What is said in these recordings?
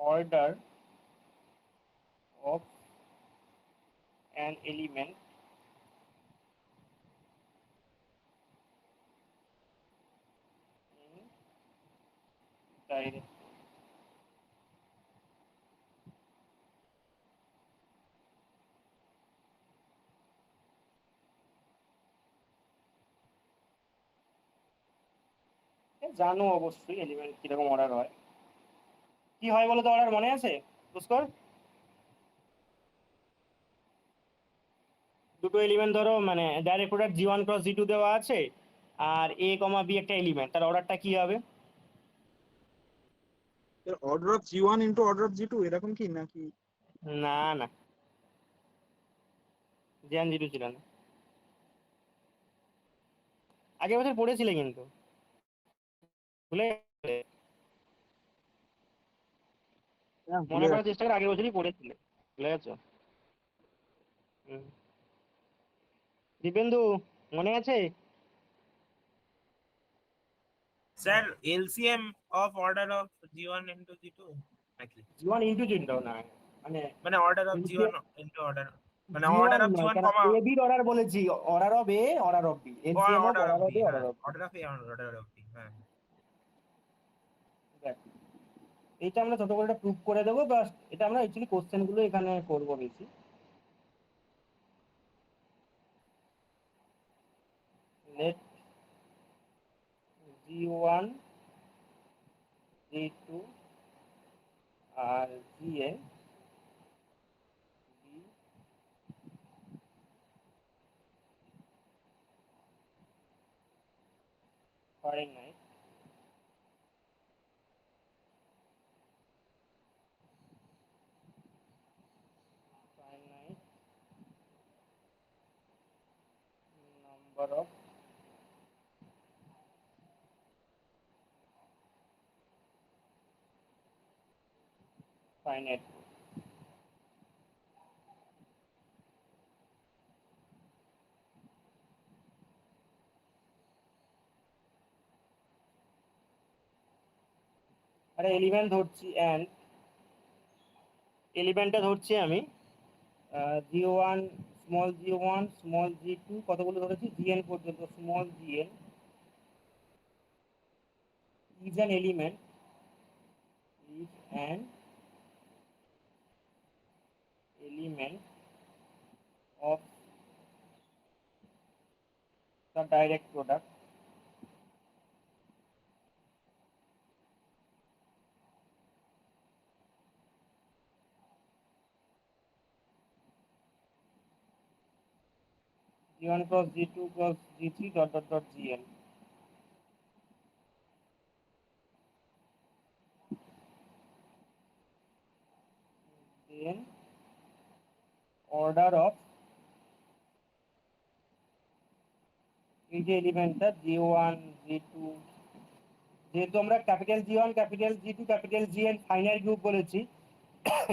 order of an element in direction. জানো অবশ্যই element কিরকম অর্ডার হয়। কি হয় বলো তো অর্ডার মনে আছে পুষ্কর? দুটো এলিমেন্ট ধরো, মানে ডাইরেক্ট প্রোডাক্ট জি1 ক্রস জি2 দেওয়া আছে, আর এ কমা বি একটা এলিমেন্ট, তার অর্ডারটা কি হবে? অর্ডার অফ জি1 ইন্টু অর্ডার অফ জি2 এরকম কি নাকি? না না, জি1 জি2 ছিল না, আগের বছর পড়েছিলে কিন্তু, ভুলে গেলে? হ্যাঁ, মনে ভুলে করার গেছি। চেষ্টা করে, আগের বছরই পড়েছিলে, ভুলে গেছো? হুম। দীপেন্দু, মনে আছে? Sir LCM of order of জি1 ইনটু জি2 নাকি? জি1 ইন্টু জি2 না, মানে মানে অর্ডার অফ জি1 ইনটু অর্ডার, মানে জি1 অর্ডার অফ নয়, জি1 কেন কমা এ বির অর্ডার বলেছি, order of A, order of B, LCM of order of order of B, A, হ্যাঁ order of B. Order of A, order of B, হ্যাঁ। দেখ, এইটা আমরা ছোট করে প্রুফ করে দেবো, বাস এটা আমরা অ্যাকচুয়ালি কোশ্চেন গুলো এখানে করবো বেশি। লেট জি1 জি2 আর G N be Fahrenheit Fahrenheit number of finite. আরে এলিমেন্ট ধরছি, এন্ড এলিমেন্টটা ধরছি আমি জি1, স্মল জি1, স্মল জি2, কতগুলো ধরেছি জিএন পর্যন্ত, small GN is an element, is an element of the direct product g1 cross g2 cross g3 dot dot dot gn. Then order of এই যে এলিমেন্টটা G one জি2, যেহেতু আমরা ক্যাপিটাল জি1 capital জি2 ক্যাপিটাল জিএন ফাইনাইট গ্রুপ বলেছি,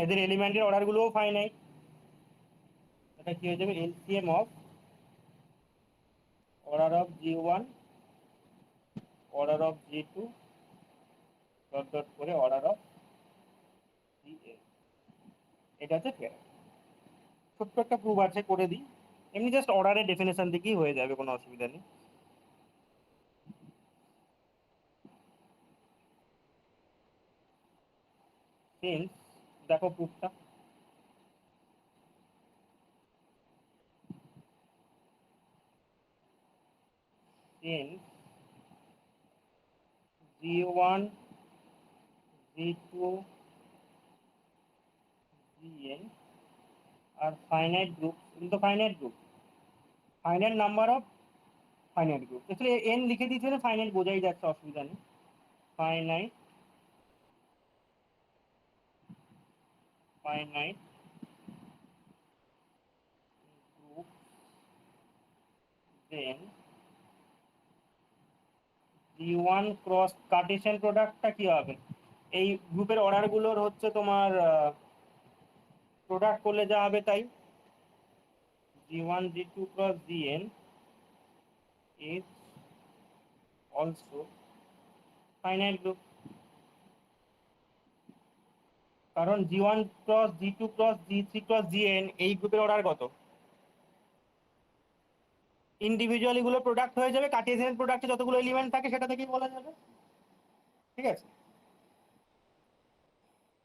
এদের এলিমেন্টের অর্ডার গুলোও ফাইনাইট। এটা কি হয়ে যাবে? LCM of order of G one, order of G two dot dot করে অর্ডার অফ জিএন। এটা হচ্ছে থিওরেম। ছোট্ট একটা প্রুফ আছে, করে দিই। এমনি জাস্ট অর্ডারের ডেফিনেশন দিকেই হয়ে যাবে, কোনো অসুবিধা নেই। সিন্স, দেখো প্রুফটা, সিন্স জি1 জি2 জিএন আর ফাইনাইট গ্রুপ, কিন্তু finite group, finite number of finite group, আসলে এন লিখে দিয়েছে, ফাইনাইট বোঝাই যাচ্ছে, অসুবিধা নেই। ফাইনাইট ফাইনাইট গ্রুপ, দেন জি1 ক্রস কার্টেসিয়ান প্রোডাক্টটা কি হবে? এই গ্রুপের অর্ডার গুলোর হচ্ছে তোমার প্রোডাক্ট করলে যা হবে তাই, G one G two cross GN is also finite group. কারণ G1 cross G2 cross G3 cross Gn এই গ্রুপের অর্ডার কত? ইন্ডিভিজুয়ালি গুলো প্রোডাক্ট হয়ে যাবে, কার্টেসিয়ান প্রোডাক্টে যতগুলো এলিমেন্ট থাকে সেটা থেকেই বলা যাবে। ঠিক আছে,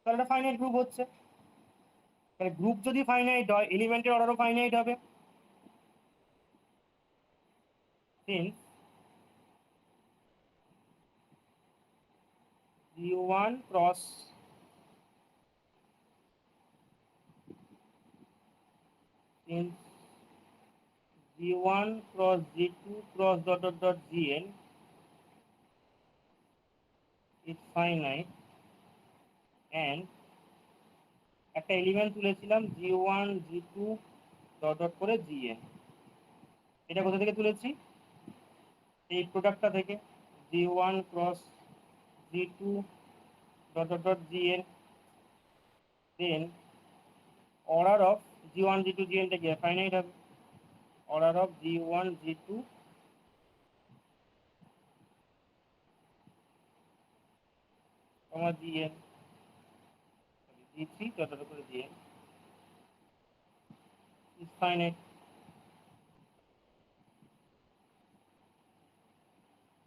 তাহলে এটা ফাইনাইট গ্রুপ হচ্ছে। তাহলে গ্রুপ যদি ফাইনাইট হয়, এলিমেন্টের অর্ডারও ফাইনাইট হবে। since G1 cross since G1 cross G2 cross dot dot dot Gn is finite and একটা এলিমেন্ট তুলেছিলাম G1 G2 ডট ডট করে Gn, এটা কোথা থেকে তুলেছি? এই প্রোডাক্টটা থেকে, G1 cross G2 dot dot dot Gn, then order of G1 G2 Gn টা কি ফাইনাইট হবে? order of G1 G2 Gn G3 dot dot করে Gn is finite.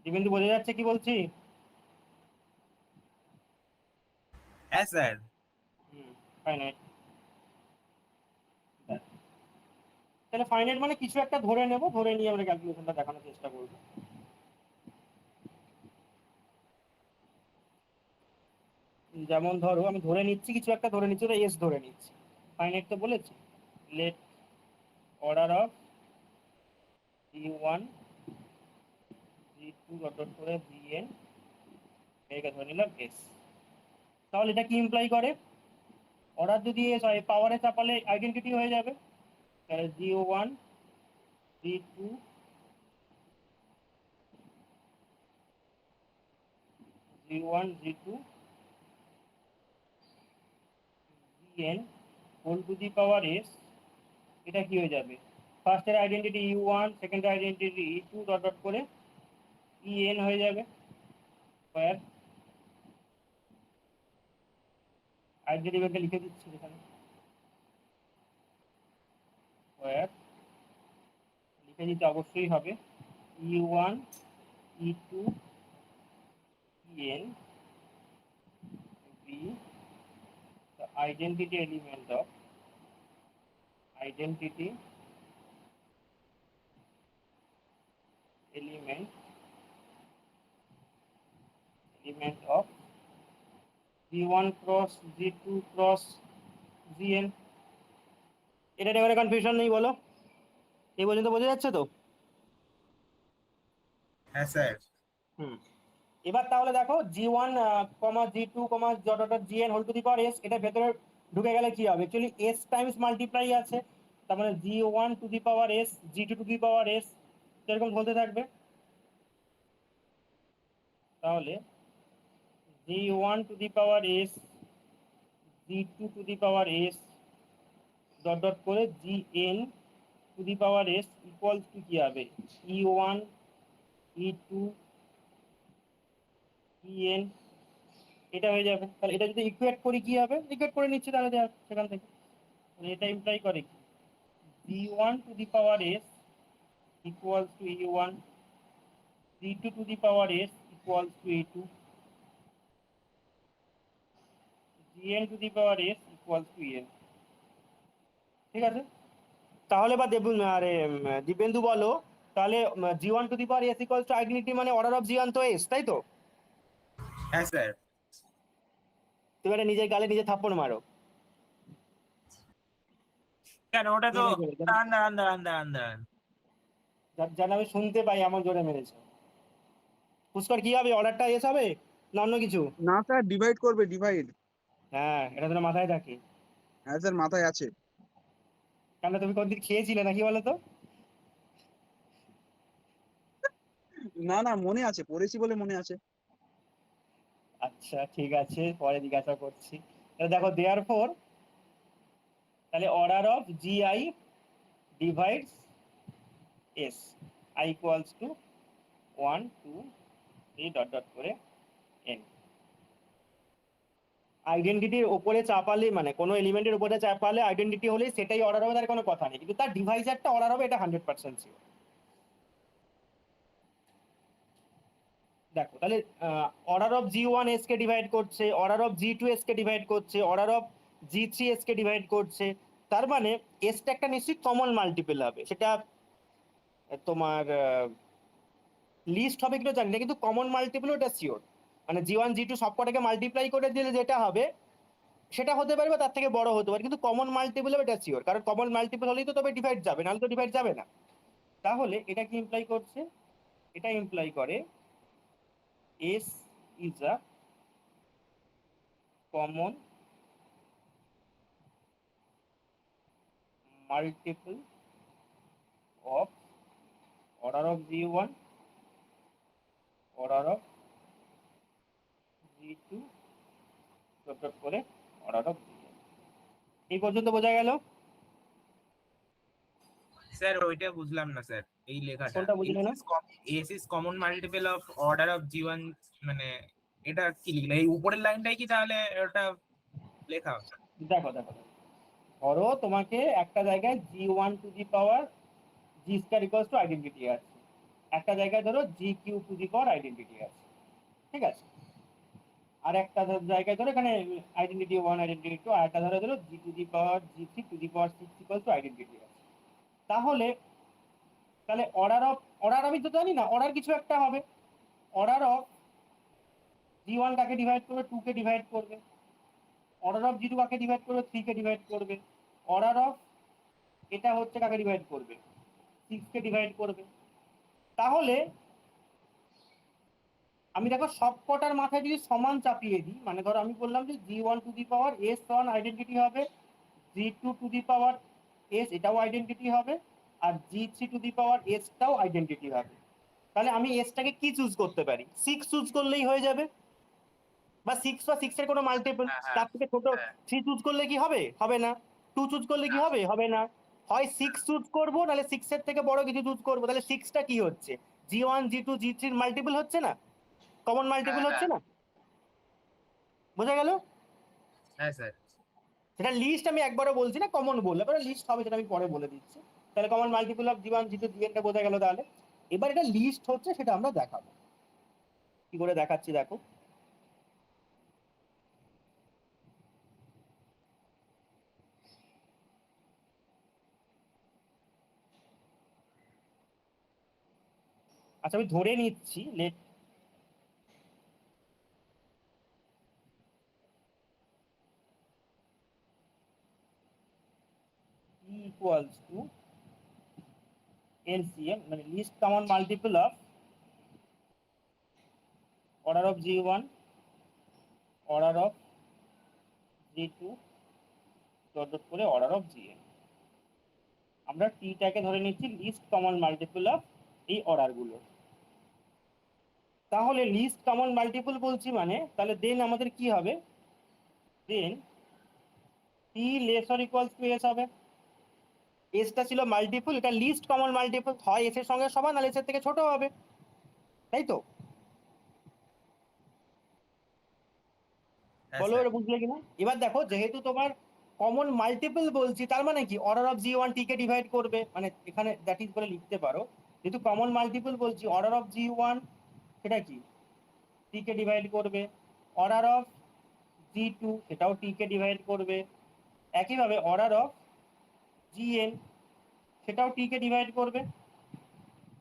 দিবেন্দু বোঝা যাচ্ছে কি বলছি? হ্যাঁ স্যার। ফাইনাইট। তাহলে ফাইনাইট মানে কিছু একটা ধরে নেব, ধরে নিয়ে আমরা ক্যালকুলেশনটা দেখানোর চেষ্টা করব। যেমন ধরো আমি ধরে নিচ্ছি, কিছু একটা ধরে নিচ্ছি, ওটা এস ধরে নিচ্ছি। ফাইনাইট তো বলেছি, let order of G1 G2 dot করে Gn এটাকে ধরে নিলাম এস। তাহলে এটা কি ইমপ্লাই করে? অর্ডার যদি এস হয়, পাওয়ারে চাপালে আইডেন্টিটি হয়ে যাবে। তাহলে G1 G2 G1 G2 Gn whole to the power s, এটা কি হয়ে যাবে? ফার্স্টের আইডেন্টিটি U1, সেকেন্ডের আইডেন্টিটি E2 ডট ডট করে En হয়ে যাবে স্কয়ার। আইডেন্টিটি ভেক্টর লিখে দিচ্ছি এখানে, স্কয়ার লিখে দিতে অবশ্যই হবে E1 E2 En be the identity element of identity element of G1 cross G2 cross Gn। এটা এবারে কনফিউশন নেই বলো? এই পর্যন্ত বোঝা যাচ্ছে তো? হ্যাঁ স্যার। এবার তাহলে দেখো G1, G2, dot dot Gn whole to the power s, এটা ভেতরে ঢুকে গেলে কি হবে? অ্যাকচুয়ালি s টাইমস মাল্টিপ্লাই আছে, তার মানে G1 two the power s, G2 two the power s, এরকম বলতে থাকবে। তাহলে G1 two the power s, G2 two the power s dot dot করে Gn two the power s equals to কি হবে? E1 E2 En, এটা হয়ে যাবে। তাহলে এটা যদি ইকুয়েট করি কি হবে? ইকুয়েট করে নিচ্ছি তাহলে সেখান থেকে। এটা ইমপ্লাই করে কি? G1 two the power s equals to E1, G2 to the power s equals to E2, Gn to the power s equals to En। ঠিক আছে, তাহলে বা দিবেন্দু বলো, তাহলে G1 to the power s equals to identity মানে order of G1 তো s, তাই তো? হ্যাঁ স্যার। তুমি এটা নিজের গালে নিজে থাপ্পড় মারো। কেন? ওটা তো দাঁড়ান দাঁড়ান দাঁড়ান দাঁড়ান দাঁড়ান। যেন আমি শুনতে পাই এমন জোরে মেরেছো। পুষ্কর কি হবে? অর্ডারটা এস হবে না অন্য কিছু? না স্যার, ডিভাইড করবে, ডিভাইড। হ্যাঁ, এটা তো মাথায় থাকে। হ্যাঁ স্যার, মাথায় আছে। কেন, তুমি কোনদিন খেয়েছিলে নাকি বলো তো? না না, মনে আছে, পড়েছি বলে মনে আছে। আচ্ছা ঠিক আছে, পরে জিজ্ঞাসা করছি। তাহলে দেখো দেয়ারফর, তাহলে order of GI divides S, I equals to 1 2 3 dot dot করে n। আইডেন্টিটির উপরে চাপালে মানে কোনো এলিমেন্টের উপরে চাপালে আইডেন্টিটি হলে সেটাই অর্ডার হবে, তার কোনো কথা নেই, কিন্তু তার ডিভাইজারটা অর্ডার হবে, এটা 100% শিওর। দেখো তাহলে অর্ডার অফ জি1 এস কে ডিভাইড করছে, অর্ডার অফ জি2 এস কে ডিভাইড করছে, অর্ডার অফ জি3 এস কে ডিভাইড করছে, তার মানে এসটা একটা নিশ্চয়ই কমন মাল্টিপল হবে। সেটা তোমার লিস্ট হবে কিনা জানি না, কিন্তু কমন মাল্টিপল ওটা শিওর। মানে জি1 জি2 সবকটাকে মাল্টিপ্লাই করে দিলে যেটা হবে সেটা হতে পারে বা তার থেকে বড় হতে পারে, কিন্তু কমন মাল্টিপল হবে এটা শিওর, কারণ কমন মাল্টিপল হলেই তো তবে ডিভাইড যাবে, নাহলে তো ডিভাইড যাবে না। তাহলে এটা কি ইমপ্লাই করছে? এটা ইমপ্লাই করে S is a common multiple of order of G1, order of G2 dot করে order of Gn। এই পর্যন্ত বোঝা গেল? স্যার ওইটা বুঝলাম না স্যার, এই লেখাটা কোনটা বুঝলে না? S is common multiple of order of G one, মানে এটা কি লিখলে এই উপরের লাইনটাই কি তাহলে ওটা লেখা হবে? দেখো দেখো দেখো। ধরো তোমাকে একটা জায়গায় G1 two the power G square equals to identity আছে, একটা জায়গায় ধরো G cube two the power identity আছে, ঠিক আছে? আর একটা জায়গায় ধরো এখানে আইডেন্টিটি 1 আইডেন্টিটি 2, আর একটা ধরো G two the power G3 two the power 6 equals to identity আছে। তাহলে তাহলে অর্ডার আমি তো জানি না, অর্ডার কিছু একটা হবে। অর্ডার অফ জি1 কাকে ডিভাইড করবে? 2 কে ডিভাইড করবে। অর্ডার অফ জি2 কাকে ডিভাইড করবে? 3 কে ডিভাইড করবে। অর্ডার অফ এটা হচ্ছে কাকে ডিভাইড করবে? 6 কে ডিভাইড করবে। তাহলে আমি দেখো সবকটার মাথায় যদি সমান চাপিয়ে দিই, মানে ধরো আমি বললাম যে G one two the power s1 identity হবে, জি2 টু দি পাওয়ার s এটাও আইডেন্টিটি হবে, আর জি3 টু দি পাওয়ার sটাও আইডেন্টিটি হবে। তাহলে আমি এসটাকে কি চুজ করতে পারি? 6 চুজ করলেই হয়ে যাবে, বা 6 বা 6 এর কোনো মাল্টিপল। হ্যাঁ হ্যাঁ তার থেকে ছোট হ্যাঁ 3 চুজ করলে কি হবে? হবে না। 2 চুজ করলে কি হবে? হবে না। হয় 6 চুজ করব, নাহলে 6 এর থেকে বড় কিছু চুজ করব। তাহলে 6টা কি হচ্ছে? জি1 জি2 জি3 এর মাল্টিপল হচ্ছে না? কমন মাল্টিপল হ্যাঁ হচ্ছে হ্যাঁ না? বোঝা গেল? হ্যাঁ স্যার। সেটা লিস্ট আমি একবারও বলছি না, কমন বললে পরে লিস্ট হবে, সেটা আমি পরে বলে দিচ্ছি। তাহলে কমন মাল্টিপল অফ জি1 জি2 জিএনটা বোঝা গেল। তাহলে এবার এটা লিস্ট হচ্ছে, সেটা আমরা দেখাবো। কি করে দেখাচ্ছি দেখো। আচ্ছা আমি ধরে নিচ্ছি let E equals to LCM, মানে least common multiple of order of G1, order of G2 dot dot করে order of Gn। আমরা টিটাকে ধরে নিচ্ছি লিস্ট কমন মাল্টিপল অফ এই অর্ডার গুলো। তাহলে লিস্ট কমন মাল্টিপল বলছি মানে তাহলে দেন আমাদের কি হবে? Then T less or equals to S হবে। এসটা ছিল মাল্টিপল, এটা লিস্ট কমন মাল্টিপল, হয় এস এর সঙ্গে সমান, আর এস এর থেকে ছোট হবে, তাই তো? হ্যাঁ বলো স্যার। এবার বুঝলে কিনা? এবার দেখো যেহেতু তোমার কমন মাল্টিপল বলছি, তার মানে কি অর্ডার অফ জি1 টি কে ডিভাইড করবে, মানে এখানে দ্যাট ইজ বলে লিখতে পারো। যেহেতু কমন মাল্টিপল বলছি, অর্ডার অফ জি1 সেটা কি টি কে ডিভাইড করবে, অর্ডার অফ জি2 সেটাও টি কে ডিভাইড করবে, একইভাবে অর্ডার অফ জিএন সেটাও টি কে ডিভাইড করবে।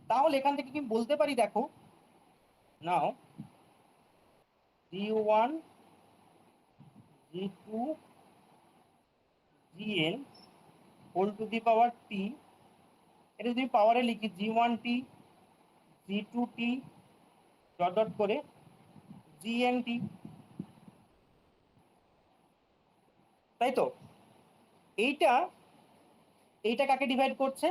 তাহলে এখান থেকে কি বলতে পারি দেখো, নাও G one জি2 GN whole to the পাওয়ার টি, এটা যদি পাওয়ারে লিখি জি1 টি জি2 টি ডট ডট করে জিএন টি, তাই তো? এইটা এইটা কাকে ডিভাইড করছে?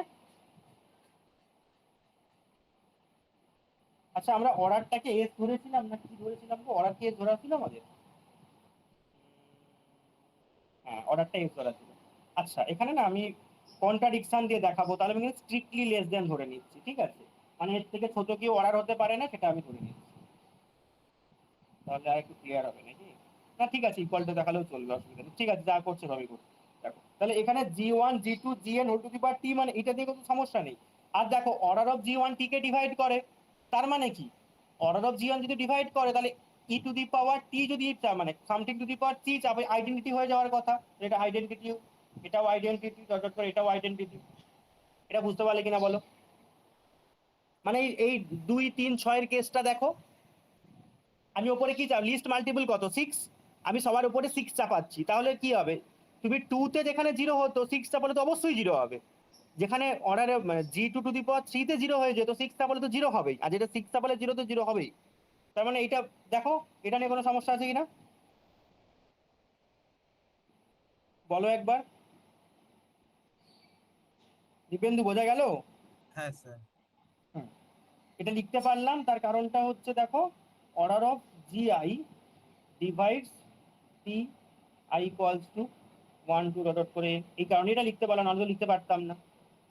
আচ্ছা আমরা অর্ডারটাকে এস ধরেছিলাম না কি ধরেছিলাম? তো অর্ডার কি এস ধরা ছিল আমাদের? হ্যাঁ অর্ডারটা এস ধরা ছিল। আচ্ছা এখানে না আমি কন্ট্রাডিকশন দিয়ে দেখাবো, তাহলে আমি স্ট্রিক্টলি লেস দেন ধরে নিচ্ছি, ঠিক আছে? মানে এর থেকে ছোট কেউ অর্ডার হতে পারে না, সেটা আমি ধরে নিচ্ছি। তাহলে আর একটু ক্লিয়ার হবে নাকি? না ঠিক আছে, ইকুয়াল টু দেখালেও চলবে, অসুবিধা নেই। ঠিক আছে, যা করছে সবই করছে। দেখো তাহলে এখানে g1 g2 gn whole to the power t, মানে এটা দিয়ে কোনো সমস্যা নেই। আর দেখো অর্ডার অফ g1 t কে ডিভাইড করে, তার মানে কি অর্ডার অফ g1 যদি ডিভাইড করে তাহলে e two the power t যদি মানে something to the power t চাপে আইডেন্টিটি হয়ে যাওয়ার কথা। এটা আইডেন্টিটি, এটাও আইডেন্টিটি, ডট করে এটাও আইডেন্টিটি। এটা বুঝতে পারলে কিনা বলো? মানে এই 2 3 6 এর কেসটা দেখো, আমি উপরে কি চাপ লিস্ট মাল্টিপল কত 6, আমি সবার উপরে 6 চাপাচ্ছি, তাহলে কি হবে? তুমি 2 তে যেখানে 0 হতো 6 চাপালে তো অবশ্যই 0 হবে। যেখানে অর্ডারে g2 টু দি পাওয়ার 3 তে 0 হয়ে যেত, 6 চাপালে তো 0 হবেই, আর যেটা 6 চাপালে 0 তো 0 হবেই। তার মানে এটা দেখো, এটা নিয়ে কোনো সমস্যা আছে কিনা বলো একবার। দীপেন্দু বোঝা গেল? হ্যাঁ স্যার। হুম, এটা লিখতে পারলাম, তার কারণটা হচ্ছে দেখো order of GI divides T i equals to 1 2 dot করে, এই কারণে এটা লিখতে পারলাম, নাহলে লিখতে পারতাম না।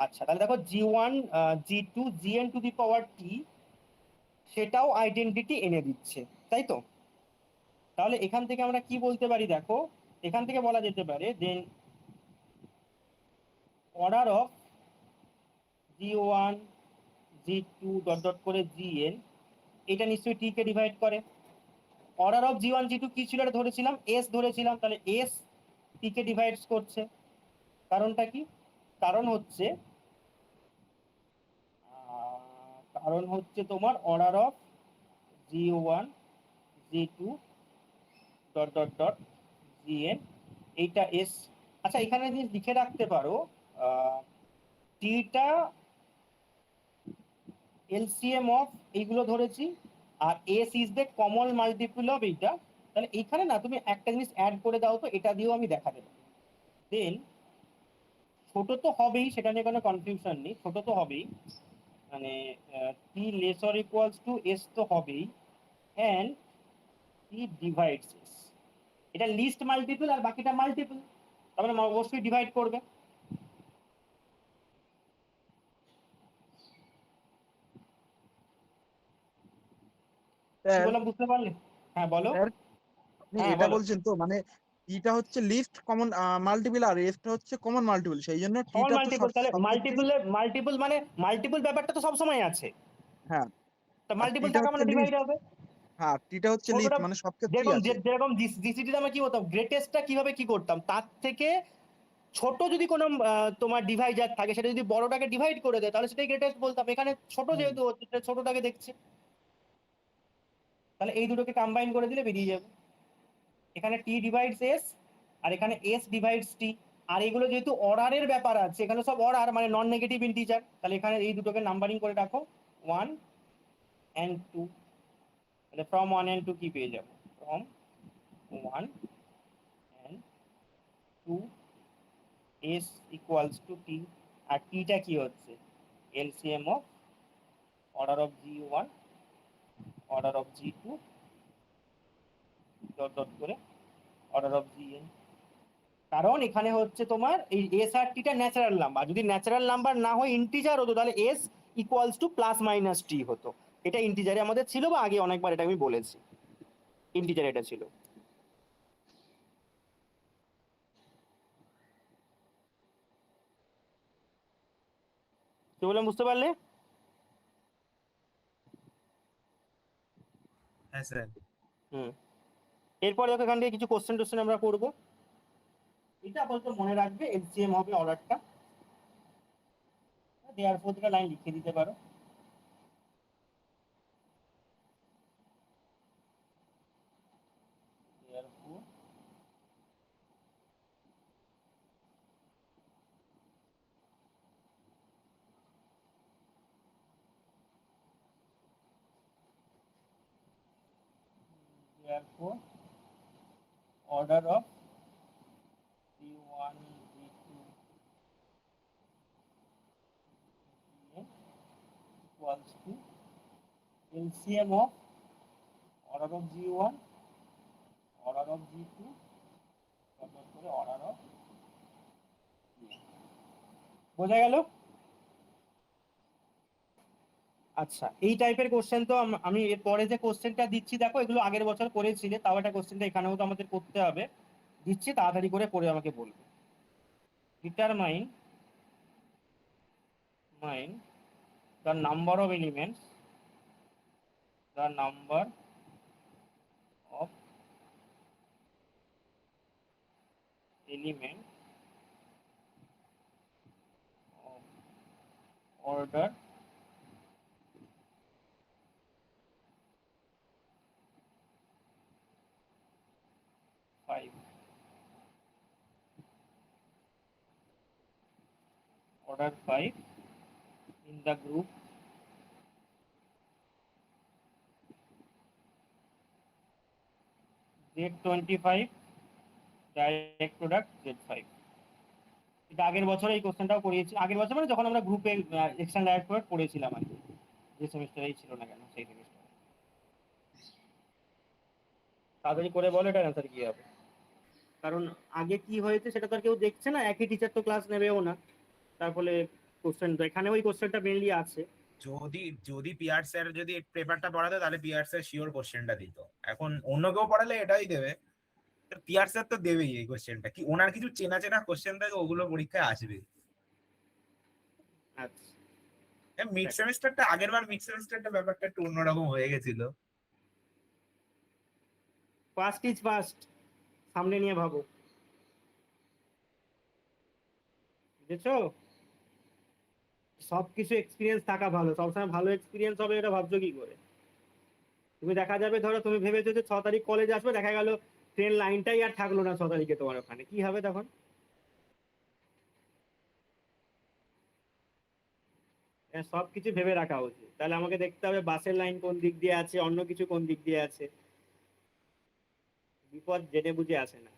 আচ্ছা তাহলে দেখো g1 g2 gn two the power t, সেটাও আইডেন্টিটি এনে দিচ্ছে, তাই তো? তাহলে এখান থেকে আমরা কি বলতে পারি দেখো, এখান থেকে বলা যেতে পারে then order of g1 g2 dot dot করে gn, এটা নিশ্চয়ই t কে ডিভাইড করে। অর্ডার অফ g1 g2 কি ছিল, এটা ধরেছিলাম s ধরেছিলাম, তাহলে s t কে ডিভাইড করছে। কারণটা কি? কারণ হচ্ছে তোমার order of g1 g2 dot dot dot gn, এইটা s। আচ্ছা এখানে যদি লিখে রাখতে পারো টিটা এলসিএম অফ এইগুলো ধরেছি, আর S is the common multiple of এইটা। তাহলে এইখানে না তুমি একটা জিনিস অ্যাড করে দাও তো, এটা দিয়েও আমি দেখাতে পারি। দেন ছোট তো হবেই, সেটা নিয়ে কোনো কনফিউশন নেই, ছোট তো হবেই, মানে T less or equals to S তো হবেই, অ্যান্ড টি ডিভাইডস এস। এটা লিস্ট মাল্টিপল আর বাকিটা মাল্টিপল, তার মানে অবশ্যই ডিভাইড করবে। কি স্যার, বললাম বুঝতে পারলে? হ্যাঁ বলো। স্যার আপনি হ্যাঁ এটা বলো। বলছেন তো, মানে টিটা হচ্ছে লিস্ট কমন মাল্টিপল আর এসটা হচ্ছে কমন মাল্টিপল, সেই জন্য সমান টিটা তো মাল্টিপল, সব তাহলে সব ক্ষেত্রেই। মাল্টিপল মানে মাল্টিপল ব্যাপারটা তো সবসময় আছে, হ্যাঁ, তা আর মাল্টিপল টিটা থাকা হচ্ছে মানে ডিভাইড লিস্ট। হবে। হ্যাঁ, টিটা হচ্ছে লিস্ট, ছোটটা মানে সব ক্ষেত্রেই যেরকম আছে। যেরকম জিসিটিতে আমরা কি করতাম, গ্রেটেস্টটা কিভাবে কি করতাম, তার থেকে ছোট যদি কোনো তোমার ডিভাইজার থাকে, সেটা যদি বড়টাকে ডিভাইড করে দেয় তাহলে সেটাই গ্রেটেস্ট বলতাম। এখানে ছোট হুম। যেহেতু হচ্ছে সেটা ছোটটাকে দেখছে, তাহলে এই দুটোকে কম্বাইন করে দিলে বেরিয়ে যাবে। এখানে টি ডিভাইডস এস, আর এখানে এস ডিভাইডস টি। আর এগুলো যেহেতু অর্ডারের ব্যাপার আছে, এখানে সব অর্ডার মানে নন নেগেটিভ ইন্টিজার, তাহলে এখানে এই দুটোকে নাম্বারিং করে রাখো 1 and 2, তাহলে ফ্রম 1 and 2 কি পেয়ে যাবো, from 1 and 2 s equals to t, আর টিটা কি হচ্ছে LCM of order of g1 order of g2 dot dot করে অর্ডার অফ gn। কারণ এখানে হচ্ছে তোমার এই এস আর টিটা ন্যাচারাল নাম্বার, যদি ন্যাচারাল নাম্বার না হয় ইন্টিজার হতো তাহলে S equals to plus minus T হতো। এটা ইন্টিজারে আমাদের ছিল, বা আগে অনেকবার এটা আমি বলেছি, ইন্টিজার এটা ছিল। কি বললাম বুঝতে পারলে? হ্যাঁ স্যার। হুম, এরপরে দেখো এখান থেকে কিছু কোশ্চেন টোশ্চেন আমরা করবো। এটা আপাতত মনে রাখবে, এলসিএম হবে অর্ডারটা, দেওয়ার পর দুটো লাইন লিখে দিতে পারো। Therefore, therefore order of G1 G2 Gn equals to LCM of order of G1 order of G2 করে order of Gn। বোঝা গেল? আচ্ছা, এই টাইপের কোশ্চেন তো আমি এর পরে যে কোশ্চেনটা দিচ্ছি দেখো, এগুলো আগের বছর করেছিলে, তাও একটা কোশ্চেনটা এখানেও তো আমাদের করতে হবে। দিচ্ছি, তাড়াতাড়ি করে পড়ে আমাকে বলবে। Determine the number of elements, the number of elements of order 5, order 5 in the group Z25 direct product Z5। এটা আগের বছর এই কোশ্চেনটাও করিয়েছি, আগের বছর মানে যখন আমরা গ্রুপে এক্সটার্নাল ডাইরেক্ট প্রোডাক্ট পড়েছিলাম আর কি, যে সেমিস্টারেই ছিল না কেন সেই সেমিস্টারে। তাড়াতাড়ি করে বলো এটার অ্যান্সার কি হবে, কারণ আগে কি হয়েছে সেটা তো আর কেউ দেখছে না, একই টিচার তো ক্লাস নেবেও না, তার ফলে কোশ্চেন তো এখানে ওই কোশ্চেনটা মেনলি আছে। যদি যদি পিয়ার স্যার যদি পেপারটা পড়াতো তাহলে পিয়ার স্যার শিওর কোশ্চেনটা দিত। এখন অন্য কেউ পড়ালে এটাই দেবে, পিয়ার স্যার তো দেবেই এই কোশ্চেনটা। কি ওনার কিছু চেনা চেনা কোশ্চেন থাকে, ওগুলো পরীক্ষায় আসবে। আচ্ছা, মিড সেমিস্টারটা মিড সেমিস্টারটা ব্যাপারটা একটু অন্যরকম হয়ে গেছিল। ফার্স্ট ইজ ফার্স্ট, সামনে নিয়ে ভাবো, বুঝেছো? সবকিছু এক্সপিরিয়েন্স থাকা ভালো, সবসময় ভালো এক্সপিরিয়েন্স হবে এটা ভাবছো কি করে? তুমি দেখা যাবে, ধরো তুমি ভেবেছো যে 6 তারিখ কলেজ আসবে, দেখা গেল ট্রেন লাইনটাই আর থাকলো না 6 তারিখে তোমার ওখানে, কি হবে তখন? সবকিছু ভেবে রাখা উচিত। তাহলে আমাকে দেখতে হবে বাসের লাইন কোন দিক দিয়ে আছে, অন্য কিছু কোন দিক দিয়ে আছে। বিপদ জেনে বুঝে আসে না।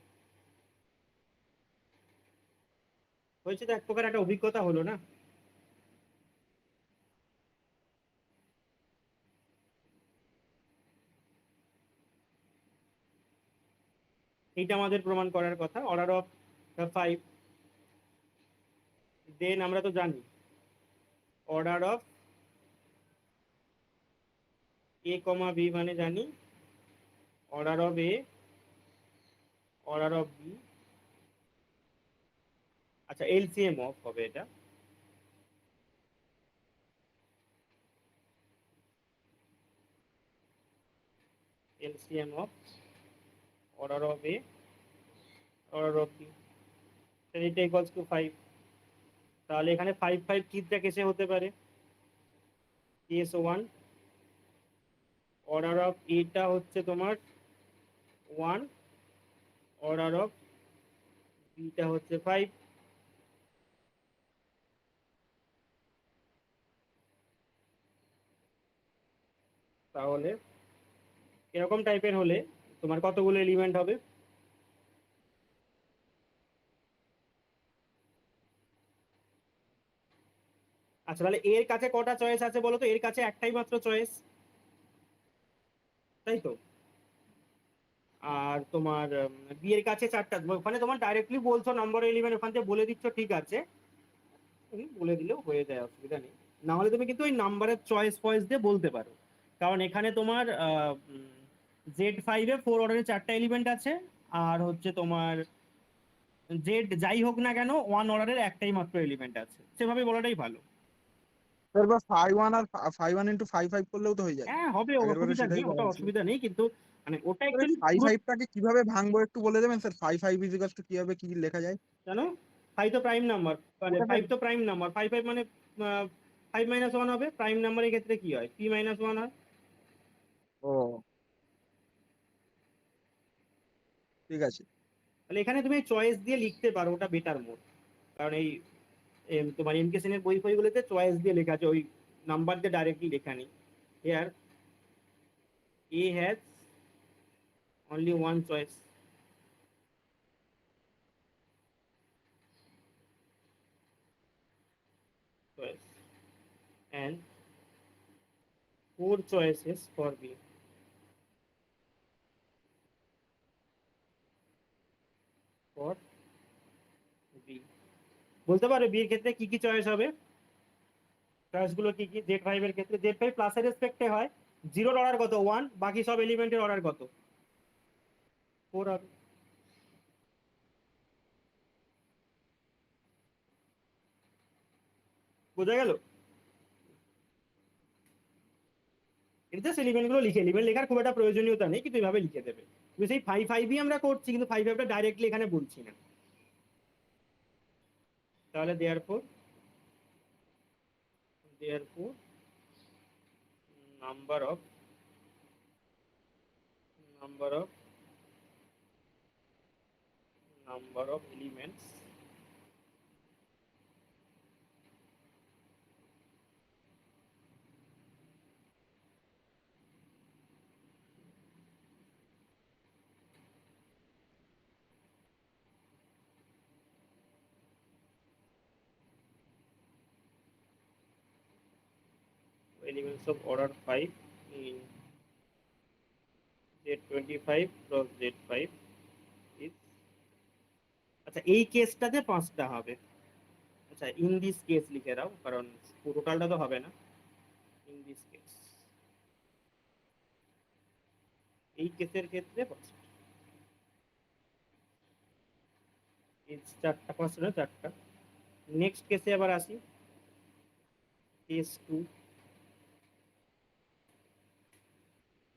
হয়েছে তো, এক প্রকার একটা অভিজ্ঞতা হলো না? এইটা আমাদের প্রমাণ করার কথা, অর্ডার অফ 5। দেন আমরা তো জানি order of A comma B মানে জানি order of A, order of B. আচ্ছা, এলসিএম অফ হবে এটা। LCM of order of A, order of B, এটা ইকুয়ালস টু 5। তাহলে এখানে 5 কিটা কেসে হতে পারে? কেস 1, অর্ডার অফ এটা হচ্ছে তোমার 1, অর্ডার অফ বিটা হচ্ছে 5। তাহলে এরকম টাইপের হলে তোমার কতগুলো এলিমেন্ট হবে? আচ্ছা, তাহলে এর কাছে কটা চয়েস আছে বলো তো? এর কাছে একটাই মাত্র চয়েস, তাই তো? আর তোমার বি এর কাছে 4টা। ওখানে তোমার ডাইরেক্টলি বলছো নাম্বার এলিমেন্ট, ওখান থেকে বলে দিচ্ছ, ঠিক আছে, তুমি বলে দিলেও হয়ে যায়, অসুবিধা নেই। না হলে তুমি কিন্তু ওই নাম্বারের চয়েস ফয়েস দিয়ে বলতে পারো, কারণ এখানে তোমার Z5-এ 4 অর্ডারে 4টা এলিমেন্ট আছে, আর হচ্ছে তোমার জেড যাই হোক না কেন 1 অর্ডারের একটাই মাত্র এলিমেন্ট আছে, সেভাবে বলাটাই ভালো। তারপর 5-1 আর 5-1 × 5-5 করলেও তো হয়ে যায়। হ্যাঁ, হবে, আগের বারে অসুবিধা নেই, সেটাই করা ওটা হয়েছিল। অসুবিধা নেই, কিন্তু মানে ওটা স্যার এই অ্যাকচুয়ালি ফাইভ পুরো। ফাইভটাকে কিভাবে ভাঙবো একটু বলে দেবেন স্যার? 5-5 কিভাবে কি লেখা যায়? জানো, 5 তো প্রাইম নাম্বার, মানে ওটাকে 5 তো প্রাইম নাম্বার, 5 মানে 5 - 1 হবে। প্রাইম নাম্বারের ক্ষেত্রে কি হয়? P - 1 হয়। ও ঠিক আছে। তাহলে এখানে তুমি চয়েস দিয়ে লিখতে পারো, ওটা বেটার মোড। কারণ এই তোমার এমকে সেনের বই ফইগুলোতে চয়েস দিয়ে লেখা আছে, ওই নাম্বার দিয়ে ডাইরেক্টলি লেখা নেই। Here A has only one choice, choice, and 4 choices for B, for B। বলতে পারো বি এর ক্ষেত্রে কি কি চয়েস হবে? চয়েস গুলো কি কি? Z5 এর ক্ষেত্রে Z5 প্লাসের রেসপেক্টে হয়, 0 এর অর্ডার কত? 1, বাকি সব এলিমেন্টের অর্ডার কত? 4 হবে। বোঝা গেল? এটা এলিমেন্ট গুলো লিখে, এলিমেন্ট লেখার খুব একটা প্রয়োজনীয়তা নেই, কিন্তু এইভাবে লিখে দেবে। কিন্তু সেই 5 আমরা করছি, কিন্তু 5 ডাইরেক্টলি এখানে বলছি না। তাহলে therefore number of elements of order 5 in Z25 plus Z5 is, আচ্ছা এই কেসটাতে 5টা হবে। আচ্ছা ইন দিস কেস লিখে দাও, কারণ টোটালটা তো হবে না। ইন দিস কেস, এই কেসের ক্ষেত্রে 5টা, এই 4টা 5টা 4টা। নেক্সট কেসে আবার আসি, কেস 2।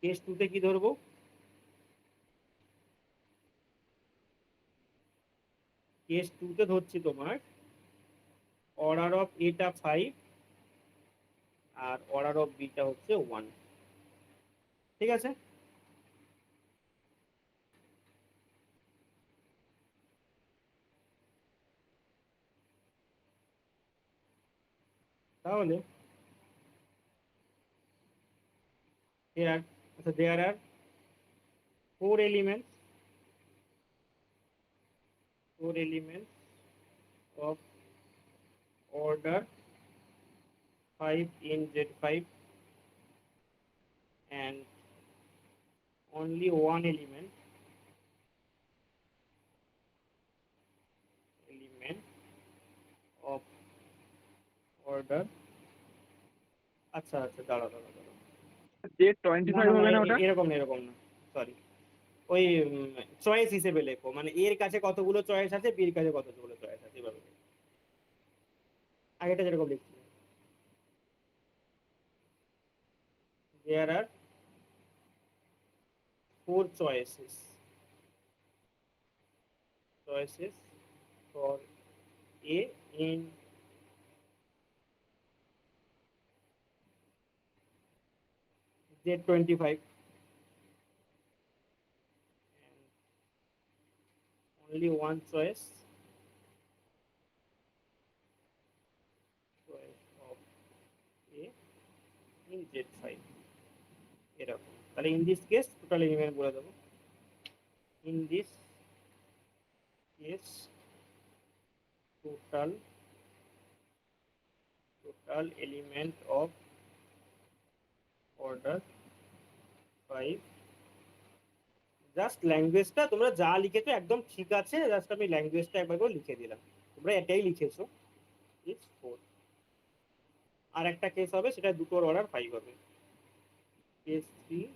কেস 2 তে কি ধরবো? কেস 2 তে ধরছি তোমার অর্ডার অফ এটা 5 আর অর্ডার অফ বিটা হচ্ছে 1। ঠিক আছে? তাহলে there are 4 elements of order 5 in Z5 and only one element of order, আচ্ছা আচ্ছা দাঁড়াও দাঁড়াও দাঁড়াও, Z25 হবে না ওটা? এরকম না, এরকম না, সরি। ওই চয়েস হিসেবে লেখো, মানে এর কাছে কতগুলো চয়েস আছে, বির কাছে কতগুলো চয়েস আছে, এভাবে লেখো। আগেটা যেরকম লিখছি, there are 4 choices for A in Z25 and only one choice of A in Z5, এরকম। তাহলে in this case total element বলে দেবো, in this case total element of order 5। Just ল্যাঙ্গুয়েজটা তোমরা যা লিখেছো একদম ঠিক আছে, জাস্ট আমি ল্যাঙ্গুয়েজটা একবার করে লিখে দিলাম, তোমরা এটাই লিখেছো, ইজ 4। আর একটা কেস হবে, সেটা দুটোর অর্ডার 5 হবে। কেস 3,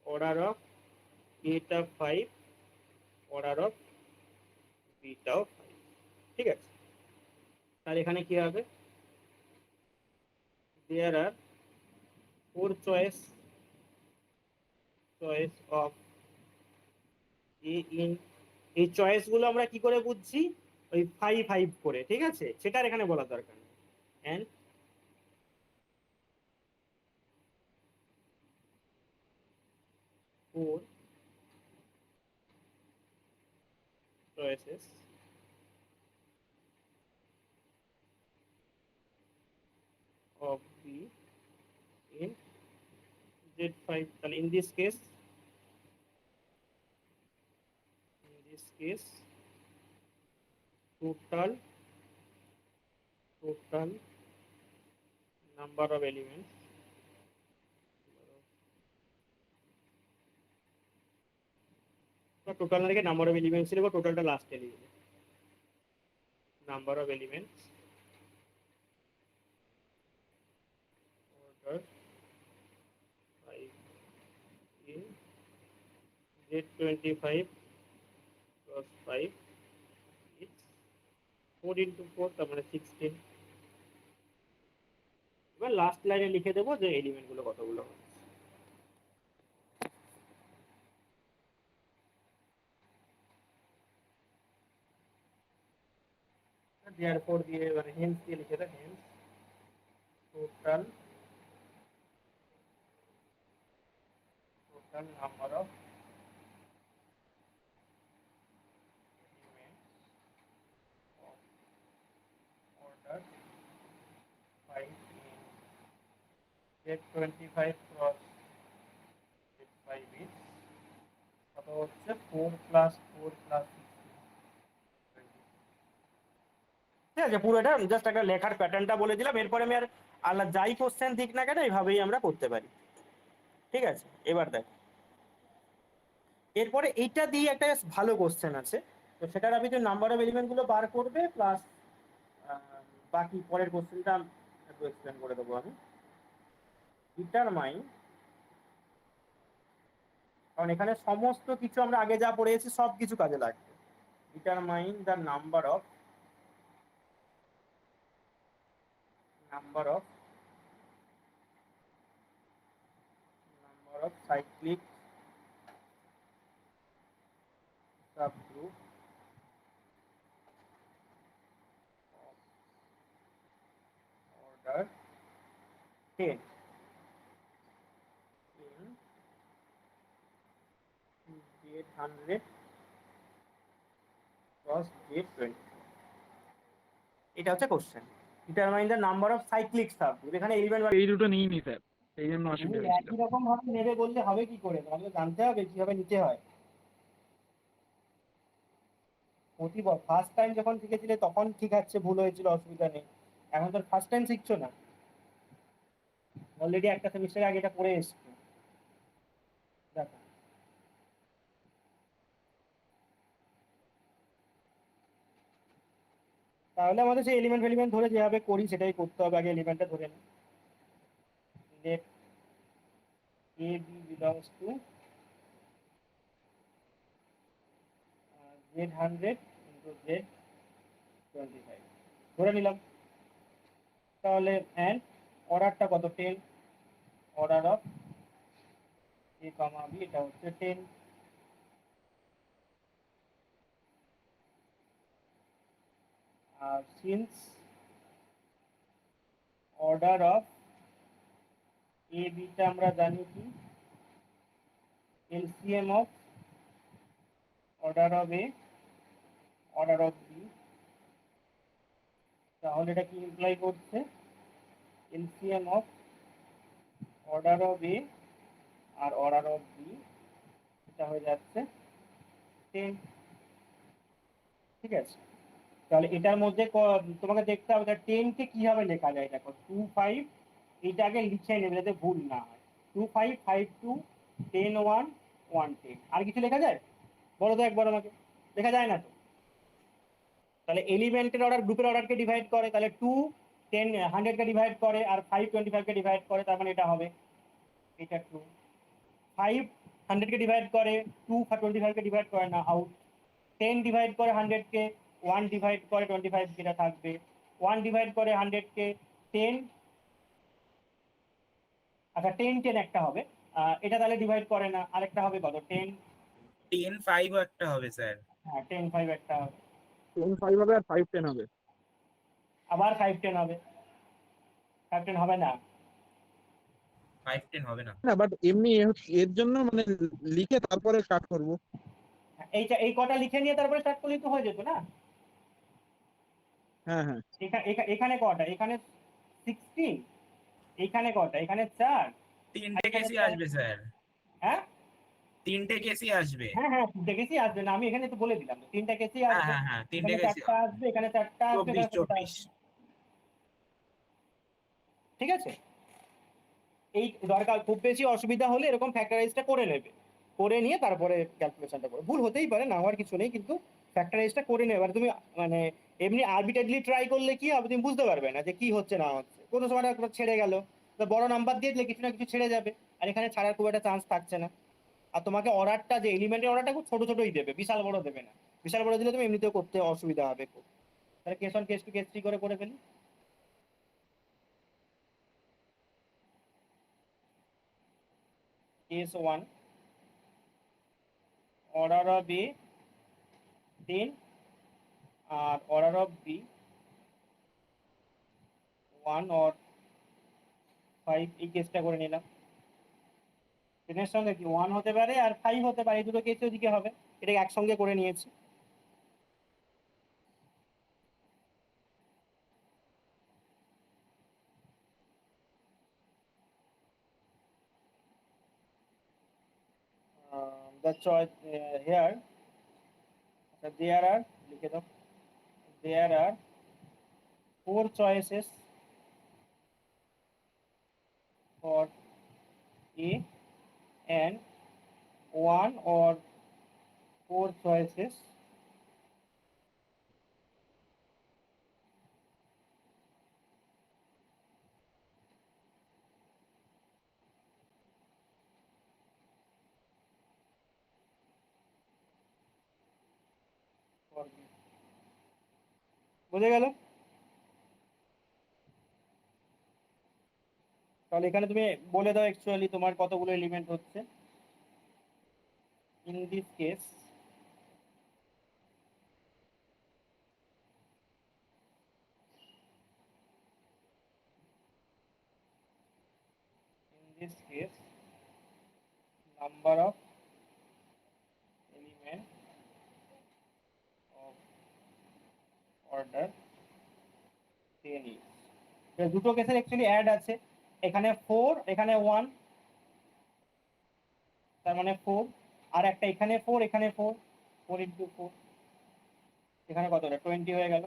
অর্ডার অফ এটা 5, অর্ডার অফ বিটাও 5। ঠিক আছে? তাহলে এখানে কি হবে? দেয়ার আর 4 চয়েস অফ এ ইন, এই চয়েস গুলো আমরা কি করে বুঝছি? ওই 5 করে, ঠিক আছে? সেটার এখানে বলার দরকার নেই। And 4 choices of B in Z5। তাহলে in this case total number of elements total না, নাম্বার অফ এলিমেন্টস লিখবো, টোটালটা লাস্টে লিখবো। Number of elements z25 cross 5 is 4 into 4 তার মানে 16। এবার লাস্ট লাইনে লিখে দেবো যে এলিমেন্ট গুলো কতগুলো হচ্ছে। therefore দিয়ে এবারে hence দিয়ে লিখে দাও, hence total number of elements of order 5 in z25 cross z5 is কত হচ্ছে 4 plus 4 plus 16। ঠিক আছে, পুরো এটা জাস্ট একটা লেখার প্যাটার্নটা বলে দিলাম। এরপরে আমি আর আল্লাহ যাই কোশ্চেন দিক না কেন এইভাবেই আমরা করতে পারি। ঠিক আছে, এবার দেখ এরপরে এইটা দিয়ে একটা ভালো কোশ্চেন আছে, তো সেটার আমি যে নাম্বার অফ এলিমেন্ট গুলো বার করবে প্লাস বাকি পরের কোশ্চেনটা একটু এক্সপ্লেন করে দেবো আমি। ডিটারমাইন, কারণ এখানে সমস্ত কিছু আমরা আগে যা পড়েছি সব কিছু কাজে লাগবে। Determine the number of cyclic subgroup of order 10 in Z100 cross Z20। এটা হচ্ছে question. Determine the number of cyclic subgroup. এখানে এলিমেন্ট এই দুটো নিইনি স্যার, এই জন্য অসুবিধা হয়েছিল। একই রকম ভাবে নেবে বললে হবে কি করে, আমাকে জানতে হবে কিভাবে নিতে হয়। প্রতিবার ফার্স্ট টাইম যখন শিখেছিলে তখন ঠিক আছে, ভুল হয়েছিল, অসুবিধা নেই। এখন তো ফার্স্ট টাইম শিখছো না, অলরেডি একটা সেমিস্টার আগে এটা পড়ে এসছো। দেখো তাহলে আমাদের সেই এলিমেন্ট ধরে যেভাবে করি সেটাই করতে হবে। আগে এলিমেন্টটা ধরে নিই। let a b belongs to z100 into z25 ধরে নিলাম। তাহলে এন্ড অর্ডারটা কত, 10, order of a comma b এটা হচ্ছে 10। আর since order of a b টা আমরা জানি কি, LCM of order of a order of b, তাহলে এটা কি ইমপ্লাই করছে, LCM of order of a আর অর্ডার অফ b এটা হয়ে যাচ্ছে 10। ঠিক আছে, তাহলে এটার মধ্যে তোমাকে দেখতে হবে 10 কে কিভাবে লেখা যায়। দেখো 25 এটাকে লিখে নেবে যাতে ভুল না হয়। 25 52 10 1 1 10। আর কিছু লেখা যায়? বলো তো একবার আমাকে, লেখা যায় না তো। তাহলে এলিমেন্টের অর্ডার গ্রুপের অর্ডারকে ডিভাইড করে, তাহলে 2 10 100 কে ডিভাইড করে আর 5 25 কে ডিভাইড করে, তার মানে এটা হবে, এটা ট্রু। 5 100 কে ডিভাইড করে, 2 25 কে ডিভাইড করে না, আউট। 10 ডিভাইড করে 100 কে, 1 ডিভাইড করে 25 যেটা থাকবে, 1 ডিভাইড করে 100 কে 10, আচ্ছা 10 10 একটা হবে, এটা তাহলে ডিভাইড করে না, আরেকটা হবে কত, 10 10 5 একটা হবে স্যার। হ্যাঁ 10 5 একটা হবে, 10 5 হবে আর 5 10 হবে, আবার 5 10 হবে, 5 10 হবে না। 5 10 হবে না না বাট এমনি এর জন্য মানে লিখে তারপরে স্টার্ট করব। এইটা এই কটা লিখে নিয়ে তারপরে স্টার্ট করলে তো হয়ে যেত না। হ্যাঁ হ্যাঁ, এখানে কটা, এখানে 16, এখানে কটা, এখানে 4, তিনটে কেসি আসবে স্যার, হ্যাঁ তিনটে কেসি আসবে। হ্যাঁ হ্যাঁ তিনটে কেসই আসবে না, আমি এখানে তো বলে দিলাম তিনটা কেসই হ্যাঁ আসবে। হ্যাঁ হ্যাঁ তিনটে এখানে কেসি, 4টা আসবে, এখানে 4টা আসবে, 24 এখানে 4টা 24। আসবে। ঠিক আছে, এই দরকার খুব বেশি অসুবিধা হলে এরকম ফ্যাক্টরাইজটা করে নেবে, করে নিয়ে তারপরে ক্যালকুলেশনটা করবে। ভুল হতেই পারে, না হওয়ার কিছু নেই, কিন্তু ফ্যাক্টরাইজটা করে নেবে। আর তুমি মানে এমনি আরবিট্রারিলি ট্রাই করলে কি হবে, তুমি বুঝতে পারবে না যে কি হচ্ছে না হচ্ছে। কোনো সময় একটা ছেড়ে গেল, তো বড় নাম্বার দিয়ে দিলে কিছু না কিছু ছেড়ে যাবে, আর এখানে ছাড়ার খুব একটা চান্স থাকছে না। আর তোমাকে অর্ডারটা যে এলিমেন্টের অর্ডারটা খুব ছোট ছোটই দেবে, বিশাল বড় দেবে না। বিশাল বড় দিলে তুমি এমনিতেও করতে অসুবিধা হবে খুব। তাহলে কেস 1 কেস 2 কেস 3 করে ফেলি। কেস 1 অর্ডার অফ এ 10 আর অর্ডার অফ বি 1 or 5, এই কেসটা করে নিলাম। 10 এর সঙ্গে কি 1 হতে পারে আর 5 হতে পারে, এই দুটো কেস ওদিকে হবে, এটা একসঙ্গে করে নিয়েছি। The choice here there are, লিখে দাও, there are 4 choices for A and 1 or 4 choices for B। বুঝে গেল? তাহলে এখানে তুমি বলে দাও অ্যাকচুয়ালি তোমার কতগুলো এলিমেন্ট হচ্ছে। In this case number of element of order 10 is। দুটো কেসের অ্যাকচুয়ালি অ্যাড আছে, এখানে 4 এখানে 1, তার মানে 4, আর একটা এখানে 4 এখানে 4, 4 ইন্টু 4, এখানে কত হলো 20 হয়ে গেল।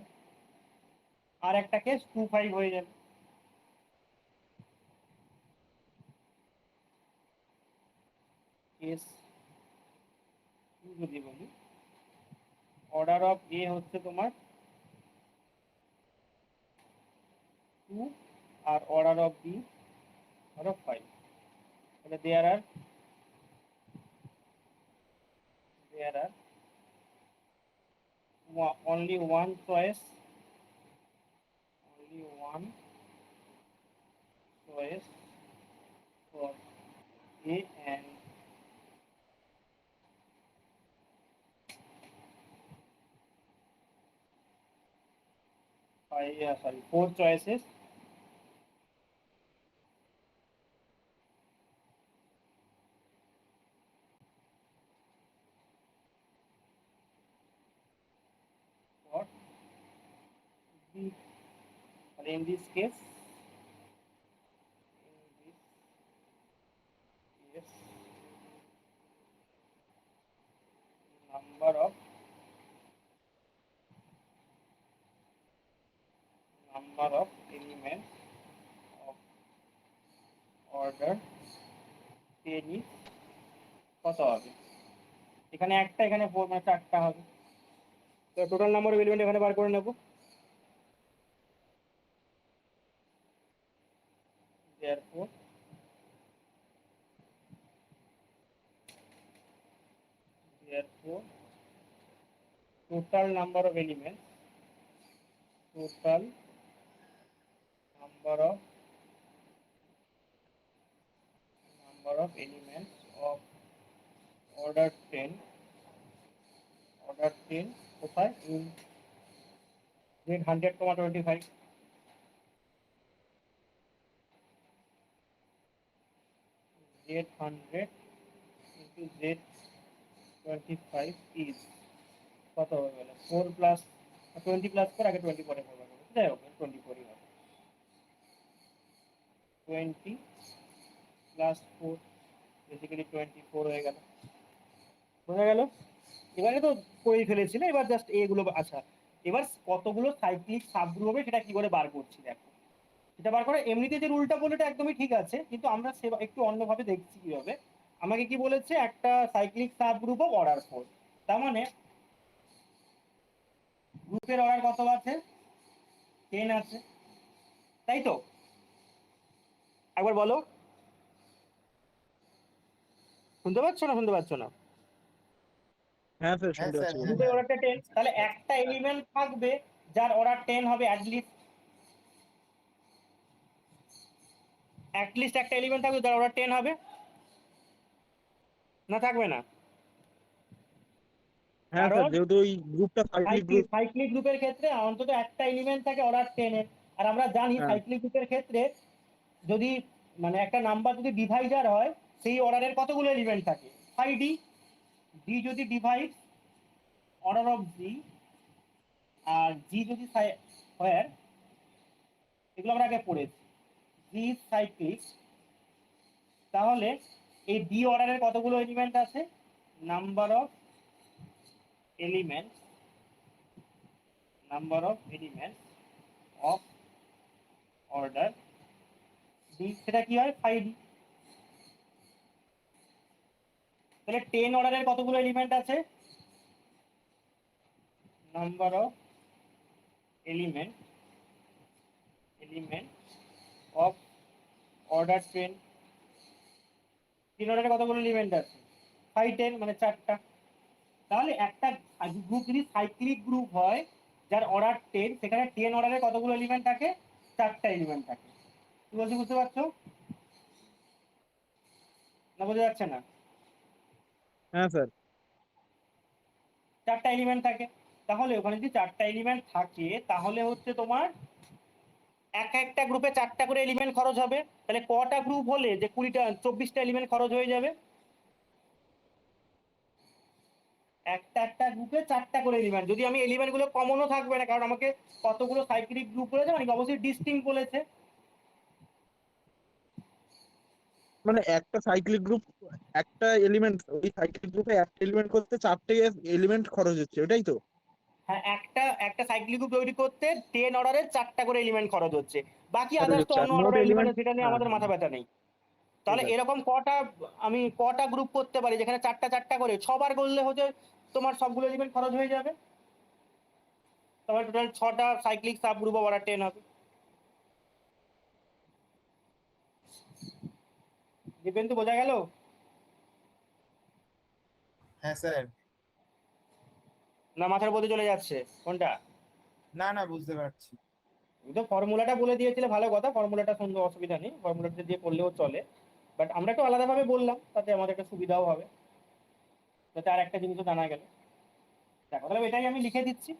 আর একটা কেস 2 5 হয়ে যাবে। কেস 2 যদি বলি, অর্ডার অফ এ হচ্ছে তোমার 2 আর অর্ডার অফ বি ধরো 5। তাহলে there are only one choice for A and sorry 4 choices for B। তাহলে in this case number of elements of order 10 is কত হবে? এখানে একটা, এখানে 4, মানে 4টা হবে। তো টোটাল নাম্বার অফ এলিমেন্ট এখানে বার করে নেব। therefore total number of elements of order 10 কোথায়? in z 100, 25, z 100 into z 25 is কত হয়ে গেল? 4 প্লাস 20 প্লাস 4, আগে 20 পরে করবো, যাই হোক 24 ই হবে। 20 প্লাস 4 বেসিক্যালি 24 হয়ে গেল। বোঝা গেল? এবারে তো করেই ফেলেছি না, এবার জাস্ট এগুলো। আচ্ছা, এবার কতগুলো সাইক্লিক সাবগ্রুপ হবে সেটা কি করে বার করছি দেখো। সেটা বার করে এমনিতে যে রুলটা বলে এটা একদমই ঠিক আছে, কিন্তু আমরা একটু অন্যভাবে দেখছি কিভাবে। আমাকে কি বলেছে, একটা সাইক্লিক সাবগ্রুপ অফ অর্ডার 4, তার মানে গ্রুপের অর্ডার কত আছে? 10 আছে, তাই তো? একবার বলো। শুনতে পাচ্ছ না শুনতে পাচ্ছ না? হ্যাঁ স্যার, হ্যাঁ শুনতে স্যার, পাচ্ছি, হ্যাঁ বলুন। দুটোই অর্ডারটা 10, তাহলে একটা এলিমেন্ট থাকবে যার অর্ডার 10 হবে অ্যাটলিস্ট একটা এলিমেন্ট থাকবে যার অর্ডার 10 হবে, না থাকবে না? হ্যাঁ স্যার, কারণ যেহেতু ওই গ্রুপটা সাইক্লিক গ্রুপ। সাইক্লিক গ্রুপের ক্ষেত্রে অন্তত একটা এলিমেন্ট থাকে অর্ডার 10 এর। আর আমরা জানি হ্যাঁ সাইক্লিক গ্রুপের ক্ষেত্রে যদি মানে একটা নাম্বার যদি ডিভাইজার হয় সেই অর্ডারের কতগুলো এলিমেন্ট থাকে? 5d। ডি যদি ডিভাইড অর্ডার অফ জি আর জি যদি স্কয়ার, এগুলো আমরা আগে পড়েছি, জি সাইক্লিক, তাহলে এই ডি অর্ডারের কতগুলো এলিমেন্ট আছে? Number of element of order D, সেটা কি হয়? 5d। তাহলে 10 অর্ডারের কতগুলো এলিমেন্ট আছে? Number of element of order 10। 3 অর্ডারে কতগুলো এলিমেন্ট আছে? 5 10, মানে 4টা। তাহলে একটা গ্রুপ যদি সাইক্লিক গ্রুপ হয় যার অর্ডার 10, সেখানে 10 অর্ডারে কতগুলো এলিমেন্ট থাকে? 4টা এলিমেন্ট থাকে। কি বলছি বুঝতে পারছো না বোঝা যাচ্ছে না? হ্যাঁ স্যার। 4টা এলিমেন্ট থাকে। তাহলে ওখানে যদি 4টা এলিমেন্ট থাকে তাহলে হচ্ছে তোমার এক একটা গ্রুপে 4টা করে এলিমেন্ট খরচ হবে। তাহলে কটা গ্রুপ হলে যে 20টা 24টা এলিমেন্ট খরচ হয়ে যাবে? একটা গ্রুপে 4টা করে এলিমেন্ট। যদি আমি এলিমেন্ট গুলো কমনও থাকবে না, কারণ আমাকে কতগুলো সাইক্লিক গ্রুপ বলেছে, মানে অবশ্যই ডিস্টিংক্ট বলেছে। মানে একটা সাইক্লিক গ্রুপ, একটা এলিমেন্ট, ওই সাইক্লিক গ্রুপে একটা এলিমেন্ট করতে 4টে এলিমেন্ট খরচ হচ্ছে, ওটাই তো? হ্যাঁ, একটা সাইক্লিক গ্রুপ তৈরি করতে 10 অর্ডারের 4টা করে এলিমেন্ট খরচ হচ্ছে। বাকি খরচ আদার্স তো হচ্ছে, আর অন্য মোট অর্ডারের এলিমেন্ট, এলিমেন্ট। সেটা নিয়ে হ্যাঁ আমাদের হ্যাঁ, মাথা ব্যথা নেই। ঠিক তাহলে আছে। এরকম আমি কটা গ্রুপ করতে পারি যেখানে 4টা করে? 6বার করলে হচ্ছে তোমার সবগুলো এলিমেন্ট খরচ হয়ে যাবে। তোমার টোটাল 6টা cyclic subgroup of order 10 হবে। দিবেন্দু, বোঝা গেল? হ্যাঁ স্যার। না মাথার মধ্যে চলে যাচ্ছে কোনটা? না না, বুঝতে পারছি। তুমি তো ফর্মুলাটা বলে দিয়েছিলে, ভালো কথা, ফর্মুলাটা সুন্দর, অসুবিধা নেই, ফর্মুলাটা দিয়ে করলেও চলে। বাট আমরা একটু আলাদাভাবে বললাম, তাতে আমাদের একটা সুবিধাও হবে, যাতে আর একটা জিনিসও জানা গেল। দেখো তাহলে এটাই আমি লিখে দিচ্ছি।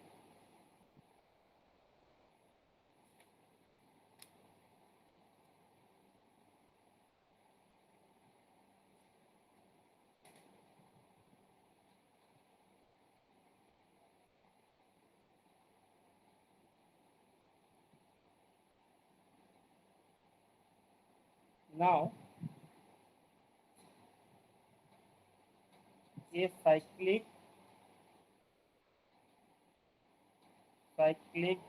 Now a cyclic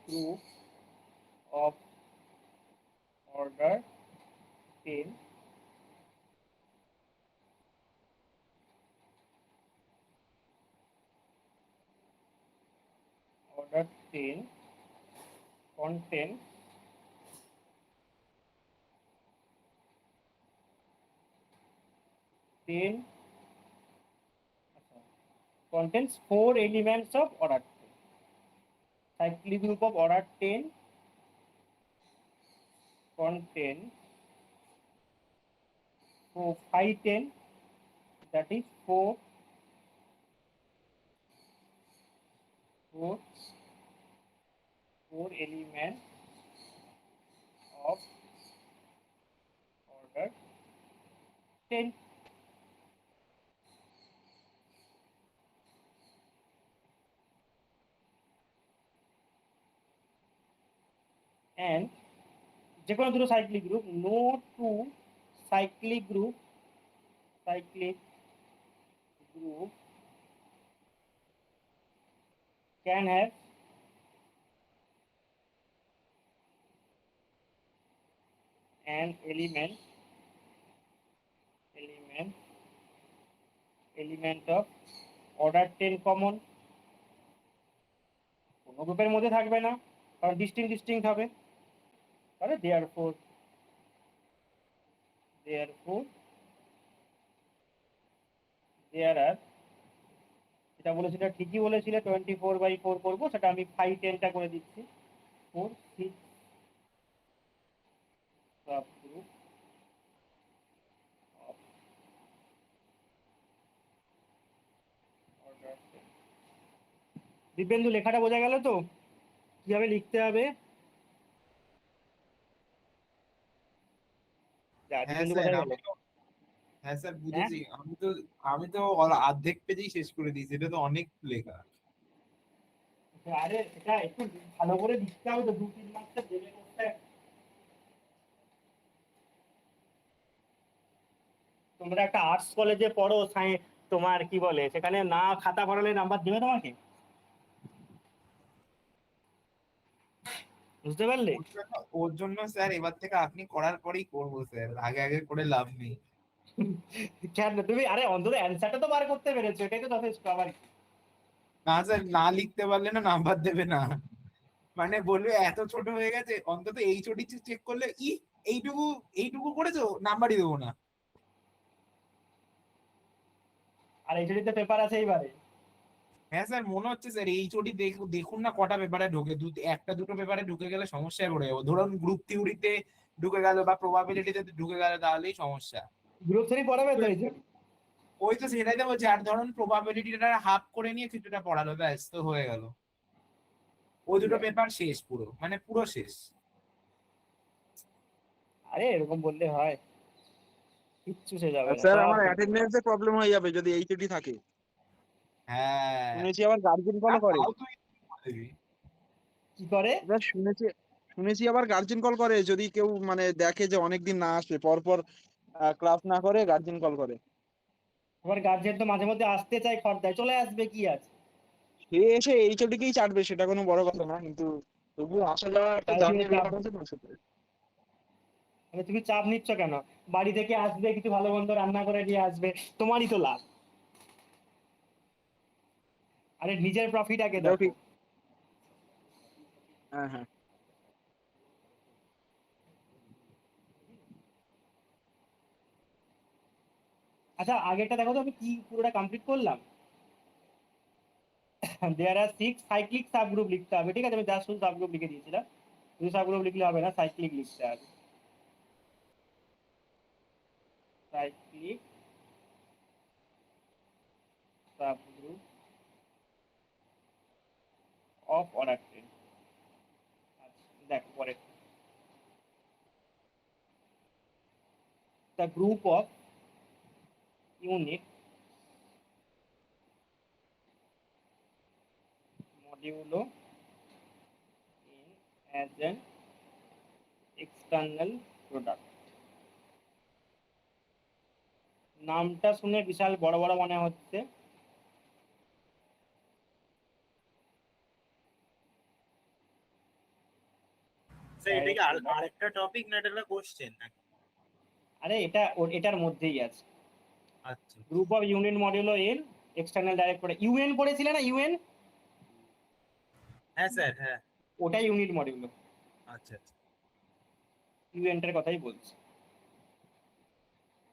group of order 10 contains 10 contains 4 elements of order 10. Cyclic group of order 10 contains 5 10, that is 4 elements of order 10. And যে কোনো দুটো cyclic group, no two cyclic group can have an element of order 10 common। কোনো গ্রুপের মধ্যে থাকবে না, কারণ distinct হবে। তাহলে therefore দেয়ার আর, যেটা বলেছিল ঠিকই বলেছিল 24/4 করবো, সেটা আমি 5-10টা করে দিচ্ছি। 4-6 sub group of order. Dibyendu, লেখাটা বোঝা গেল তো কিভাবে লিখতে হবে? যা, হ্যাঁ দিব্যেন্দু স্যার, কোথায় গেল? আমি তো, হ্যাঁ স্যার হ্যাঁ, বুঝেছি। আমি তো অর্ধেক পেজেই শেষ করে দিয়েছি, এটা তো অনেক লেখা। আরে এটা একটু ভালো করে লিখতে হবে তো, 2-3 মার্কটা দেবে করতে। তোমরা একটা আর্টস কলেজে পড়ো, তোমার কি বলে, সেখানে না খাতা পড়ালে নাম্বার দেবে তোমাকে? বুঝতে পারলে? ওর জন্য স্যার এবার থেকে আপনি করার পরেই করবো স্যার, আগে আগে করে লাভ নেই। কেন তুমি, আরে অন্তত অ্যান্সারটা তো বার করতে পেরেছো, এটাই তো যথেষ্ট আমার। না স্যার, না লিখতে পারলে না নাম্বার দেবে না, মানে বলবে এত ছোট হয়ে গেছে, অন্তত এইচওডি চেক করলে এইটুকু এইটুকু করেছো, নাম্বারই দেবো না। আর এই তো পেপার আছে এইবারে। হ্যাঁ স্যার, মনে হচ্ছে স্যার এইচওডি দেখুন না কটা পেপারে ঢোকে, একটা দুটো পেপারে ঢুকে গেলে সমস্যায় পড়ে যাবো। ধরুন গ্রুপ থিওরিতে ঢুকে গেল বা প্রবাবিলিটিতে ঢুকে গেল, তাহলেই সমস্যা। গ্রুপ 3 পড়াবে তো এই জন্য। ওই তো সেটাই তো বলছি, আর ধরুন প্রবাবিলিটিটা হাফ করে নিয়ে কিছুটা পড়ালো, ব্যাস তো হয়ে গেল। ওই দুটো পেপার শেষ, পুরো মানে পুরো শেষ। আরে এরকম বললে হয়? কিচ্ছু সে যাবে না স্যার সব। আমার অ্যাটেন্ডেন্সে প্রবলেম হয়ে যাবে যদি এইচডি থাকে। হ্যাঁ, শুনেছি আবার গার্জেন কলও করে। তাও তুই বলে দিবি। কি করে? এবার শুনেছি শুনেছি আবার গার্জেন কল করে যদি কেউ মানে দেখে যে অনেকদিন না আসে, পর পর ক্লাস না করে গার্জেন কল করে। আমার গার্জেন তো মাঝে মধ্যে আসতে চাই, খড়দায় চলে আসবে, কি আছে? সে এসে এইচডি কেই চাটবে, সেটা কোনো বড় কথা না, কিন্তু তবুও আসা যাওয়া একটা তাহলে তুমি জার্নির চাপ, ব্যাপার আছে না সেটা। মানে তুমি চাপ নিচ্ছ কেন? বাড়ি থেকে আসবে, কিছু ভালো মন্দ রান্না করে নিয়ে আসবে, তোমারই তো লাভ। আরে নিজের প্রফিট আগে এটাও দেখো। ঠিক। হ্যাঁ হ্যাঁ। আচ্ছা আগেরটা দেখো তো আমি কি পুরোটা কমপ্লিট করলাম। দেয়ার আর 6 সাইক্লিক সাবগ্রুপ লিখতে হবে, ঠিক আছে? আমি জাস্ট শুধু সাবগ্রুপ লিখে দিয়েছিলাম, শুধু সাবগ্রুপ লিখলে হবে না, সাইক্লিক লিখতে হবে। Cyclic subgroup of order 10। আচ্ছা দেখো পরে, the group of unit modulo in as an external product। নামটা শুনে বিশাল বড় বড় মনে হচ্ছে। স্যার এটা কি আরেকটা টপিক না, এটা একটা কোশ্চেন নাকি? আরে এটা এটার মধ্যেই আছে। আচ্ছা group of unit modulo N external direct করে, ইউএন পড়েছিলে না? ইউএন, হ্যাঁ স্যার, হ্যাঁ। ওটাই ইউনিট মডিউলো। আচ্ছা আচ্ছা। ইউএনটার কথাই বলছি।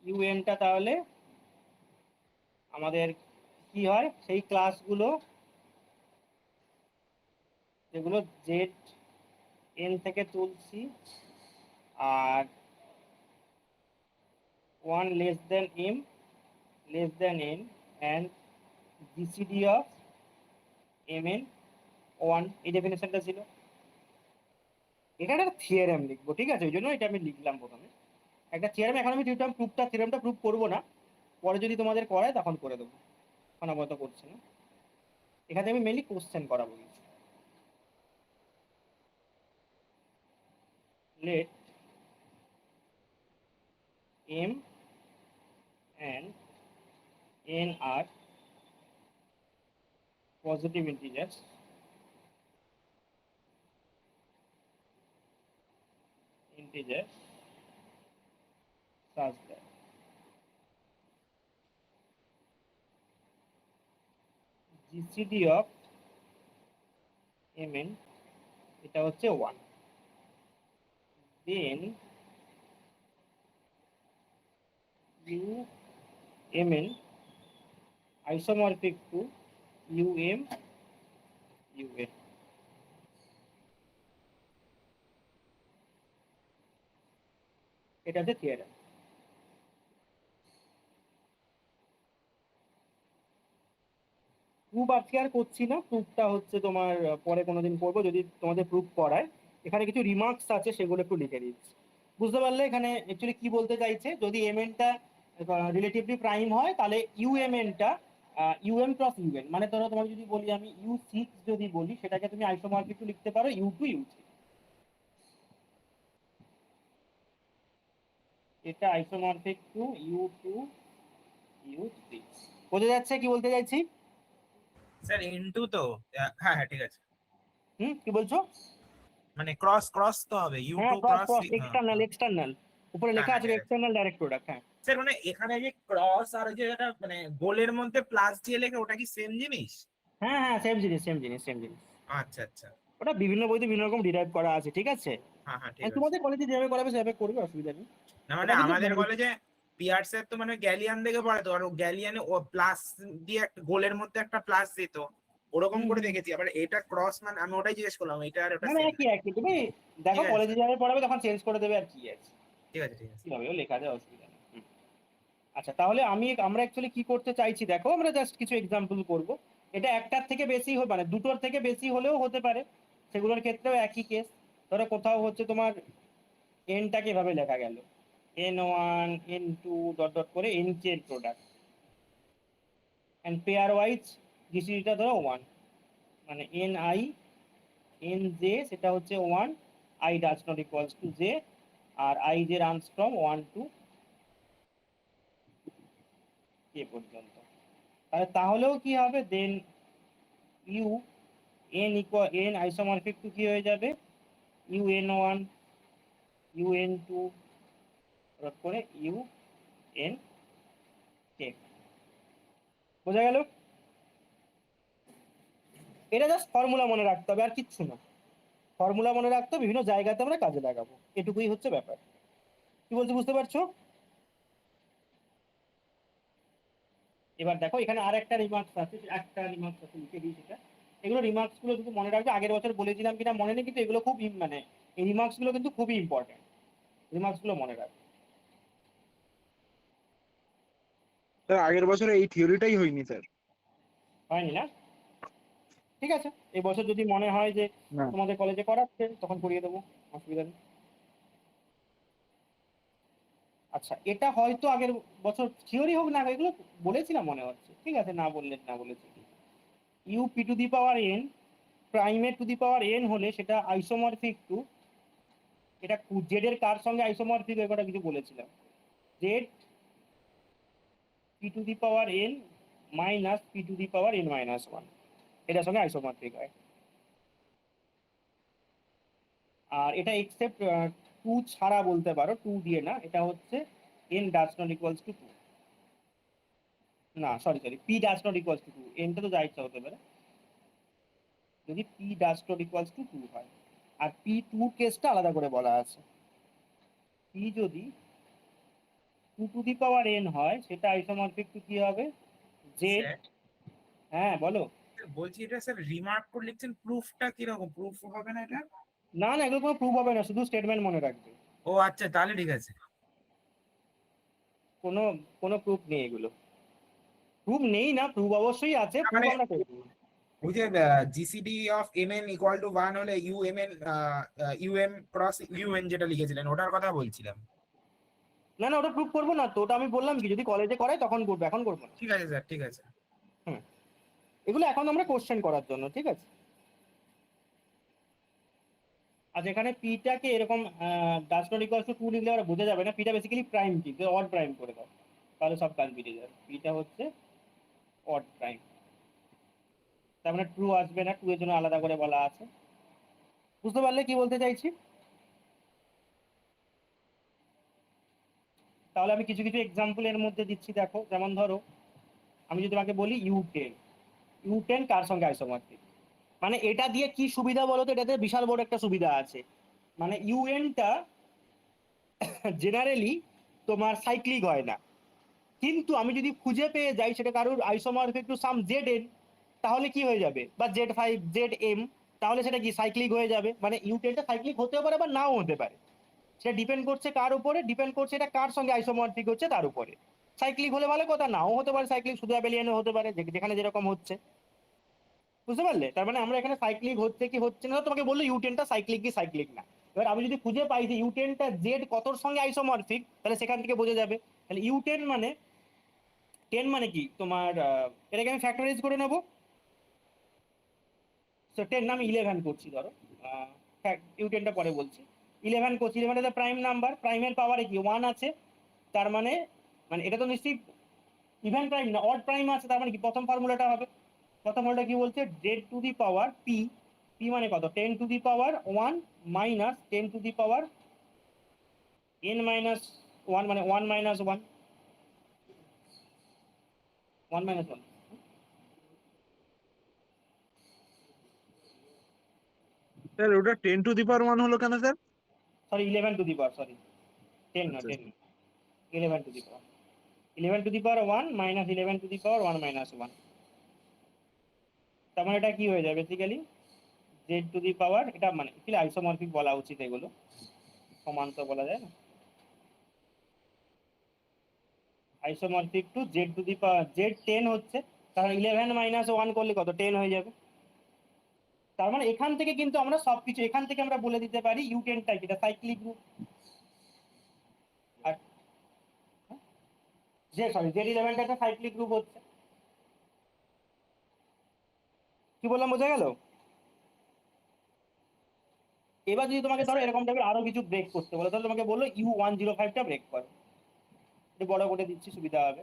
ইউএনটা তাহলে আমাদের কি হয়, সেই ক্লাসগুলো যেগুলো জেড এন থেকে তুলছি, আর 1 less than m less than n and gcd of mn 1, এই ডেফিনেশনটা ছিল। এটা একটা থিওরেম লিখবো, ঠিক আছে? ওই জন্য এটা আমি লিখলাম প্রথমে একটা থিওরেম। এখন আমি থিওরেমটা প্রুফ করবো না, পরে যদি তোমাদের করায় তখন করে দেবো, এখন আপাতত করছি না। এখানে আমি মেনলি কোশ্চেন করাবো কিছু। Let m and n are positive integers such that gcd of mn এটা হচ্ছে 1, then u mn isomorphic to U M U N. এটা হচ্ছে থিওরেম। প্রুফ আজকে আর করছি না, প্রুফটা হচ্ছে তোমার পরে কোনোদিন করবো যদি তোমাদের প্রুফ করায়। এখানে কিছু রিমার্কস আছে সেগুলো একটু লিখে দিচ্ছি। বুঝতে পারলে এখানে অ্যাকচুয়ালি কি বলতে চাইছে, যদি এমএনটা রিলেটিভলি প্রাইম হয় তাহলে ইউএমএনটা ইউএম ক্রস ইউএন, মানে ধরো তোমাকে যদি বলি আমি U6 যদি বলি, সেটাকে তুমি আইসোমরফিক টু লিখতে পারো U2 U3। এটা আইসোমরফিক টু U2 U3। বোঝা যাচ্ছে কি বলতে চাইছি? স্যার ইনটু তো হ্যাঁ হ্যাঁ ঠিক আছে, কি বলছো? মানে ক্রস ক্রস তো হবে ইউ হ্যাঁ, টু ক্রস ক্রস। ক্রস, হ্যাঁ এক্সটার্নাল এক্সটার্নাল, উপরে হ্যাঁ লেখা হ্যাঁ আছে ঠিক আছে এক্সটার্নাল ডাইরেক্ট প্রোডাক্ট। হ্যাঁ স্যার, মানে এখানে যে ক্রস আর যে এটা মানে গোলের মধ্যে প্লাস দিয়ে লেখে ওটা কি সেম জিনিস? হ্যাঁ হ্যাঁ, সেম জিনিস সেম জিনিস সেম জিনিস। আচ্ছা আচ্ছা, ওটা বিভিন্ন বইতে বিভিন্ন রকম ডিরাইভ করা আছে, ঠিক আছে? হ্যাঁ হ্যাঁ ঠিক আর আছে। তোমাদের কলেজে যেভাবে করাবে সেভাবে করবে, অসুবিধা নেই। না মানে এটা কিন্তু আমাদের কলেজে পিয়ার্সের তো মানে গ্যালিয়ান থেকে পড়ে তো, আর গ্যালিয়ানে ও প্লাস দিয়ে একটা গোলের মধ্যে একটা প্লাস দিত, ওরকম করে দেখেছি। আবার এটা ক্রস, মানে আমি ওটাই জিজ্ঞেস করলাম, এটা আর ওটা মানে সেম। একই একই, তুমি দেখো ঠিক আছে কলেজে স্যার, যেভাবে পড়াবে তখন চেঞ্জ করে দেবে, আর কি আছে, ঠিক আছে ঠিক আছে। কিভাবেও লেখা যায়, অসুবিধা নেই। আচ্ছা, তাহলে আমরা অ্যাকচুয়ালি কি করতে চাইছি দেখো, আমরা জাস্ট কিছু এক্সাম্পল করব। এটা একটার থেকে বেশি মানে দুটোর থেকে বেশি হলেও হতে পারে, সেগুলোর ক্ষেত্রেও একই কেস। ধরো কোথাও হচ্ছে তোমার এনটাকে এভাবে লেখা গেল N1 N2 ডট ডট করে NK এর প্রোডাক্ট, এন্ড পেয়ার ওয়াইজ জিসিডিটা ধরো 1, মানে NI NJ সেটা হচ্ছে 1, I does not equals to J, আর I যে রানস ফ্রম 1 টু K পর্যন্ত। তাহলেও কি হবে, then U N equal N isomorphic to কি হয়ে যাবে, UN1 UN2 ডট করে UN K। বোঝা গেল? এটা জাস্ট ফর্মুলা মনে রাখতে হবে, আর কিচ্ছু না। ফর্মুলা মনে রাখতে হবে, বিভিন্ন জায়গাতে আমরা কাজে লাগাবো, এটুকুই হচ্ছে ব্যাপার। কি বলছি বুঝতে পারছো? এবার দেখো এখানে আর একটা রিমার্কস আছে, লিখে দিই সেটা। এগুলো রিমার্কস গুলো কিন্তু মনে রাখবে, আগের বছর বলেছিলাম কিনা মনে নেই, কিন্তু এগুলো খুব মানে এই রিমার্কস গুলো কিন্তু খুবই ইম্পর্টেন্ট, রিমার্কস গুলো মনে রাখবে। স্যার আগের বছরে এই থিওরিটাই হয়নি স্যার। হয়নি না? ঠিক আছে, এই বছর যদি মনে হয় যে না তোমাদের কলেজে করাচ্ছে তখন করিয়ে দেবো, অসুবিধা নেই। আচ্ছা, এটা হয়তো আগের বছর থিওরি হোক না, এগুলো বলেছিলাম মনে হচ্ছে, ঠিক আছে, না বললে না বলেছি। U P to the power N প্রাইমের টু দি পাওয়ার এন হলে সেটা আইসোমরফিক টু, এটা জেড এর কার সঙ্গে আইসোমরফিক, এটা কিছু বলেছিলাম, Z P to the power N minus P to the power N minus 1, এটার সঙ্গে আইসোমরফিক হয়। আর এটা এক্সেপ্ট 2 ছাড়া বলতে পারো, 2 দিয়ে না, এটা হচ্ছে n does not equals two 2, না sorry p does not equals two 2, nটা তো যা ইচ্ছা হতে পারে, যদি p does not equals two 2 হয়। আর p2 কেসটা আলাদা করে বলা আছে, p যদি 2 টু দি পাওয়ার n হয় সেটা আইসোমরফিক টু কি হবে, z। স্যার হ্যাঁ বলো। বলছি, এটা স্যার রিমার্ক করে লিখছেন, প্রুফটা কিরকম, প্রুফ হবে না এটা? না না, এগুলো কোনো প্রুফ হবে না, শুধু স্টেটমেন্ট মনে রাখবে, ও আচ্ছা, তাহলে ঠিক আছে। কোনো কোনো প্রুফ নেই, এগুলো প্রুফ নেই না, প্রুফ অবশ্যই আছে, প্রুফ মানে আমরা করবো। ওই যে GCD of mn equal to 1 হলে ইউএমএন ইউএম ক্রস ইউএন যেটা লিখেছিলেন ওটার কথা বলছিলাম। না না, ওটা প্রুফ করবো না তো, ওটা আমি বললাম কি যদি কলেজে করাই তখন করবো, এখন করবো না। ঠিক আছে স্যার, ঠিক আছে। হুম, এগুলো এখন আমরা কোশ্চেন করার জন্য, ঠিক আছে। আর যেখানে পিটাকে এরকম ডাজ নট ইকুয়ালস টু 2 লিখলে ওরা বোঝা যাবে না, পিটা বেসিক্যালি প্রাইম কি, অড প্রাইম করে দাও, তাহলে সব কাজ বেরিয়ে যাবে। পিটা হচ্ছে অড প্রাইম, তার মানে ট্রু আসবে না, 2 এর জন্য আলাদা করে বলা আছে। বুঝতে পারলে কি বলতে চাইছি? তাহলে আমি কিছু কিছু এক্সাম্পল এর মধ্যে দিচ্ছি, দেখো। যেমন ধরো আমি যদি তোমাকে বলি U10 কার সঙ্গে আইসোমরফিক, মানে এটা দিয়ে কি সুবিধা বলো তো, এটাতে বিশাল বড় একটা সুবিধা আছে। মানে ইউএনটা জেনারেলি তোমার সাইক্লিক হয় না, কিন্তু আমি যদি খুঁজে পেয়ে যাই সেটা কারোর isomorphic to some Z N, তাহলে কি হয়ে যাবে, বা জেড ফাইভ জেড এম, তাহলে সেটা কি সাইক্লিক হয়ে যাবে। মানে ইউটেনটা সাইক্লিক হতেও পারে বা নাও হতে পারে, সেটা ডিপেন্ড করছে কার উপরে, ডিপেন্ড করছে এটা কার সঙ্গে আইসোমরফিক হচ্ছে তার উপরে। সাইক্লিক হলে ভালো কথা, নাও হতে পারে সাইক্লিক, শুধু অ্যাবেলিয়ানও হতে পারে, যেখানে যেরকম হচ্ছে। বুঝতে পারলে? তার মানে আমরা এখানে সাইক্লিক হচ্ছে কি হচ্ছে না, তোমাকে বললো ইউটেনটা সাইক্লিক কি সাইক্লিক না। এবার আমি যদি খুঁজে পাই যে ইউটেনটা জেড কতর সঙ্গে আইসোমরফিক, তাহলে সেখান থেকে বোঝা যাবে। তাহলে ইউটেন মানে 10 মানে কি তোমার, এটাকে আমি ফ্যাক্টরাইজ করে নেবো। সো 10 না আমি 11 করছি, ধরো ইউটেনটা পরে বলছি। 11 করছি, 11 এটা প্রাইম নাম্বার, প্রাইমের পাওয়ারে কি 1 আছে, তার মানে মানে এটা তো নিশ্চিত ইভেন প্রাইম না, অড প্রাইম আছে, তার মানে কি প্রথম ফর্মুলাটা হবে। প্রথম ফর্মুলাটা কি বলছে, Z to the power P, P মানে কত 10 two the power 1 minus 10 two the power n minus 1, মানে 1 মাইনাস 1, 1 মাইনাস 1। স্যার ওটা 10⁻1 হলো কেন sir? Sorry 11 two the power, sorry 10 না, আচ্ছা 10 11 two the power, 11 two the power 1 minus 11 two the power 1 minus 1। তার মানে এটা কি হয়ে যায় বেসিক্যালি জেড টু দি পাওয়ার, এটা মানে কি আইসোমরফিক বলা উচিত, এগুলো সমান তো বলা যায় না, isomorphic to Z to the power Z 10 হচ্ছে, তাহলে 11 মাইনাস 1 করলে কত 10 হয়ে যাবে। তার মানে এখান থেকে কিন্তু আমরা সবকিছু এখান থেকে আমরা বলে দিতে পারি ইউটেনটা যেটা সাইক্লিক গ্রুপ, আর যে সরি জেড 11টা একটা সাইক্লিক গ্রুপ হচ্ছে। কি বললাম, বোঝা গেল? এবার যদি তোমাকে ধরো এরকম টাইপের আরো কিছু ব্রেক করতে বলে, তাহলে তোমাকে বললো U105টা ব্রেক করো, একটু বড় করে দিচ্ছি সুবিধা হবে।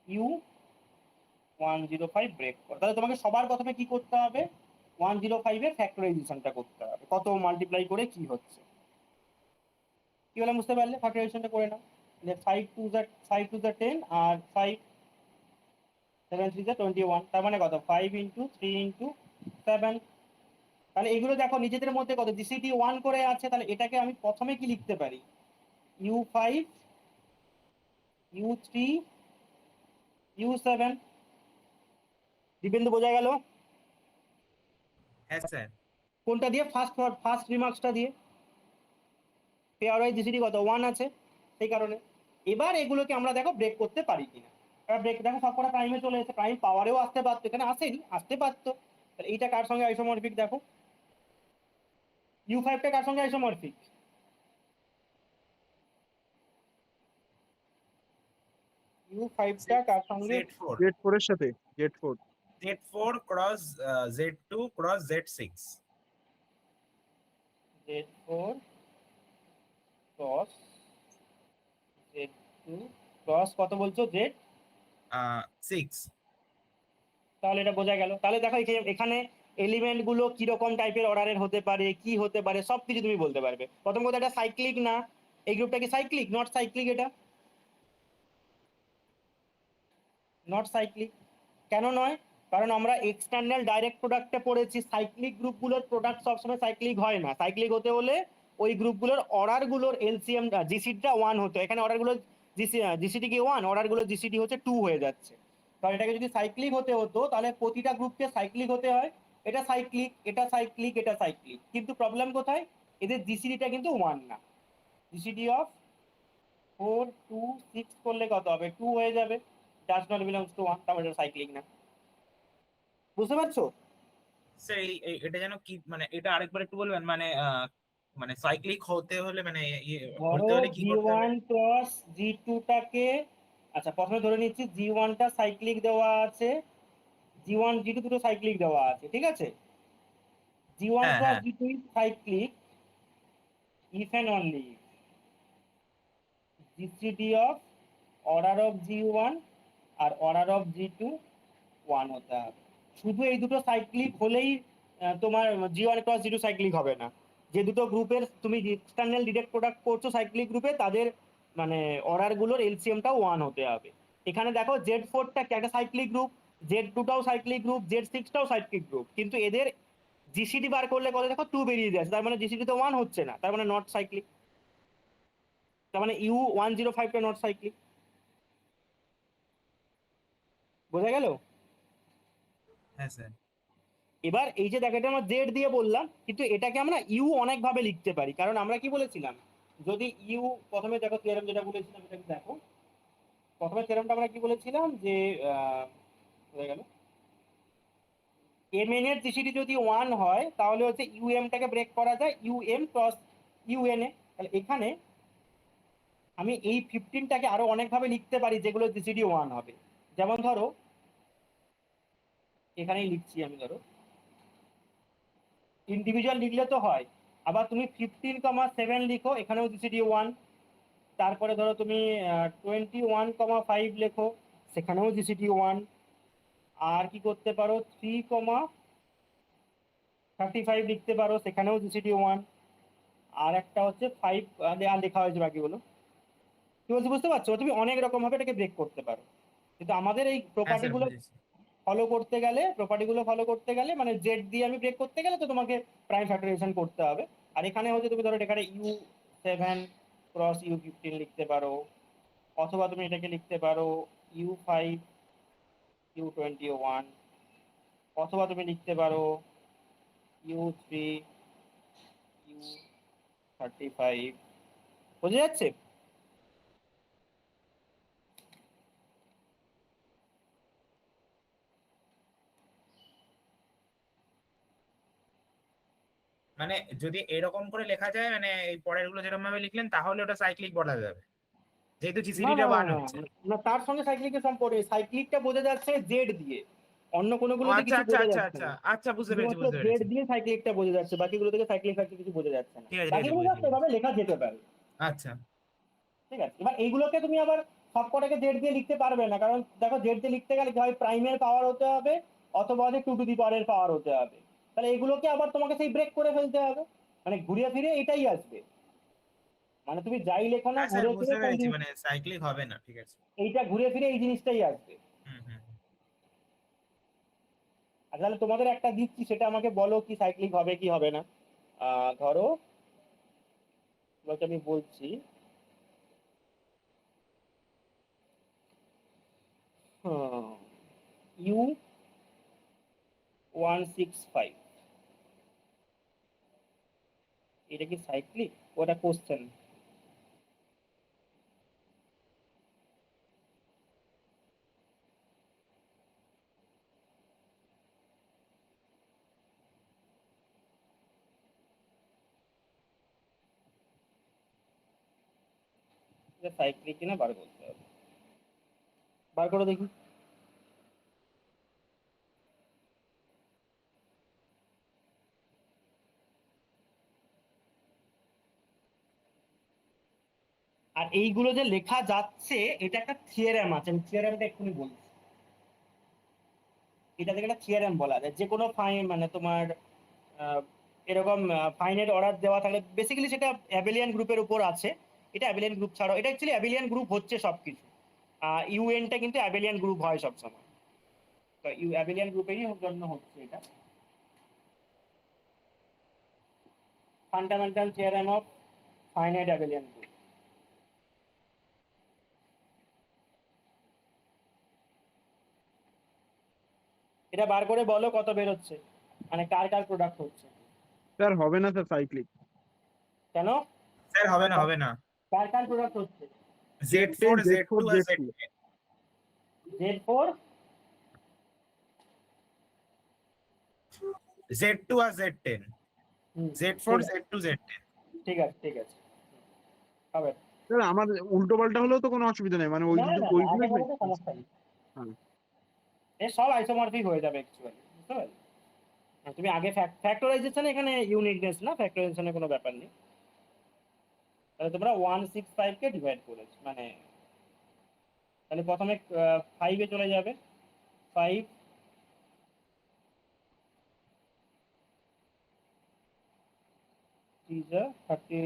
U105 ব্রেক করো, তাহলে তোমাকে সবার প্রথমে কি করতে হবে, 105 এর ফ্যাক্টরাইজেশনটা করতে হবে, কত মাল্টিপ্লাই করে কি হচ্ছে। কি বললাম বুঝতে পারলে? ফ্যাক্টরাইজেশনটা করে নাও, যে 5 টু দ্য 10 আর 5 7 3 যা 21, তার মানে কত 5 ইন্টু 3 ইন্টু 7। তাহলে এগুলো দেখো নিজেদের মধ্যে কত জিসিটি 1 করে আছে, তাহলে এটাকে আমি প্রথমে কি লিখতে পারি, U5 U3 U7। দীপেন্দু বোঝা গেল? হ্যাঁ স্যার। কোনটা দিয়ে, ফার্স্ট রিমার্কসটা দিয়ে, পেয়ার ওয়াইজ জিসিটি কত 1 আছে, সেই কারণে। এবার এগুলোকে আমরা দেখো ব্রেক করতে পারি কিনা। এবার ব্রেক দেখো সবকটা প্রাইমে চলে এসেছে, প্রাইম পাওয়ারেও আসতে পারতো, এখানে আসেনি, আসতে পারতো। তাহলে এইটা কার সঙ্গে আইসোমরফিক দেখো, U5টা কার সঙ্গে আইসোমরফিক, U5টা কার সঙ্গে, Z4, Z4 এর সাথে, Z4। Z4 cross Z2 cross Z6। Z4 cross Z2 cross কত বলছো Z, 6। তাহলে এটা বোঝা গেল। তাহলে দেখো এখানে এলিমেন্ট গুলো কিরকম টাইপের অর্ডারের হতে পারে, কি হতে পারে, সবকিছু তুমি বলতে পারবে। প্রথম কথা, এটা সাইক্লিক না, এই গ্রুপটা কি সাইক্লিক, নট সাইক্লিক, এটা নট সাইক্লিক। কেন নয়, কারণ আমরা এক্সটার্নাল ডাইরেক্ট প্রোডাক্টে পড়েছি সাইক্লিক গ্রুপগুলোর প্রোডাক্ট সবসময় সাইক্লিক হয় না, সাইক্লিক হতে হলে ওই গ্রুপগুলোর অর্ডারগুলোর এলসিএম জিসিটিটা 1 হতো, এখানে অর্ডারগুলো জিসিটি কি 1, অর্ডারগুলো জিসিটি হচ্ছে 2 হয়ে যাচ্ছে। কারণ এটাকে যদি সাইক্লিক হতে হতো তাহলে প্রতিটা গ্রুপকে সাইক্লিক হতে হয়, এটা সাইক্লিক এটা সাইক্লিক এটা সাইক্লিক, কিন্তু প্রবলেম কোথায়, এদের জিসিটিটা কিন্তু 1 না, জিসিটি অফ 4 2 6 করলে কত হবে 2 হয়ে যাবে, ডাজ নট বিলংস টু 1, তাহলে এটা সাইক্লিক না। বুঝতে পারছো? স্যার এটা যেন কি, মানে এটা আরেকবার একটু বলবেন, মানে মানে সাইক্লিক হতে হলে মানে ধরো হতে হলে কি করতে হবে? G1 ক্রস G2 টাকে, আচ্ছা প্রথমে ধরে নিচ্ছি G1 টা সাইক্লিক দেওয়া আছে, G1 G2 দুটো সাইক্লিক দেওয়া আছে, ঠিক আছে। G1 হ্যাঁ ক্রস হ্যাঁ। G2 is cyclic if and only GCD of order of G1 R order of G2 1 হতে হবে। শুধু এই দুটো সাইক্লিক হলেই তোমার G1 ক্রস G2 সাইক্লিক হবে না, যে দুটো গ্রুপের তুমি এক্সটার্নাল ডিরেক্ট প্রোডাক্ট করছো সাইক্লিক গ্রুপে, তাদের মানে অর্ডার গুলোর এলসিএমটাও 1 হতে হবে। এখানে দেখো Z4টা একটা সাইক্লিক গ্রুপ, Z2টাও সাইক্লিক গ্রুপ, Z6টাও সাইক্লিক গ্রুপ, কিন্তু এদের জিসিডি বার করলে কত দেখো 2 বেরিয়ে যাচ্ছে, তার মানে জিসিডি তো 1 হচ্ছে না, তার মানে নট সাইক্লিক, তার মানে U105টা নট সাইক্লিক। বোঝা গেল? হ্যাঁ স্যার। এবার এই যে দেখো, এটা আমরা জেড দিয়ে বললাম, কিন্তু এটাকে আমরা ইউ অনেক ভাবে লিখতে পারি, কারণ আমরা কি বলেছিলাম, যদি ইউ, প্রথমে দেখো থিওরেম যেটা বলেছিলাম এটাকে দেখো, প্রথমে থিওরেমটা আমরা কি বলেছিলাম যে হয়ে গেল, এম এন এর জিসিডি যদি 1 হয় তাহলে হচ্ছে ইউএম টাকে ব্রেক করা যায় ইউএম ক্রস ইউএন এ। তাহলে এখানে আমি এই 15টাকে আরো অনেকভাবে লিখতে পারি যেগুলো জিসিডি 1 হবে। যেমন ধরো এখানেই লিখছি আমি, ধরো ইন্ডিভিজুয়াল লিখলে তো হয়, আবার তুমি 15,7 লিখো, এখানেও জিসিডি 1। তারপরে ধরো তুমি 21,5 লেখো, সেখানেও জিসিডি 1। আর কি করতে পারো, 3,35 লিখতে পারো, সেখানেও জিসিডি 1। আর একটা হচ্ছে 5 আর লেখা হয়েছে বাকিগুলো। কি বলছি বুঝতে পারছো? তুমি অনেক রকম ভাবে এটাকে ব্রেক করতে পারো, কিন্তু আমাদের এই হ্যাঁ স্যার প্রপার্টিগুলো বুঝেছি। ফলো করতে গেলে মানে জেড দিয়ে আমি ব্রেক করতে গেলে তো তোমাকে প্রাইম ফ্যাক্টরাইজেশন করতে হবে। আর এখানে হচ্ছে তুমি ধরো এখানে U7 ক্রস U15 লিখতে পারো, অথবা তুমি এটাকে লিখতে পারো U5 U21, অথবা তুমি লিখতে পারো U3 U35। বোঝা যাচ্ছে? মানে যদি এরকম করে লেখা যায়, মানে এই পরের গুলো যেরকম ভাবে লিখলেন, তাহলে ওটা সাইক্লিক বলা যাবে, যেহেতু না জিসিডিটা না না 1 না হচ্ছে। না, তার সঙ্গে সাইক্লিকের সম্পর্ক, সাইক্লিকটা বোঝা যাচ্ছে জেড দিয়ে, অন্য ও কোনোগুলোতে আচ্ছা কিছু আচ্ছা বোঝা আচ্ছা যাচ্ছে আচ্ছা না। আচ্ছা, বুঝতে পেরেছি শুধুমাত্র বুঝতে জেড পেরেছি। দিয়ে সাইক্লিকটা বোঝা যাচ্ছে, বাকিগুলো থেকে সাইক্লিক ফ্যাক্টর কিছু বোঝা যাচ্ছে না। ঠিক আছে ঠিক আছে, বাকিগুলো বুঝেছি জাস্ট বুঝেছি। এভাবে লেখা যেতে পারে। আচ্ছা। ঠিক আছে, এবার এইগুলোকে তুমি আবার সবকটাকে জেড দিয়ে লিখতে পারবে না, কারণ দেখো জেড দিয়ে লিখতে গেলে হয় প্রাইমের পাওয়ার হতে হবে, অথবা হচ্ছে 2 টু দি পাওয়ারের পাওয়ার হতে হবে। তাহলে এগুলোকে আবার তোমাকে সেই ব্রেক করে ফেলতে হবে, মানে ঘুরিয়ে ফিরে এটাই আসবে। মানে তুমি যাই লেখো না, হ্যাঁ স্যার ঘুরে ফিরে বুঝতে সেই পেরেছি, জিনিস, মানে সাইক্লিক হবে না, ঠিক আছে। এইটা ঘুরে ফিরে এই জিনিসটাই আসবে। হুম হুম। আর তাহলে তোমাদের একটা দিচ্ছি, সেটা আমাকে বলো কি সাইক্লিক হবে কি হবে না। ধরো তোমাকে আমি বলছি, U165, এটা কি সাইক্লিক? ওটা কোশ্চেন। এটা সাইক্লিক কিনা বার করতে হবে, বার করে দেখি। আর এইগুলো যে লেখা যাচ্ছে, এটা একটা থিওরেম আছে, আমি থিওরেমটা এক্ষুনি বলছি। এটা থেকে একটা থিওরেম বলা যায়, যে কোনো ফাইন মানে তোমার আহ, এরকম ফাইনের অর্ডার দেওয়া থাকলে বেসিক্যালি সেটা অ্যাবেলিয়ান গ্রুপের উপর আছে। এটা অ্যাবেলিয়ান গ্রুপ ছাড়াও, এটা অ্যাকচুয়ালি অ্যাবেলিয়ান গ্রুপ হচ্ছে সবকিছু। ইউএনটা কিন্তু অ্যাবেলিয়ান গ্রুপ হয় সবসময়, তো অ্যাবেলিয়ান গ্রুপেরই জন্য হচ্ছে এটা। Fundamental theorem of finite abelian group. এটা বার করে বলো কত বেরোচ্ছে, মানে কার কার প্রোডাক্ট হচ্ছে। স্যার হবে না স্যার সাইক্লিক। কেন? স্যার হবে না হবে না। কার কার প্রোডাক্ট হচ্ছে? Z Z10 four Z Z4 two আর Z2। Z10। Z4 Z2 আর Z10। Z4 ঠিক আছে Z2 Z10। ঠিক আছে ঠিক আছে, হবে। স্যার আমার উল্টো পাল্টা হলেও তো কোনো অসুবিধা নেই, মানে ওই না দুটো না না, ওইগুলোই একেবারে তো সমস্যা নেই, হ্যাঁ। এ সব আইসোমরফিক হয়ে যাবে অ্যাকচুয়ালি, বুঝতে পারলে? তুমি আগে ফ্যাক্টরাইজেশন, এখানে ইউনিকনেস না, ফ্যাক্টরাইজেশনের কোনো ব্যাপার নেই। তাহলে তোমরা 165 কে ডিভাইড করেছো, মানে তাহলে প্রথমে 5 এ চলে যাবে, 5 3 30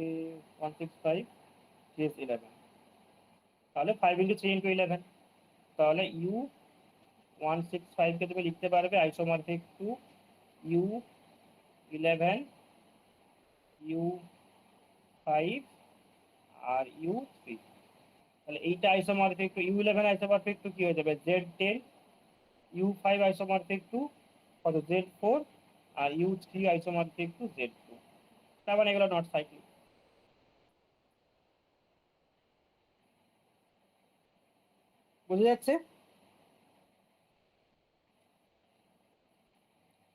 165 3 11, তাহলে 5 ইন্টু 3 ইন্টু 11, তাহলে U165 কে তুমি লিখতে পারবে আইসোমরফিক টু U11 U5 আর U3। তাহলে এইটা isomorphic two U11 isomorphic to কি হয়ে যাবে Z10 U5 আইসোমরফিক টু কত Z4 আর U3 আইসোমরফিক টু Z2, তার মানে এগুলো নট সাইক্লিক। বুঝে যাচ্ছে?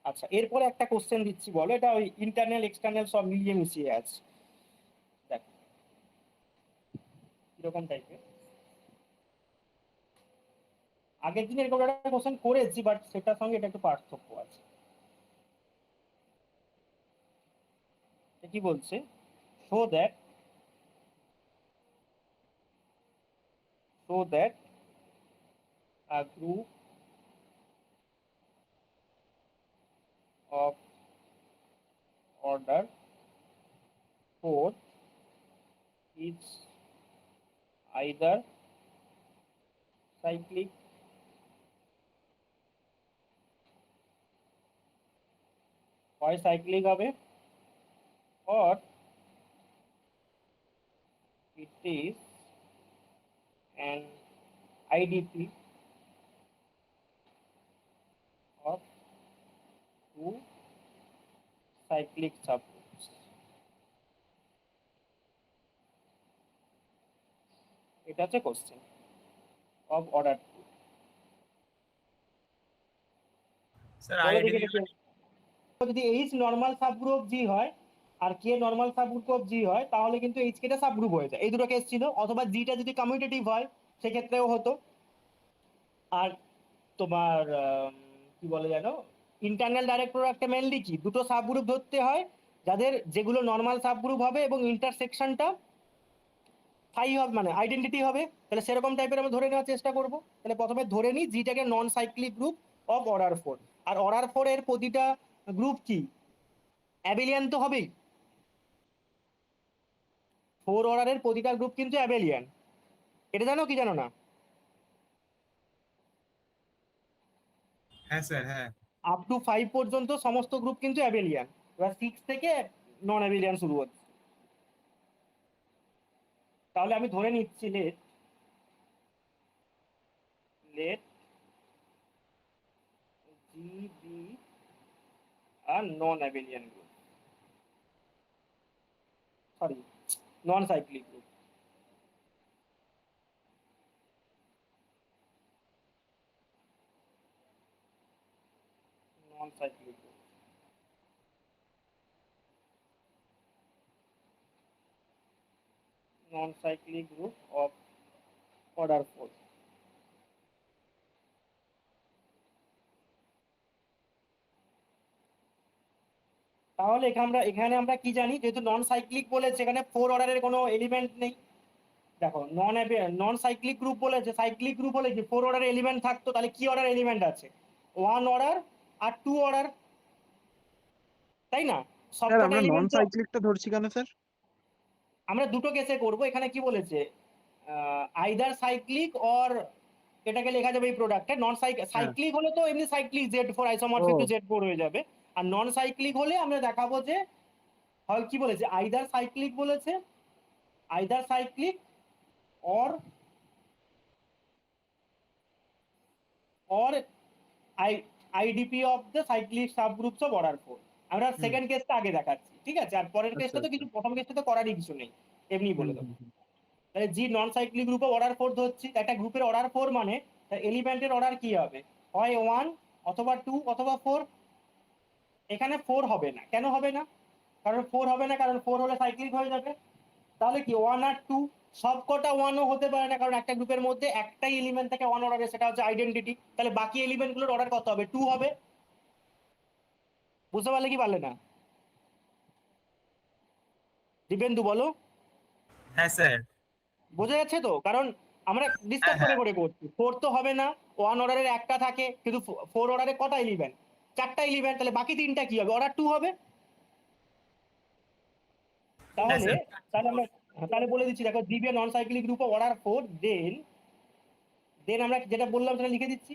আচ্ছা, এরপরে একটা কোশ্চেন দিচ্ছি, বলো, এটা ওই ইন্টারনাল এক্সটার্নাল সব মিলিয়ে মিশিয়ে আছে, দেখো কিরকম টাইপের। আগের দিন এরকম একটা কোশ্চেন করেছি, বাট সেটার সঙ্গে এটা একটু পার্থক্য আছে। কি বলছে, show that a group of order 4 is either cyclic হয় সাইক্লিক হবে, or it is an IDP of two cyclic subgroups. এটা হচ্ছে কোশ্চেন অফ অর্ডার। স্যার বলো দেখি আইডিয়ালি এটা কি? যদি এইচ নর্মাল সাবগ্রুপ জি হয় আর কে নর্মাল সাবগ্রুপ অফ জি হয়, তাহলে কিন্তু এইচ কেটা সাবগ্রুপ হয়ে যায়। এই দুটো কেস ছিল। অথবা জিটা যদি কমিউটেটিভ হয় সেক্ষেত্রেও হতো। আর তোমার কি বলে জানো, ইন্টারনাল ডাইরেক্ট প্রোডাক্টে মেনলি কি দুটো সাবগ্রুপ ধরতে হয়, যাদের যেগুলো নর্মাল সাবগ্রুপ হবে এবং ইন্টারসেকশনটা ফাই হবে, মানে আইডেন্টিটি হবে। তাহলে সেরকম টাইপের আমরা ধরে নেওয়ার চেষ্টা করব। তাহলে প্রথমে ধরে নিই জিটাকে non cyclic group of order 4। আর অর্ডার 4 এর প্রতিটা গ্রুপ কি অ্যাবেলিয়ান তো হবেই। 4 অর্ডারের প্রতিটা গ্রুপ কিন্তু অ্যাবেলিয়ান, এটা জানো কি জানো না? হ্যাঁ স্যার হ্যাঁ। আপ টু 5 পর্যন্ত সমস্ত গ্রুপ কিন্তু অ্যাবেলিয়ান। এবার 6 থেকে নন অ্যাবেলিয়ান শুরু হচ্ছে। তাহলে আমি ধরে নিচ্ছি লেট জি বি আর non abelian group, sorry non cyclic group. Non cyclic group, non cyclic group of order 4। তাহলে এখানে আমরা কি জানি, যেহেতু নন সাইক্লিক বলেছে, এখানে 4 অর্ডারের কোনো এলিমেন্ট নেই। দেখো নন সাইক্লিক গ্রুপ বলেছে, সাইক্লিক গ্রুপ হলে কি 4 অর্ডার এলিমেন্ট থাকতো, তাহলে কি অর্ডার এলিমেন্ট আছে? 1 অর্ডার আর 2 অর্ডার, তাই না? স্যার সবকটা আমরা নন এলিমেন্ট তো সাইক্লিকটা ধরছি কেন স্যার? আমরা দুটো কেসে করব। এখানে কি বলেছে, আইদার সাইক্লিক অর, এটাকে লেখা যাবে এই প্রোডাক্টে নন হ্যাঁ। সাইক্লিক হলে তো এমনি সাইক্লিক Z4 আইসোমরফিক টু ও Z4 হয়ে যাবে। আর নন সাইক্লিক হলে আমরা দেখাবো যে হয় কি বলেছে, আইদার সাইক্লিক বলেছে, either cyclic or IDP of the cyclic subgroups of order 4। আমরা হুম। সেকেন্ড কেসটা আগে দেখাচ্ছি, ঠিক আছে? আর পরের আচ্ছা কেসটা তো আচ্ছা। কিছু, প্রথম কেসটা তো করারই কিছু নেই, এমনি হুম বলে দেবো। হুম হুম। তাহলে জি নন সাইক্লিক গ্রুপে অর্ডার 4 ধরছি। একটা গ্রুপের অর্ডার 4 মানে এলিমেন্টের অর্ডার কি হবে, হয় 1 অথবা 2 অথবা 4। এখানে 4 হবে না। কেন হবে না? কারণ 4 হবে না, কারণ 4 হলে সাইক্লিক হয়ে যাবে। তাহলে কি 1 আর 2 সবকটা 1ও হতে পারে না, কারণ একটা গ্রুপের মধ্যে একটাই এলিমেন্ট থাকে 1 অর্ডারে, সেটা হচ্ছে আইডেন্টিটি। তাহলে বাকি এলিমেন্টগুলোর অর্ডার কত হবে? 2 হবে। বুঝতে পারলে কি পারলে না? দিবেন্দু বলো। হ্যাঁ স্যার। বোঝা যাচ্ছে তো? কারণ আমরা হ্যাঁ ডিসকাস করে হ্যাঁ। করে করছি। 4 তো হবে না, 1 অর্ডারের একটা থাকে, কিন্তু 4 অর্ডারে কটা এলিমেন্ট? 4টা এলিমেন্ট। তাহলে বাকি 3টা কি হবে? অর্ডার 2 হবে। হ্যাঁ তাহলে স্যার। তাহলে আমরা তাহলে বলে দিচ্ছি, দেখো G be non cyclic group of order 4, then আমরা যেটা বললাম সেটা লিখে দিচ্ছি।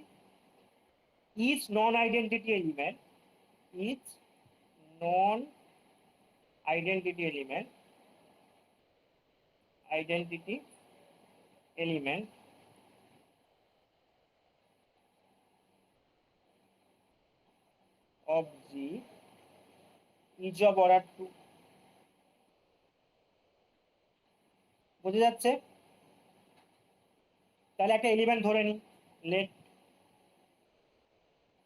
Each non identity element, each non identity element of G is of order 2. বুঝে যাচ্ছে? তাহলে একটা এলিমেন্ট ধরে নি, লেট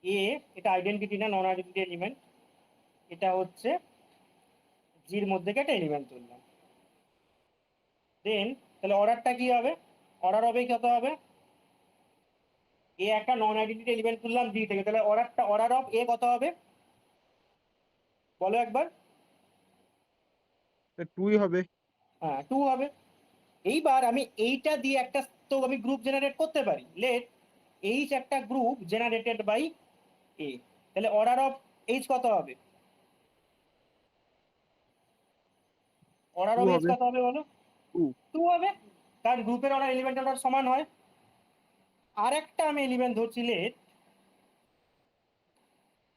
এ, এটা আইডেন্টিটি না, নন আইডেন্টিটি এলিমেন্ট, এটা হচ্ছে জির মধ্যে একটা এলিমেন্ট তুললাম। দেন তাহলে অর্ডারটা কি হবে? অর্ডার হবে কত হবে? এ একটা নন আইডেন্টিটি এলিমেন্ট তুললাম জি থেকে, তাহলে অর্ডার অফ এ কত হবে বলো একবার? 2ই হবে। হ্যাঁ 2 হবে। এইবার আমি এইটা দিয়ে একটা তো আমি গ্রুপ জেনারেট করতে পারি, লেট এইচ একটা গ্রুপ জেনারেটেড বাই এ, তাহলে অর্ডার অফ এইচ কত হবে? অর্ডার 2 অফ এইচ হবে। কত হবে বলো? 2। 2 হবে, কারণ গ্রুপের অর্ডার এলিমেন্টের অর্ডার সমান হয়। আর একটা আমি এলিমেন্ট ধরছি লেট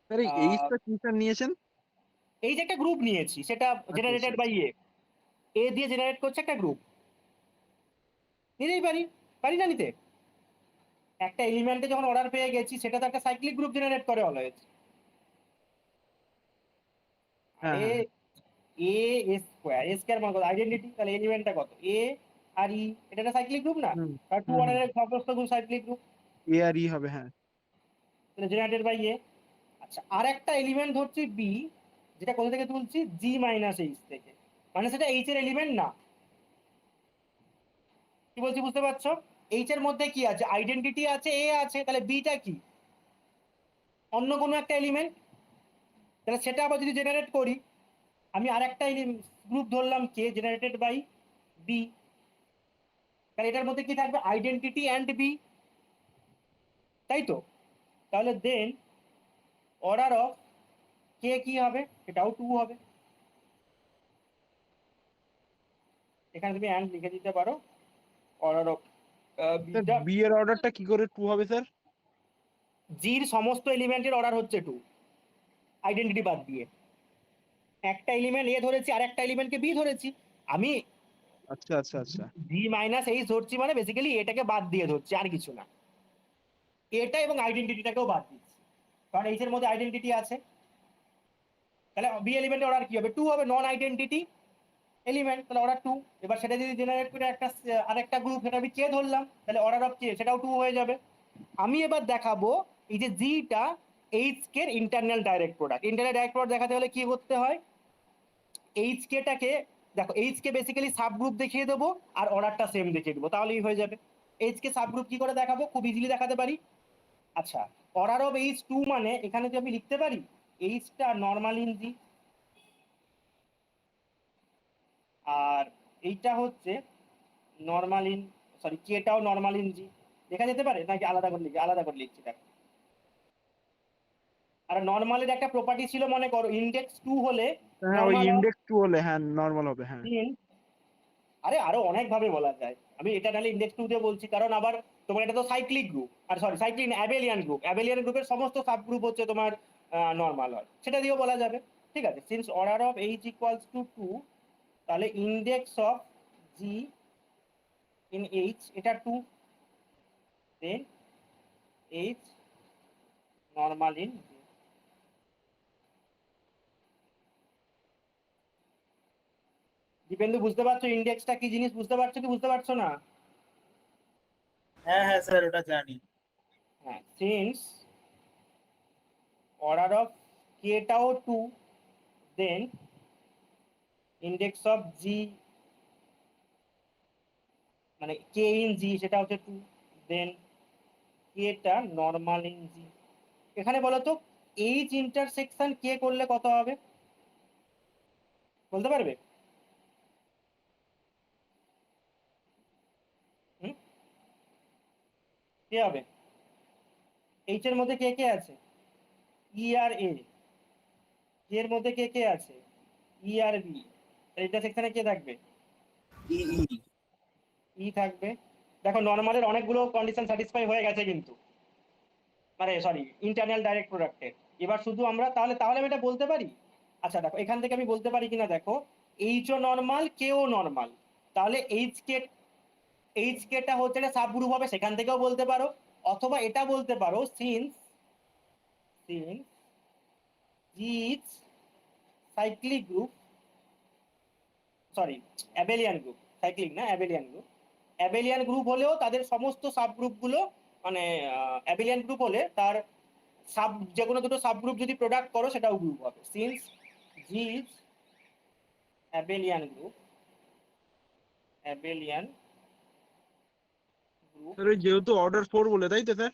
স্যার এই এইচটা কি স্যার নিয়েছেন? এই যে একটা গ্রুপ নিয়েছি, সেটা আচ্ছা জেনারেটেড আচ্ছা বাই এ দিয়ে জেনারেট করছে একটা গ্রুপ, নিতেই পারি, পারি না নিতে? একটা এলিমেন্টে যখন অর্ডার পেয়ে গেছি, সেটা তো একটা সাইক্লিক গ্রুপ জেনারেট করে অলওয়েজ। হ্যাঁ আরে হ্যাঁ হ্যাঁ। এ স্কোয়ার মানে কত? আইডেন্টিটি, তাহলে এলিমেন্টটা কত? এ আর ই, এটা একটা সাইক্লিক গ্রুপ না? হুম আর টু হুম হুম। অর্ডারের সমস্ত গ্রুপ সাইক্লিক গ্রুপ, এ আর ই হবে, হ্যাঁ। তাহলে জেনারেটেড বাই এ। আচ্ছা, আর একটা এলিমেন্ট ধরছি বি, যেটা কোথা থেকে তুলছি? জি মাইনাস এইচ থেকে, মানে সেটা এইচ এর এলিমেন্ট না। কি বলছি বুঝতে পারছো? এইচ এর মধ্যে কি আছে? আইডেন্টিটি আছে, এ আছে, তাহলে বিটা কি? অন্য কোনো একটা এলিমেন্ট। তাহলে সেটা আবার যদি জেনারেট করি, আমি আর একটা গ্রুপ ধরলাম কে জেনারেটেড বাই বি, তাহলে এটার মধ্যে কি থাকবে? আইডেন্টিটি অ্যান্ড বি, তাই তো? তাহলে দেন অর্ডার অফ কে কি হবে? এটাও 2 হবে। এখানে তুমি অ্যান্ড লিখে দিতে পারো, order of sir beta. B এর অর্ডারটা কি করে 2 হবে স্যার? জির সমস্ত এলিমেন্টের অর্ডার হচ্ছে 2, আইডেন্টিটি বাদ দিয়ে। একটা এলিমেন্ট এ ধরেছি, আর একটা এলিমেন্টকে বি ধরেছি, আমি আচ্ছা আচ্ছা আচ্ছা। জি মাইনাস এইচ ধরছি, মানে বেসিক্যালি এটাকে বাদ দিয়ে ধরছি, আর কিছু না। এটা এবং আইডেন্টিটিটাকেও বাদ দিচ্ছি, কারণ এইচ এর মধ্যে আইডেন্টিটি আছে। তাহলে বি এলিমেন্টের অর্ডার কি হবে? 2 হবে, নন আইডেন্টিটি এলিমেন্ট, তাহলে অর্ডার 2। এবার সেটা যদি জেনারেট করে একটা আরেকটা গ্রুপ, সেটা আমি কে ধরলাম, তাহলে অর্ডার অফ কে, সেটাও 2 হয়ে যাবে। আমি এবার দেখাবো এই যে জিটা H K internal direct product. Internal direct product দেখাতে হলে কি করতে হয়? এইচ কেটাকে দেখো, H K basically subgroup দেখিয়ে দেবো, আর অর্ডারটা সেম দেখিয়ে দেবো, তাহলেই হয়ে যাবে। এইচ কে সাব গ্রুপ কি করে দেখাবো? খুব ইজিলি দেখাতে পারি। আচ্ছা, অর্ডার অফ এইচ 2 মানে এখানে যদি আমি লিখতে পারি এইচটা নর্মাল ইন জি, আর এইটা হচ্ছে নর্মাল ইন, সরি কেটাও নর্মাল ইন জি। দেখা যেতে পারে নাকি আলাদা করে লিখি? আলাদা করে লিখছি দেখো। আর নর্মালের একটা প্রপার্টি ছিল, মনে করো ইন্ডেক্স 2 হলে হ্যাঁ ওই নর্মাল অফ ইন্ডেক্স 2 হলে হ্যাঁ নরমাল হবে, হ্যাঁ। ইন, আরে আরো অনেক ভাবে বলা যায়, আমি এটা নাহলে ইন্ডেক্স 2 দিয়ে বলছি, কারণ আবার তোমার এটা তো সাইক্লিক গ্রুপ, আর sorry cyclic abelian group, abelian গ্রুপের সমস্ত সাব গ্রুপ হচ্ছে তোমার নর্মাল হয়, সেটা দিয়েও বলা যাবে। ঠিক আছে, since order of H equals to 2, তাহলে index of G in H এটা 2, দেন এইচ নর্মাল ইন জি। দীপেন্দু বুঝতে পারছো ইন্ডেক্সটা কি জিনিস? বুঝতে পারছো কি বুঝতে পারছো না? হ্যাঁ হ্যাঁ স্যার, ওটা জানি। হ্যাঁ, সিন্স অর্ডার অফ কেটাও 2, দেন ইন্ডেক্স অফ জি মানে কে ইন জি সেটা হচ্ছে 2, দেন কেটা নর্মাল ইন জি। এখানে বলো তো এইচ ইন্টারসেকশন কে করলে কত হবে? বলতে পারবে? হুম, কে হবে? এইচ এর মধ্যে কে কে আছে? ই আর এ। কে এর মধ্যে কে কে আছে? ই আর বি। ইন্টারসেকশনে কে থাকবে? ই ই ই থাকবে। দেখো নর্মালের অনেকগুলো কন্ডিশন স্যাটিসফাই হয়ে গেছে কিন্তু, মানে সরি ইন্টারনাল ডাইরেক্ট প্রোডাক্টের। এবার শুধু আমরা তাহলে তাহলে আমি এটা বলতে পারি। আচ্ছা দেখো এখান থেকে আমি বলতে পারি কিনা দেখো, এইচ ও নর্মাল, কেও নর্মাল, তাহলে এইচ কেটা হচ্ছে একটা সাব গ্রুপ হবে, সেখান থেকেও বলতে পারো। অথবা এটা বলতে পারো since G is cyclic group, sorry abelian group, cyclic না অ্যাবেলিয়ান গ্রুপ। অ্যাবেলিয়ান গ্রুপ হলেও তাদের সমস্ত সাবগ্রুপ গুলো মানে অ্যাবেলিয়ান গ্রুপ হলে তার সাব যে কোনো দুটো সাবগ্রুপ যদি প্রোডাক্ট করো সেটাও গ্রুপ হবে। Since G is abelian group, abelian group, sir ওই যেহেতু অর্ডার 4 বলে, তাই তো স্যার?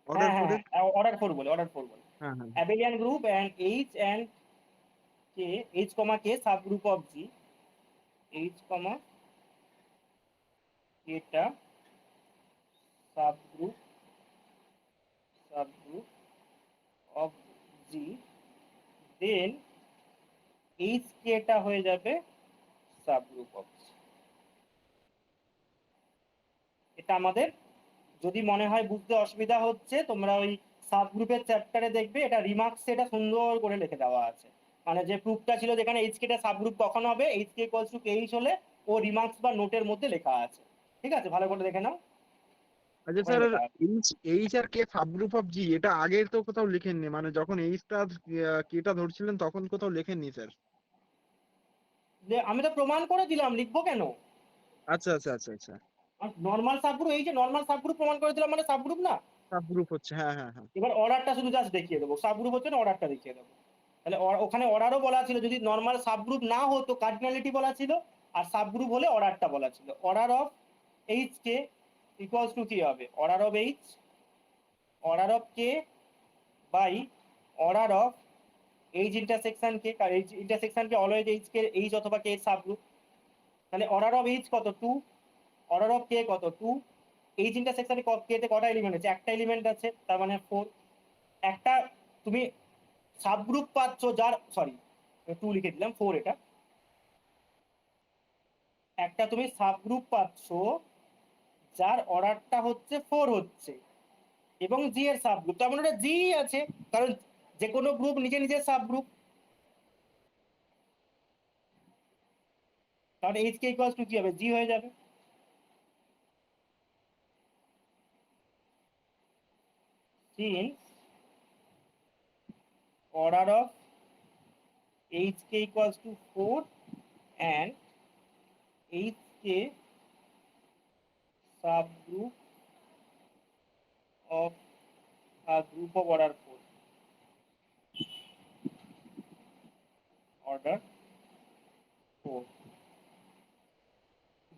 অর্ডার হ্যাঁ 4 হ্যাঁ এর। হ্যাঁ অর্ডার 4 বলে, অর্ডার 4 বলে। হ্যাঁ হ্যাঁ abelian group and H comma K subgroup of G, H comma K টা subgroup of G, then H K টা হয়ে যাবে subgroup of G। এটা আমাদের যদি মনে হয় বুঝতে অসুবিধা হচ্ছে, তোমরা ওই সাবগ্রুপের চ্যাপ্টারে দেখবে, এটা রিমার্কসে এটা সুন্দর করে লিখে দেওয়া আছে। মানে যে প্রুফটা ছিল যেখানে এইচ কে টা সাবগ্রুপ কখন হবে, H K equals two H হলে ও রিমার্কস বা নোটের মধ্যে লেখা আছে। ঠিক আছে, ভালো করে দেখে নাও, আচ্ছা ওখানে স্যার, লেখা আছে। এইচ এইচ আর কে সাবগ্রুপ অফ জি, এটা আগে তো কোথাও লিখেননি, মানে যখন এইচটা কেটা ধরছিলেন তখন কোথাও লেখেননি স্যার। যে আমি তো প্রমাণ করে দিলাম, লিখবো কেন? আচ্ছা আচ্ছা আচ্ছা আচ্ছা, নর্মাল সাবগ্রুপ, এই যে নর্মাল সাবগ্রুপ প্রমাণ করে দিলাম মানে সাবগ্রুপ না। সাবগ্রুপ হচ্ছে, হ্যাঁ হ্যাঁ হ্যাঁ। এবার অর্ডারটা শুধু জাস্ট দেখিয়ে দেবো, সাবগ্রুপ হচ্ছে না, অর্ডারটা দেখিয়ে দেবো। তাহলে ওখানে অর্ডারও বলা ছিল, যদি নর্মাল সাবগ্রুপ না হতো কার্ডিনালিটি বলা ছিল, আর সাবগ্রুপ হলে অর্ডারটা বলা ছিল। Order of H K equals to কি হবে, order of H, order of K by order of H intersection K, কারণ H intersection K always H K H অথবা কে সাবগ্রুপ। তাহলে অর্ডার অফ এইচ কত 2, অর্ডার অফ কে কত 2, H ইন্টারসেকশনে কে তে কটা element আছে, একটা এলিমেন্ট আছে, তার মানে 4। একটা তুমি সাবগ্রুপ পাচ্ছ যার, সরি 2 লিখে দিলাম, 4 এটা। একটা তুমি সাবগ্রুপ পাচ্ছ যার অর্ডারটা হচ্ছে 4 হচ্ছে এবং জি এর সাবগ্রুপ, তার মানে ওটা জি আছে, কারণ যে কোনো গ্রুপ নিজে নিজের সাবগ্রুপ। তাহলে এইচ কে ইকুয়ালস টু কি হবে, জি হয়ে যাবে। Since order of H K equals two 4 and H K subgroup of a group of order 4, order 4,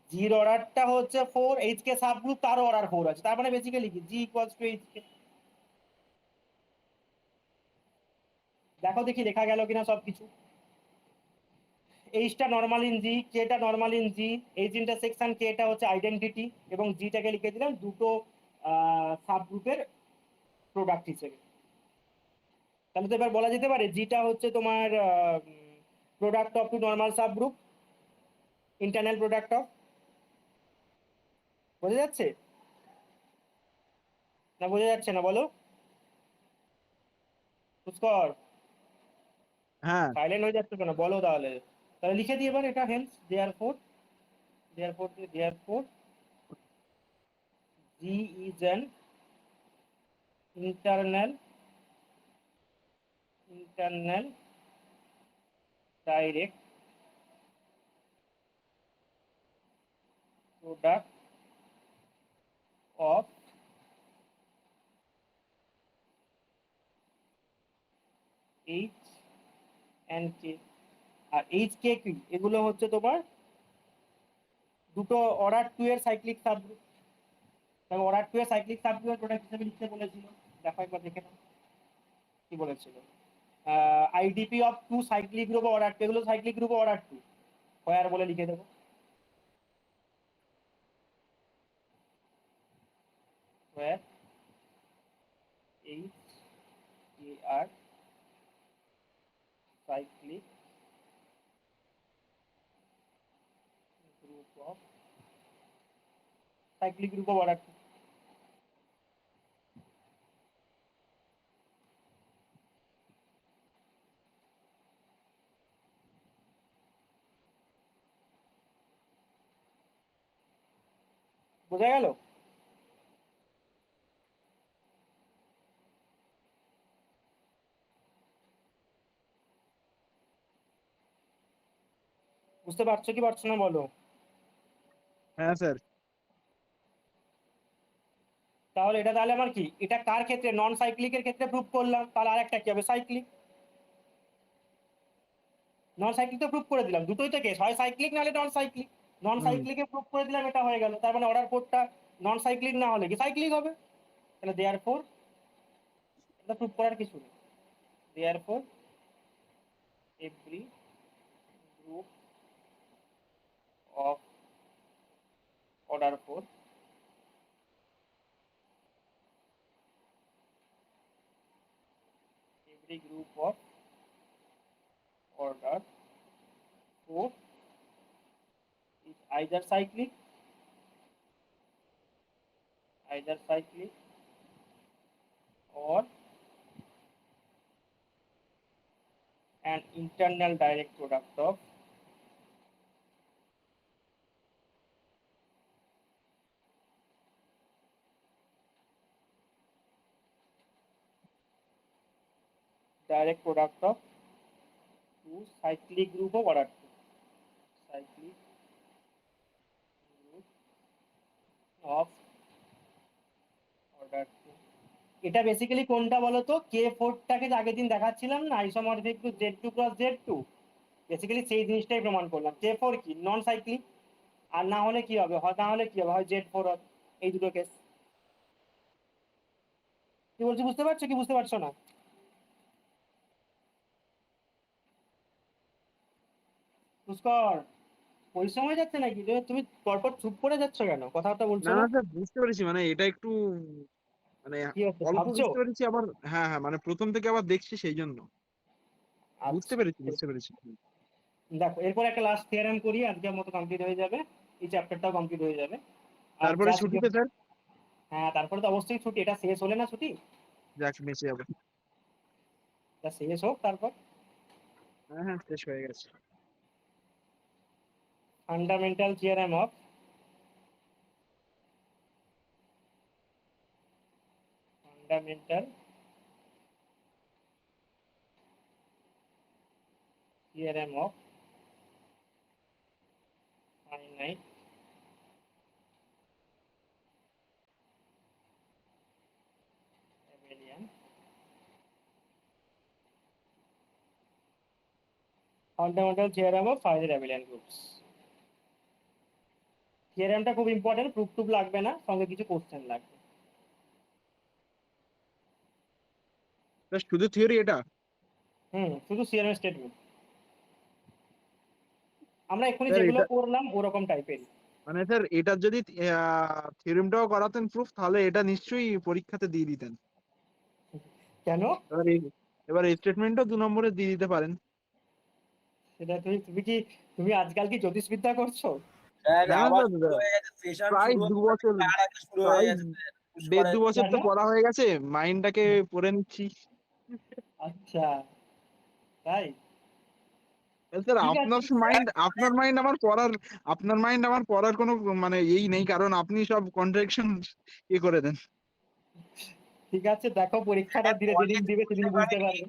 জির অর্ডারটা হচ্ছে 4, এইচ কে সাবগ্রুপ তার অর্ডার 4 আছে, তার মানে বেসিক্যালি কি জি ইকুয়ালস টু এইচ কে। দেখো দেখি লেখা গেল কিনা সবকিছু। এইচটা নরমাল ইন জি, কেটা normal in G, H intersection কেটা হচ্ছে আইডেন্টিটি, এবং জিটাকে লিখে দিলাম দুটো সাবগ্রুপের প্রোডাক্ট হিসেবে। তাহলে তো এবার বলা যেতে পারে জিটা হচ্ছে তোমার product of two normal subgroup, internal product of. বোঝা যাচ্ছে না, বোঝা যাচ্ছে না বলো পুষ্কর? হ্যাঁ সাইলেন্ট হয়ে যাচ্ছে কেন বলো তাহলে। তাহলে লিখে দিই এবার এটা, hence therefore G is an internal direct product of H and K. আর এইচ কে কি, এগুলো হচ্ছে তোমার দুটো অর্ডার 2 এর সাইক্লিক সাবগ্রুপ। তবে অর্ডার 2 এর সাইক্লিক সাবগ্রুপের প্রোডাক্ট হিসেবে লিখতে বলেছিল, দেখো একবার দেখে নাও কি বলেছিল। IDP of 2 cyclic group order 2, এগুলো সাইক্লিক গ্রুপ অর্ডার 2 হোয়ার বলে লিখে দেবো, হোয়ার এইচ কে আর সাইক্লিক গ্রুপ অফ অর্ডার 2। বোঝা গেল? বুঝতে পারছো কি পারছো না বলো? হ্যাঁ স্যার। তাহলে এটা তাহলে আমার কি, এটা কার ক্ষেত্রে, নন সাইক্লিকের ক্ষেত্রে প্রুভ করলাম, তাহলে আরেকটা কি হবে, সাইক্লিক। নন সাইক্লিক তো প্রুভ করে দিলাম, দুটোই তো কেস, হয় সাইক্লিক নাহলে নন সাইক্লিক। নন হুম। সাইক্লিকে প্রুভ করে দিলাম, এটা হয়ে গেল, তার মানে অর্ডার কোডটা নন সাইক্লিক না হলে কি সাইক্লিক হবে। তাহলে দেয়ার ফোর এটা প্রুভ করার কিছু নেই। Therefore every group of order four every group of order 4 is either cyclic or an internal direct product of two cyclic group of order 2 cyclic group of order 2। এটা basically কোনটা বলতো, কে ফোরটাকে আগের দিন দেখাচ্ছিলাম না, isomorphic two Z2 cross Z2, basically সেই জিনিসটাই প্রমাণ করলাম। কে ফোর কি নন সাইক্লিক, আর না হলে কি হবে, হয় না হলে কি হবে, হয় Z4 হবে। এই দুটো কেস। কি বলছি বুঝতে পারছো কি বুঝতে পারছো না? পুষ্কর, পরিশ্রম হয়ে যাচ্ছে নাকি? তুমি পরপর চুপ করে যাচ্ছ কেন, কথাবার্তা বলছো না না? না স্যার, বুঝতে পেরেছি, মানে এটা একটু মানে কি হচ্ছে অল্প ভাবছো? বুঝতে পেরেছি আবার। হ্যাঁ হ্যাঁ, মানে প্রথম থেকে আবার দেখছি সেই জন্য। বুঝতে আচ্ছা, পেরেছি বুঝতে পেরেছি। দেখো এরপর একটা লাস্ট থিওরেম করি, আজকের মতো কমপ্লিট হয়ে যাবে, এই চ্যাপ্টারটাও কমপ্লিট হয়ে যাবে। আর তারপরে জাস্ট, ছুটিতে স্যার। হ্যাঁ তারপরে তো অবশ্যই ছুটি, এটা শেষ হলে না ছুটি, যাক বেঁচে যাবে। এটা শেষ হোক তারপর। হ্যাঁ হ্যাঁ, শেষ হয়ে গেছে। Fundamental theorem of fundamental theorem of finite abelian fundamental theorem of finite abelian groups. থিওরেমটা খুব ইম্পর্টেন্ট, প্রুফ টুপ লাগবে না, সঙ্গে কিছু কোশ্চেন লাগবে। স্যার শুধু থিওরি এটা? শুধু থিওরেম স্টেটমেন্ট, আমরা এক্ষুনি স্যার যেগুলো এটা করলাম ওরকম টাইপেরই। মানে স্যার, এটার যদি থিওরিমটাও করাতেন প্রুফ, তাহলে এটা নিশ্চয়ই পরীক্ষাতে দিয়ে দিতেন। কেন? এবার এবার স্টেটমেন্টও 2 নম্বরে দিয়ে দিতে পারেন। সেটা তুমি তুমি কি, তুমি আজকাল কি জ্যোতিষবিদ্যা করছো? দেখ না না আবার শুরু স্যার, হয়ে গেছে, সেশন প্রায় শুরু 2 বছর, তার আগে শুরু হয়ে প্রায় গেছে। 1.5-2 বছর কেন? তো পড়া হয়ে গেছে, মাইন্ডটাকে পড়ে নিচ্ছি। আচ্ছা, তাই? স্যার ঠিক আপনার আছে। মাইন্ড, আপনার মাইন্ড আমার পড়ার কোনো মানে এই নেই, কারণ আপনি সব কন্ট্রাডিকশন করে দেন। ঠিক আছে, দেখো পরীক্ষাটা দিলে, যেদিন দিবে সেদিন বুঝতে পারবে।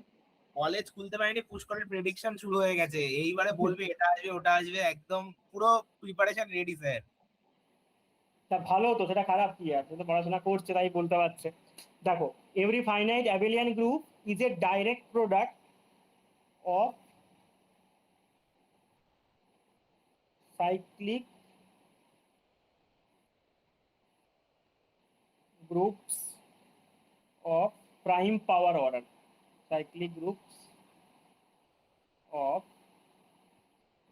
কলেজ খুলতে পারেনি, পুষ্করের প্রেডিকশন শুরু হয়ে গেছে, এইবারে বলবে এটা আসবে ওটা আসবে, একদম পুরো প্রিপারেশন রেডি স্যার। তা ভালো তো, সেটা খারাপ কি আছে, তো পড়াশোনা করছে তাই বলতে পারছে। দেখো, every finite abelian group is a direct product of cyclic groups of prime power order, cyclic groups of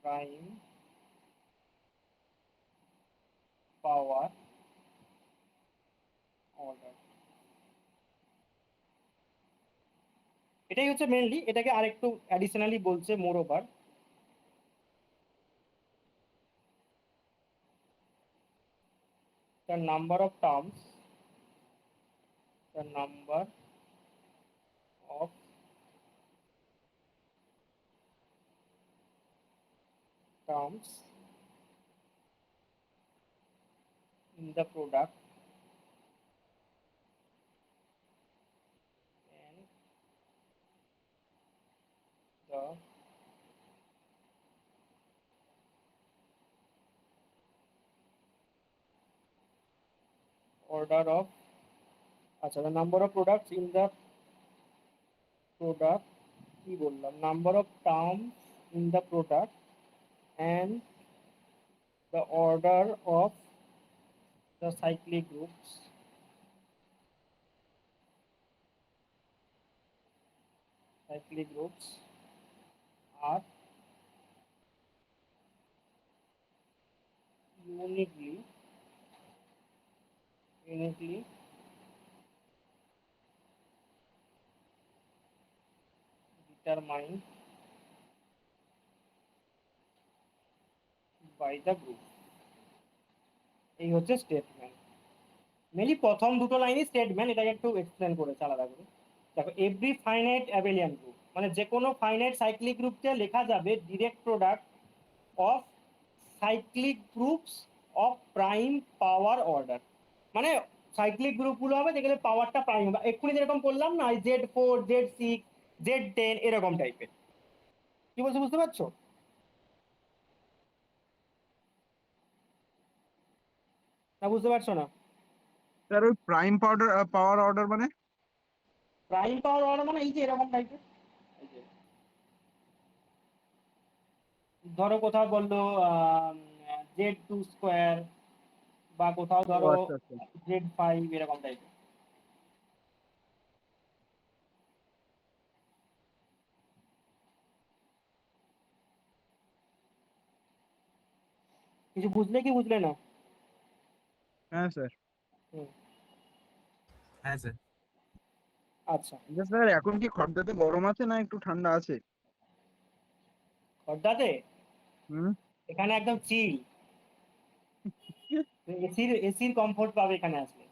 prime power order। এটাই হচ্ছে মেনলি, এটাকে আরেকটু অ্যাডিশনালি বলছে মোর over the number of terms, the number of terms in the product and the order of, আচ্ছা, the number of products in the product, কি বললাম, number of terms in the product and the order of the cyclic groups are uniquely determined by the group. এই হচ্ছে statement. Mainly প্রথম দুটো লাইনই statement, এটাকে একটু explain করেছে আলাদা করে। দেখো, এভরি ফাইনাইট অ্যাবেলিয়ান গ্রুপ, মানে যে কোনো ফাইনাইট সাইক্লিক গ্রুপকে লেখা যাবে direct product of cyclic groups of prime power order. মানে সাইক্লিক গ্রুপগুলো হবে যেগুলো পাওয়ারটা প্রাইম হবে, এক্ষুনি যেরকম করলাম না, Z4, Z6, Z10 এরকম টাইপের। কি বলছো, বুঝতে পারছো? না বুঝতে পারছো না? স্যার ওই প্রাইম পাওয়ার অর্ডার মানে? প্রাইম পাওয়ার অর্ডার মানে এই যে এরকম টাইপের। ধরো কোথাও বললো Z2 স্কোয়ার, বা কোথাও ও ধরো আচ্ছা আচ্ছা। Z5, এরকম টাইপের। কিছু বুঝলে কি বুঝলে না? হ্যাঁ স্যার। হুম, হ্যাঁ স্যার। আচ্ছা। স্যার এখন কি খড়দাতে গরম আছে না একটু ঠান্ডা আছে? খর্দাতে হুম। এখানে একদম চিল, এসির কমফোর্ট পাবে এখানে আসলে।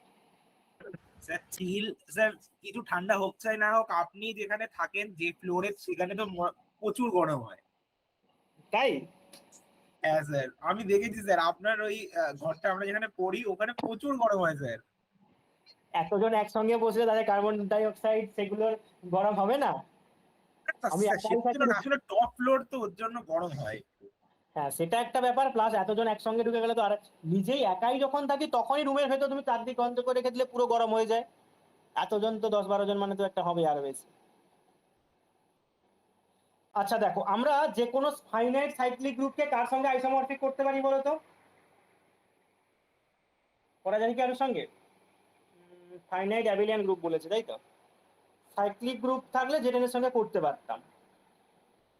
স্যার চিল স্যার, কিছু ঠান্ডা হোক চাই না হোক, আপনি যেখানে থাকেন যে ফ্লোরে সেখানে তো প্রচুর গরম হয়। তাই? হ্যাঁ স্যার, আমি দেখেছি স্যার, আপনার ওই ঘরটা আমরা যেখানে পড়ি ওখানে প্রচুর গরম হয় স্যার। এতজন একসঙ্গে বসলে তাদের কার্বন ডাই অক্সাইড সেগুলোর গরম হবে না? আমি স্যার একাই সেটার থাকি। জন্য না, আসলে টপ ফ্লোর তো ওর জন্য গরম হয়। হ্যাঁ, সেটা একটা ব্যাপার, প্লাস এতজন একসঙ্গে ঢুকে গেলে তো, আর নিজেই একাই যখন থাকি তখনই রুমের ভেতর তুমি চারদিক বন্ধ করে রেখে দিলে পুরো গরম হয়ে যায়। এতজন তো 10-12 জন মানে তো একটা হবে আরো বেশি। আচ্ছা দেখো, আমরা যে কোনো ফাইনাইট সাইক্লিক গ্রুপকে কার সঙ্গে আইসোমরফিক করতে পারি বলো তো? করা যায় কি কারোর সঙ্গে? ফাইনাইট অ্যাবেলিয়ান গ্রুপ বলেছে, তাই তো? সাইক্লিক গ্রুপ থাকলে জেডেনের সঙ্গে করতে পারতাম,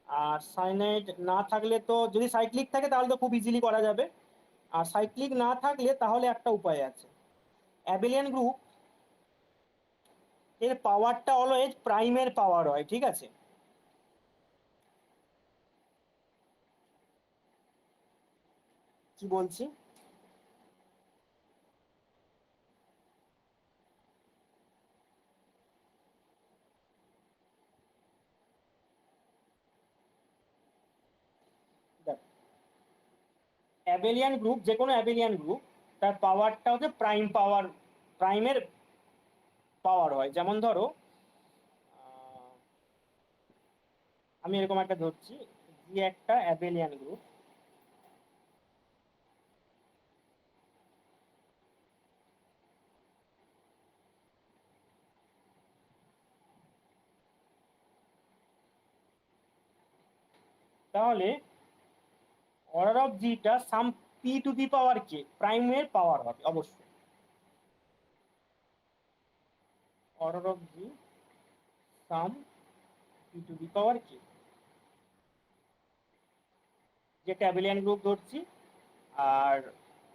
আর সাইনাইড না থাকলে তো, যদি সাইক্লিক থাকে তাহলে তো খুব ইজিলি করা যাবে, আর সাইক্লিক না থাকলে তাহলে একটা উপায় আছে। অ্যাবেলিয়ান গ্রুপ এর পাওয়ারটা অলওয়েজ প্রাইমের পাওয়ার হয়, ঠিক আছে? কি বলছি? অ্যাবেলিয়ান গ্রুপ, যে কোনো অ্যাবেলিয়ান গ্রুপ, তার পাওয়ারটা হচ্ছে প্রাইম পাওয়ার, প্রাইমের পাওয়ার হয়। যেমন ধরো আমি এরকম একটা ধরছি, যে একটা অ্যাবেলিয়ান গ্রুপ, তাহলে অর্ডার অফ জিটা some P to the power K, প্রাইমের পাওয়ার হবে অবশ্যই। Order of G some P to the power K, যে ট্যাবেলিয়ান গ্রুপ ধরছি, আর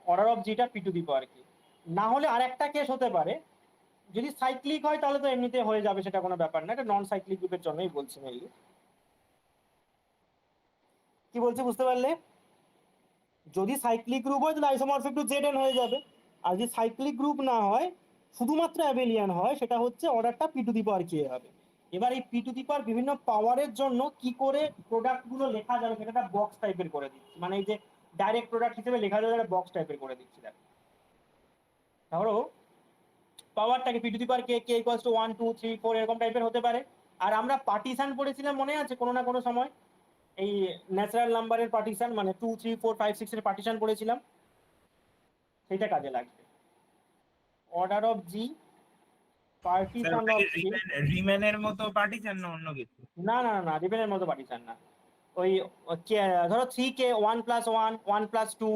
অর্ডার অফ জিটা P to the power K. না হলে আর একটা কেস হতে পারে, যদি সাইক্লিক হয় তাহলে তো এমনিতে হয়ে যাবে, সেটা কোনো ব্যাপার না, এটা নন সাইক্লিক গ্রুপের জন্যই বলছি মেনলি। কি বলছি বুঝতে পারলে? যদি সাইক্লিক গ্রুপ হয় তাহলে আইসোমরফিক টু জেড এন হয়ে যাবে, আর যদি সাইক্লিক গ্রুপ না হয়, শুধুমাত্র অ্যাবেলিয়ান হয়, সেটা হচ্ছে অর্ডারটা পি টু দি পাওয়ার কে হবে। এবার এই পি টু দি পাওয়ার বিভিন্ন পাওয়ারের জন্য কি করে প্রোডাক্টগুলো লেখা যাবে সেটা একটা বক্স টাইপের করে দিচ্ছি, মানে এই যে ডাইরেক্ট প্রোডাক্ট হিসেবে লেখা যাবে একটা বক্স টাইপের করে দিচ্ছি। দেখো, ধরো পাওয়ারটাকে P to the power K, K equals to 1 2 3 4 এরকম টাইপের হতে পারে। আর আমরা পার্টিশন পড়েছিলাম মনে আছে কোনো না কোনো সময়, এই ন্যাচারাল নাম্বারের পার্টিশন, মানে 2 3 4 5 6 এর পার্টিশন পড়েছিলাম, সেটা কাজে লাগবে। Order of G, sir partition ওটা অফ কি কে। রিমেনের মতো পার্টি চান না অন্য কিছু? না না না, রিবেলের মতো পার্টিশন না। ওই ধরো 3 কে 1+1 1+2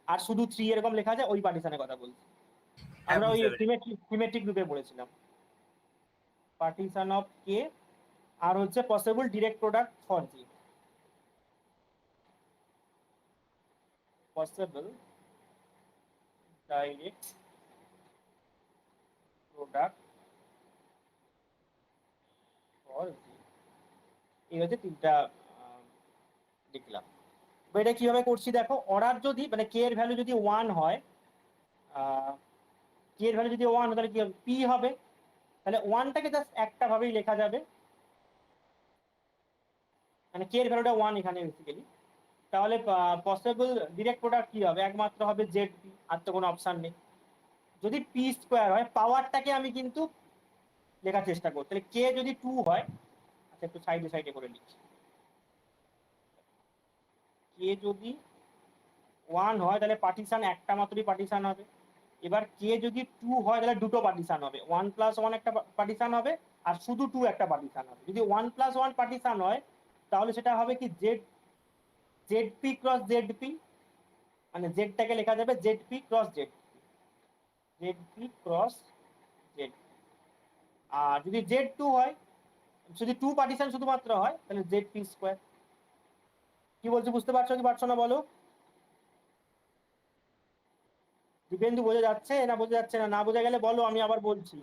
আর শুধু 3 এরকম লেখা আছে, ওই পার্টিশনের কথা বলছি। হ্যাঁ আমরা ওই বুঝতে পেরেছি। সিমেট্রিক গ্রুপে পড়েছিলাম। পার্টিশন অফ কে আর হচ্ছে possible direct product for G. Possible direct product for জি, এই হচ্ছে তিনটা লিখলাম। তো এটা কিভাবে করছি দেখো, অর্ডার যদি মানে কে এর ভ্যালু যদি 1 হয়, কে এর ভ্যালু যদি 1 হয় তাহলে কি হবে, পি হবে। তাহলে 1টাকে জাস্ট একটা ভাবেই লেখা যাবে, মানে কে এর ভ্যালুটা 1 এখানে বেসিক্যালি। তাহলে পসিবল ডিরেক্ট প্রোডাক্ট কি হবে, একমাত্র হবে জেড পি, আর তো কোনো অপশন নেই। যদি পি স্কোয়ার হয়, পাওয়ারটাকে আমি কিন্তু লেখার চেষ্টা করছি। তাহলে কে যদি 2 হয়, আচ্ছা একটু সাইডে সাইডে করে লিখছি, কে যদি 1 হয় তাহলে পার্টিশন একটা মাত্রই পার্টিশন হবে। এবার কে যদি 2 হয় তাহলে দুটো পার্টিশন হবে, 1+1 একটা পার্টিশন হবে, আর শুধু 2 একটা পার্টিশন হবে। যদি 1+1 পার্টিশন হয় তাহলে সেটা হবে কি Z, Z P cross Z P, মানে জেডটাকে লেখা যাবে Z P cross Z, Z P cross Z. আর যদি জেড 2 হয়, যদি 2 পার্টিশন শুধুমাত্র হয়, তাহলে জেড পি স্কোয়ার। কি বলছি বুঝতে পারছো কি পারছো না বলো? দীপেন্দু বোঝা যাচ্ছে না বোঝা যাচ্ছে না? না বোঝা গেলে বলো, আমি আবার বলছি।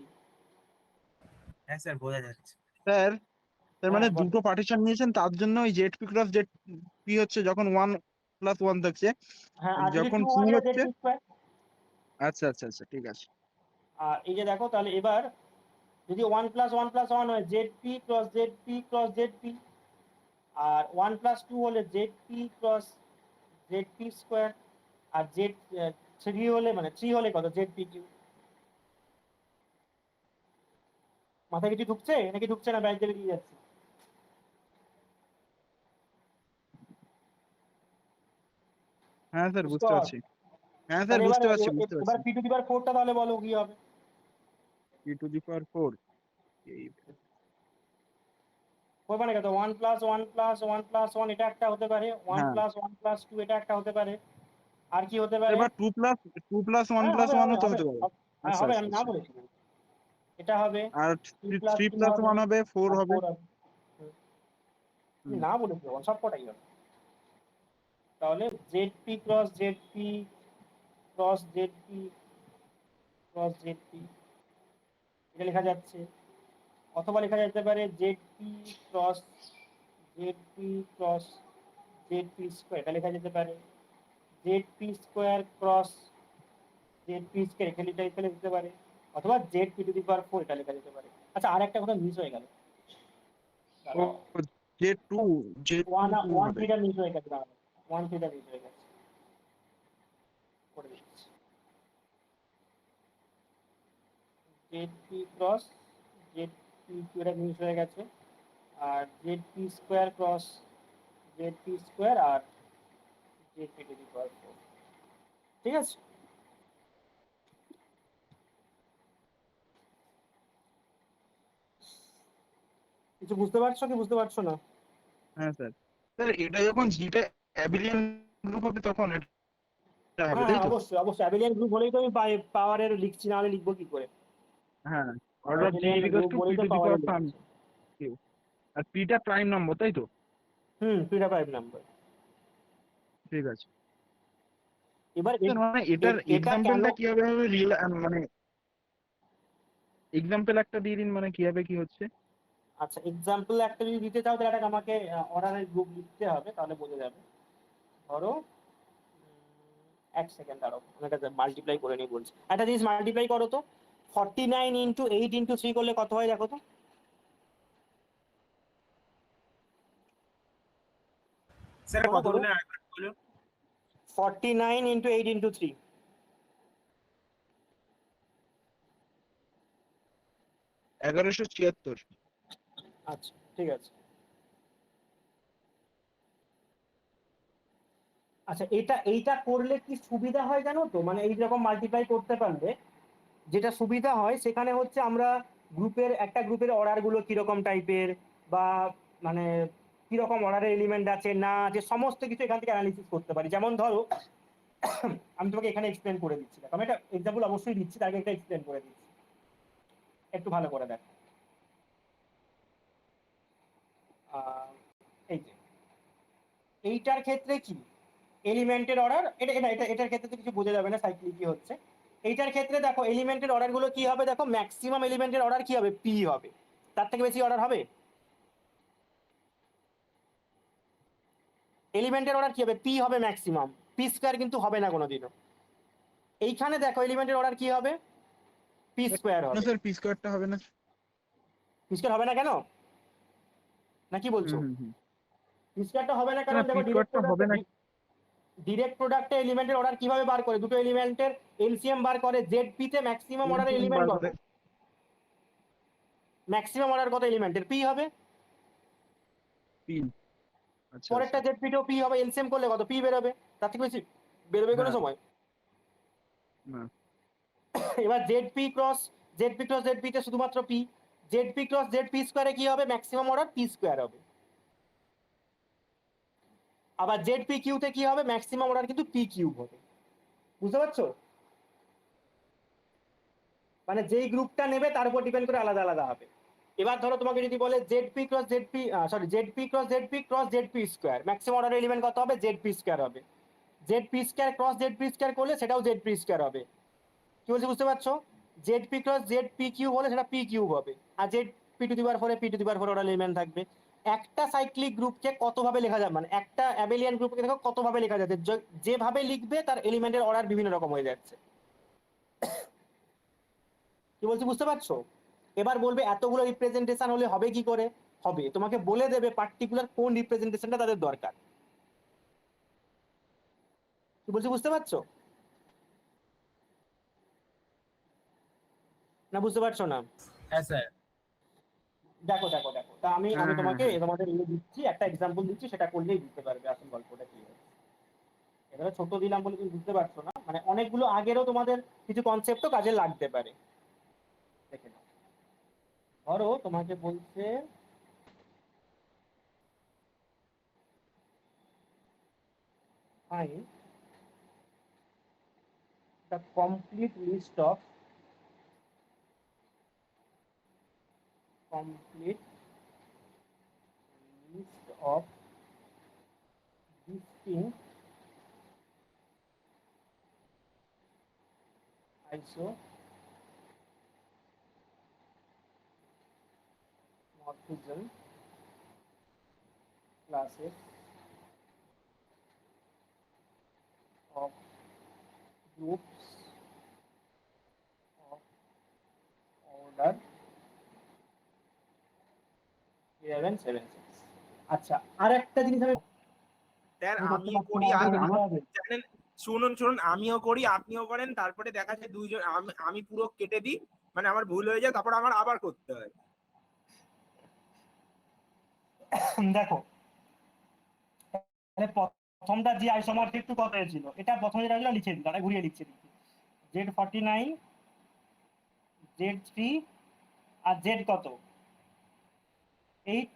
হ্যাঁ স্যার বোঝা যাচ্ছে। স্যার, তার হ্যাঁ মানে বলো। দুটো পার্টিশন নিয়েছেন, তার জন্য ওই Z P cross Z P হচ্ছে যখন 1+1 থাকছে, হ্যাঁ, আর আর যদি যখন 2 টু হয় তাহলে জেড হচ্ছে। P square. আচ্ছা আচ্ছা আচ্ছা, ঠিক আছে। আর এই যে দেখো, তাহলে এবার যদি 1+1+1 হয়, Z P cross Z P cross Z P. আর 1+2 হলে Z P cross Z P square. আর জেড 3 হলে, মানে 3 হলে কত, জেড পি কিউ। মাথায় কিছু ঢুকছে নাকি ঢুকছে না, ব্যাগ দিয়ে দিয়ে যাচ্ছে? হ্যাঁ স্যার, বুঝতে বুঝতে পারছো? পারছি। হ্যাঁ স্যার, তাহলে এবার বুঝতে পারছি বুঝতে এবার পারছি। পি টু দি পাওয়ার 4টা তাহলে বলো কি হবে। p⁴ এই। ওই মানে কত, 1+1+1+1 এটা একটা হতে পারে, ওয়ান হ্যাঁ, প্লাস ওয়ান প্লাস টু এটা একটা হতে পারে। আর কি হতে পারে? এবার টু প্লাস ওয়ান হ্যাঁ প্লাস হবে হবে ওয়ানও তো হবে হতে পারে। হ্যাঁ আচ্ছা হবে, আচ্ছা আমি না আচ্ছা। বলেছি? এটা হবে, আর 3+3 হবে, 3+1 হবে, 4 আর হবে। 4 হবে। তুমি হুম। না বলেছি সব কটাই হবে। তাহলে Z P cross Z P cross Z P cross Z P, এটা লেখা যাচ্ছে। অথবা লেখা যেতে পারে Z P cross Z P cross Z P square, এটা লেখা যেতে পারে। Z P square cross Z P square, এখানে এটা এখানে দিতে পারে। অথবা Z P to the power 4 এটা লেখা যেতে পারে। আচ্ছা, আর একটা কথা মিস হয়ে গেল, ও, দাঁড়াও। জেড টু টু ওয়ান হবে। থ্রিটা মিস হয়ে গেছে, দাঁড়াও। ওয়ান থ্রিটা মিস হয়ে গেছে, করে দিচ্ছি। Z P cross Z P Q, এটা মিস হয়ে গেছে। আর Z P square cross Z P square আর Z P to the power 4, ঠিক আছে? কিছু বুঝতে পারছো কি বুঝতে পারছো না? হ্যাঁ স্যার। স্যার, এটা যখন জিটা অ্যাবিলিয়ান গ্রুপ হবে তখন এটা হবে, হ্যাঁ তাই হ্যাঁ, তো? অবশ্যই অবশ্যই অ্যাবিলিয়ান গ্রুপ হলেই তো আমি পাওয়ারের লিখছি, না হলে লিখবো কি করে? হ্যাঁ, order of G abelian equals group two P বলেই তো টু দি পাওয়ারে পাওয়ার সাম লিখছি। কিউ। আর পিটা প্রাইম নম্বর, তাই তো? পিটা 5 নাম্বার। ঠিক আছে। এবার স্যার, মানে এটার এটা কেন? এক্সাম্পলটা কিভাবে হবে, মানে এক্সাম্পল একটা দিয়ে দিন, মানে কিভাবে কি হচ্ছে। আচ্ছা, এক্সাম্পল একটা যদি দিতে চাও তাহলে এটাকে আমাকে অর্ডারের গ্রুপ লিখতে হবে, তাহলে বোঝা যাবে। ধরো এক সেকেন্ড দাঁড়াও, আমি এটা মাল্টিপ্লাই করে নিয়ে বলছি। একটা জিনিস মাল্টিপ্লাই করো তো, 49 × 8 × 3 করলে কত হয় দেখো তো। স্যার করো কত করো, বললেন আরেকবার বলুন? 49 × 8 × 3। 1176। আচ্ছা ঠিক আছে। আচ্ছা, এইটা করলে কি সুবিধা হয় জানো তো, মানে এইরকম মাল্টিপ্লাই করতে পারলে যেটা সুবিধা হয় সেখানে হচ্ছে আমরা একটা গ্রুপের অর্ডার গুলো কিরকম টাইপের, বা মানে কিরকম অর্ডারের এলিমেন্ট আছে না আছে, সমস্ত কিছু এখান থেকে অ্যানালিসিস করতে পারি। যেমন ধরো আমি তোমাকে এখানে এক্সপ্লেন করে দিচ্ছি, দেখো আমি একটা এক্সাম্পল অবশ্যই দিচ্ছি, তার আগে একটা এক্সপ্লেন করে দিচ্ছি, একটু ভালো করে দেখো। এই যে এইটার ক্ষেত্রে কি এলিমেন্টের অর্ডার, এটার ক্ষেত্রে তো কিছু বোঝা যাবে না সাইক্লিক কি হচ্ছে। এইটার ক্ষেত্রে দেখো এলিমেন্টের অর্ডার গুলো কি হবে, দেখো ম্যাক্সিমাম এলিমেন্টের অর্ডার কি হবে, পি হবে। তার থেকে বেশি অর্ডার হবে? এলিমেন্টের অর্ডার কি হবে, পি হবে ম্যাক্সিমাম, পি স্কোয়ার কিন্তু হবে না কোনোদিনও। এইখানে দেখো এলিমেন্টের অর্ডার কি হবে, পি স্কোয়ার না হবে। স্যার, পি স্কোয়ারটা হবে না। পি স্কোয়ার হবে না কেন, না কি বলছো? পি স্কোয়ারটা হবে না কারণ পি দেখো স্কোয়ারটা হবে না। ডিরেক্ট প্রোডাক্টে এলিমেন্টের অর্ডার কিভাবে বার করে, দুটো এলিমেন্টের এলসিএম বার করে, জেড পি তে ম্যাক্সিমাম অর্ডারের এলিমেন্ট কত, ম্যাক্সিমাম অর্ডার কত এলিমেন্টের, পি হবে। পি। আচ্ছা পরেরটা আচ্ছা। জেড পি টেও পি হবে, এলসিএম করলে কত, পি বেরোবে। তার থেকে বেশি বেরোবে কোনো না সময়? না। এবার Z P cross Z P তে শুধুমাত্র P, Z P cross Z P স্কোয়ারে কি হবে, ম্যাক্সিমাম অর্ডার পি স্কোয়ার হবে। আবার জেড পি কিউ তে কি হবে, ম্যাক্সিমাম অর্ডার কিন্তু পি কিউব হবে। বুঝতে পারছো? মানে যেই গ্রুপটা নেবে তার উপর ডিপেন্ড করে আলাদা আলাদা হবে। এবার ধরো তোমাকে যদি বলে Z P cross Z P Z P cross Z P cross Z P square, maximum order element কত হবে, জেড পি স্কোয়ার হবে। Z P square cross Z P square করলে সেটাও জেড পি স্কোয়ার হবে। কি বলছি বুঝতে পারছো? Z P cross Z P cube হলে সেটা পি কিউব হবে, আর Z P to the power 4 P to the power 4 order element থাকবে। একটা সাইক্লিক গ্রুপকে কতভাবে লেখা যায়, মানে একটা অ্যাবেলিয়ান গ্রুপকে দেখো কতভাবে লেখা যাচ্ছে, যেভাবে লিখবে তার এলিমেন্টের অর্ডার বিভিন্ন রকম হয়ে যাচ্ছে। কি বলছি বুঝতে পারছো? এবার বলবে এতগুলো রিপ্রেজেন্টেশন হলে হবে কি করে, হবে তোমাকে বলে দেবে পার্টিকুলার কোন রিপ্রেজেন্টেশনটা তাদের দরকার। কি বলছি বুঝতে পারছো না, বুঝতে পারছো না? হ্যাঁ স্যার। দেখো দেখো দেখো, তা আমি হ্যাঁ আমি হ্যাঁ তোমাকে হ্যাঁ। তোমাদের ইয়ে দিচ্ছি, একটা এক্সাম্পল দিচ্ছি, সেটা করলেই বুঝতে পারবে আসল গল্পটা কি হচ্ছে। এবারে ছোট দিলাম বলে তুমি বুঝতে পারছো না, মানে অনেকগুলো আগেরও তোমাদের কিছু কনসেপ্টও কাজে লাগতে পারে। দেখে নাও, ধরো তোমাকে বলছে find the complete list of distinct isomorphism classes of groups of order 11 7 6। আচ্ছা, আর একটা জিনিস আমি স্যার করতে আমিও পারছি করি, না, আর আমাকে আমার বুঝতে হবে। জানেন, শুনুন শুনুন, আমিও করি আপনিও করেন, তারপরে দেখা যায় দুইজন আমি পুরো কেটে দিই, মানে আমার ভুল হয়ে যায়, তারপর আমার আবার করতে হয়। দেখো তাহলে প্রথমটা যে আইসোমরফিক টু কত হয়েছিল, এটা প্রথমে যেটা হয়েছিল লিখে দিই, তাহলে ঘুরিয়ে লিখছে Z49 Z3 আর জেড কত 8।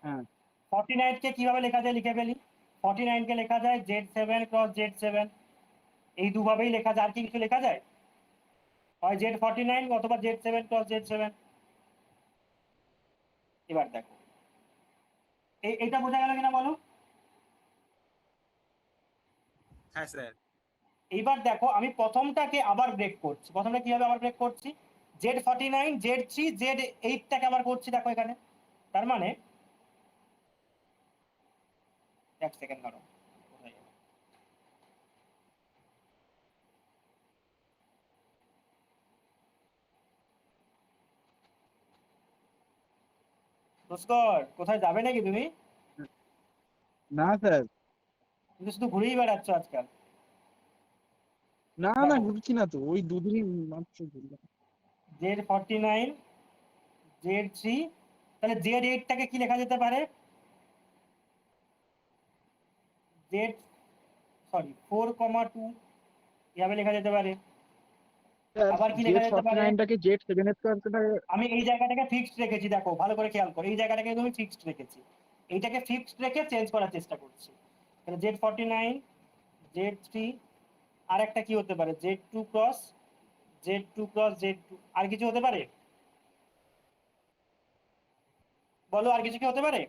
হ্যাঁ 49 কে কিভাবে লেখা যায় লিখে ফেলি, 49 কে লেখা যায় Z7 ক্রস Z7, এই দুভাবেই লেখা যায়, আর কি কিছু লেখা যায়, হয় Z49 অথবা Z7 ক্রস Z7। এবার দেখো এইটা বোঝা গেল কিনা বলো? হ্যাঁ স্যার। এইবার দেখো আমি প্রথমটাকে আবার ব্রেক করছি, প্রথমটা কিভাবে আবার ব্রেক করছি, Z49 Z3 Z8 টাকে আবার করছি, দেখো এখানে, তার মানে এক সেকেন্ড ধরো, কোথায় গেল? পুষ্কর, কোথায় যাবে নাকি তুমি? না স্যার, তুমি শুধু ঘুরেই বেড়াচ্ছ আজকাল। না না দেখো ঘুরছি না তো, ওই দুদিন মাত্র ঘুরলাম। Z49 Z3, তাহলে Z8 টাকে কি লেখা যেতে পারে, Z 4,2 এভাবে লেখা যেতে পারে। আবার কি জেড লেখা যেতে পারে? 49টাকে জেড 7 স্কয়ার আমি এই জায়গাটাকে ফিক্সড রেখেছি, দেখো ভালো করে খেয়াল করো, এই জায়গাটাকে আমি ফিক্সড রেখেছি, এইটাকে ফিক্সড রেখে চেঞ্জ করার চেষ্টা করছি। তাহলে Z49 Z3 আর একটা কি হতে পারে, Z2 ক্রস Z2, আর কিছু হতে পারে? বলো আর কিছু কি হতে পারে?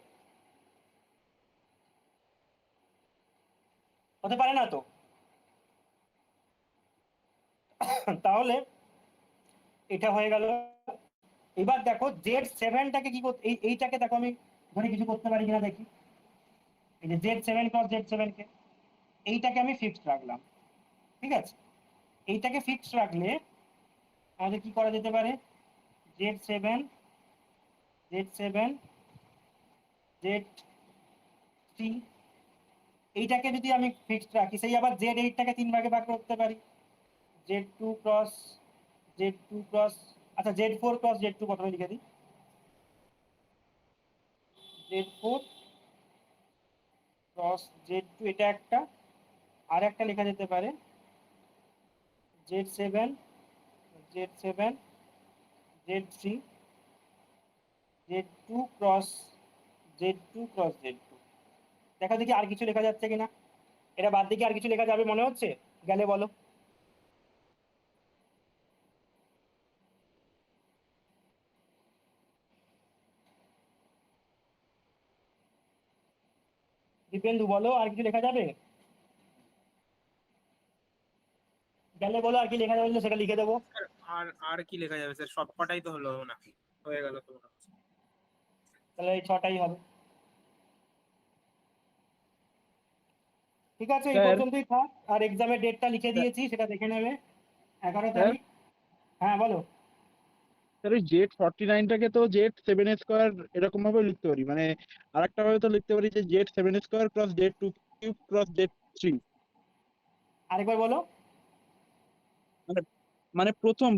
হতে পারে না তো। তাহলে এটা হয়ে গেল। এবার দেখো Z7টাকে কি করতে, এইটাকে দেখো আমি ধরে কিছু করতে পারি কিনা দেখি। এই যে Z7 ক্রস Z7 কে, এইটাকে আমি ফিক্সড রাখলাম, ঠিক আছে। এইটাকে ফিক্সড রাখলে আমাদের কি করা যেতে পারে, Z7 Z3, এইটাকে যদি আমি ফিক্সড রাখি, সেই আবার Z8টাকে 3 ভাগে ভাগ করতে পারি, Z2 ক্রস আচ্ছা Z4 ক্রস Z2 প্রথমে লিখে দিই, Z4 ক্রস Z2 এটা একটা, আর একটা লেখা যেতে পারে Z7 Z3 Z2 cross Z2। দেখা দেখি আর কিছু লেখা যাচ্ছে কিনা, এটা বাদ দিকে আর কিছু লেখা যাবে মনে হচ্ছে, গেলে বলো। দীপেন্দু বলো আর কিছু লেখা যাবে, গেলে বলো আর কি লেখা যাবে, সেটা লিখে দেবো। স্যার আর আর কি লেখা যাবে স্যার, সবকটাই তো হলো নাকি, হয়ে গেল তো মনে হচ্ছে। তাহলে এই 6টাই হবে, ঠিক আছে এই স্যার পর্যন্তই থাক। আর এক্সামের ডেটটা লিখে দিয়েছি, সেটা দেখে নেবে, 11 স্যার তারিখ। হ্যাঁ বলো। স্যার ওই জেড 49টাকে তো জেড 7 স্কয়ার এরকম ভাবে লিখতে পারি, মানে আরেকটা ভাবে তো লিখতে পারি যে Z 7 square cross Z 2 cube cross Z 3। আরেকবার বলো। মানে মানে প্রথম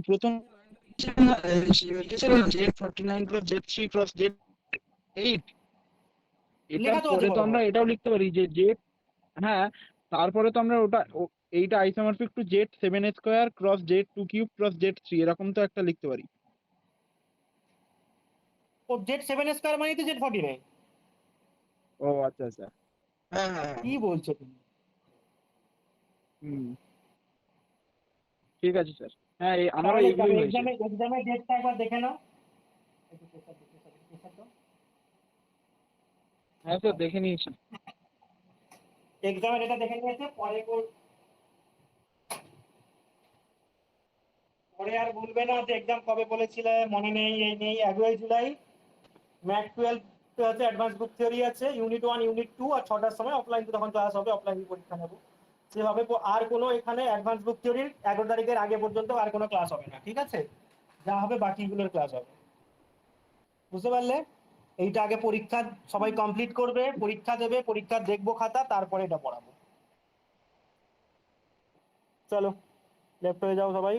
Z 49 cross Z 3 cross Z 8, এটার লেখা তো আছে পরে তো বড় আমরা বড়। এটাও লিখতে পারি যে জেড, হ্যাঁ তারপরে তো আমরা এইটা isomorphic to Z 7 square cross Z 2 cube cross Z 3 এরকম তো একটা লিখতে পারি। ও Z7 স্কয়ার মানে তো Z49। ও আচ্ছা আচ্ছা, হ্যাঁ হ্যাঁ হ্যাঁ, কি বলছো তুমি? হুম, ঠিক আছে স্যার। হ্যাঁ আমারও তাহলে এইগুলোই হয়েছে। এক্সামের ডেটটা একবার দেখে নাও। হ্যাঁ স্যার দেখে নিয়েছি। এক্সামের ডেটটা দেখে নিয়েছে, পরে আর বলবে না যে এক্সাম কবে বলেছিলে মনে নেই, এই নেই। 11 জুলাই ম্যাথ 12 আছে, অ্যাডভান্স গ্রুপ থিওরি আছে, ইউনিট 1 ইউনিট 2, আর 6টার সময় অফলাইন তখন ক্লাস হবে, অফলাইন পরীক্ষা নেব সেভাবে। আর কোনো এখানে অ্যাডভান্স গ্রুপ থিওরির 11 তারিখের আগে পর্যন্ত আর কোনো ক্লাস হবে না, ঠিক আছে। যা হবে বাকিগুলোর ক্লাস হবে, বুঝতে পারলে। এইটা আগে পরীক্ষা সবাই কমপ্লিট করবে, পরীক্ষা দেবে, পরীক্ষা দেখবো খাতা, তারপরে এটা পড়াবো। চলো লেফট হয়ে যাও সবাই।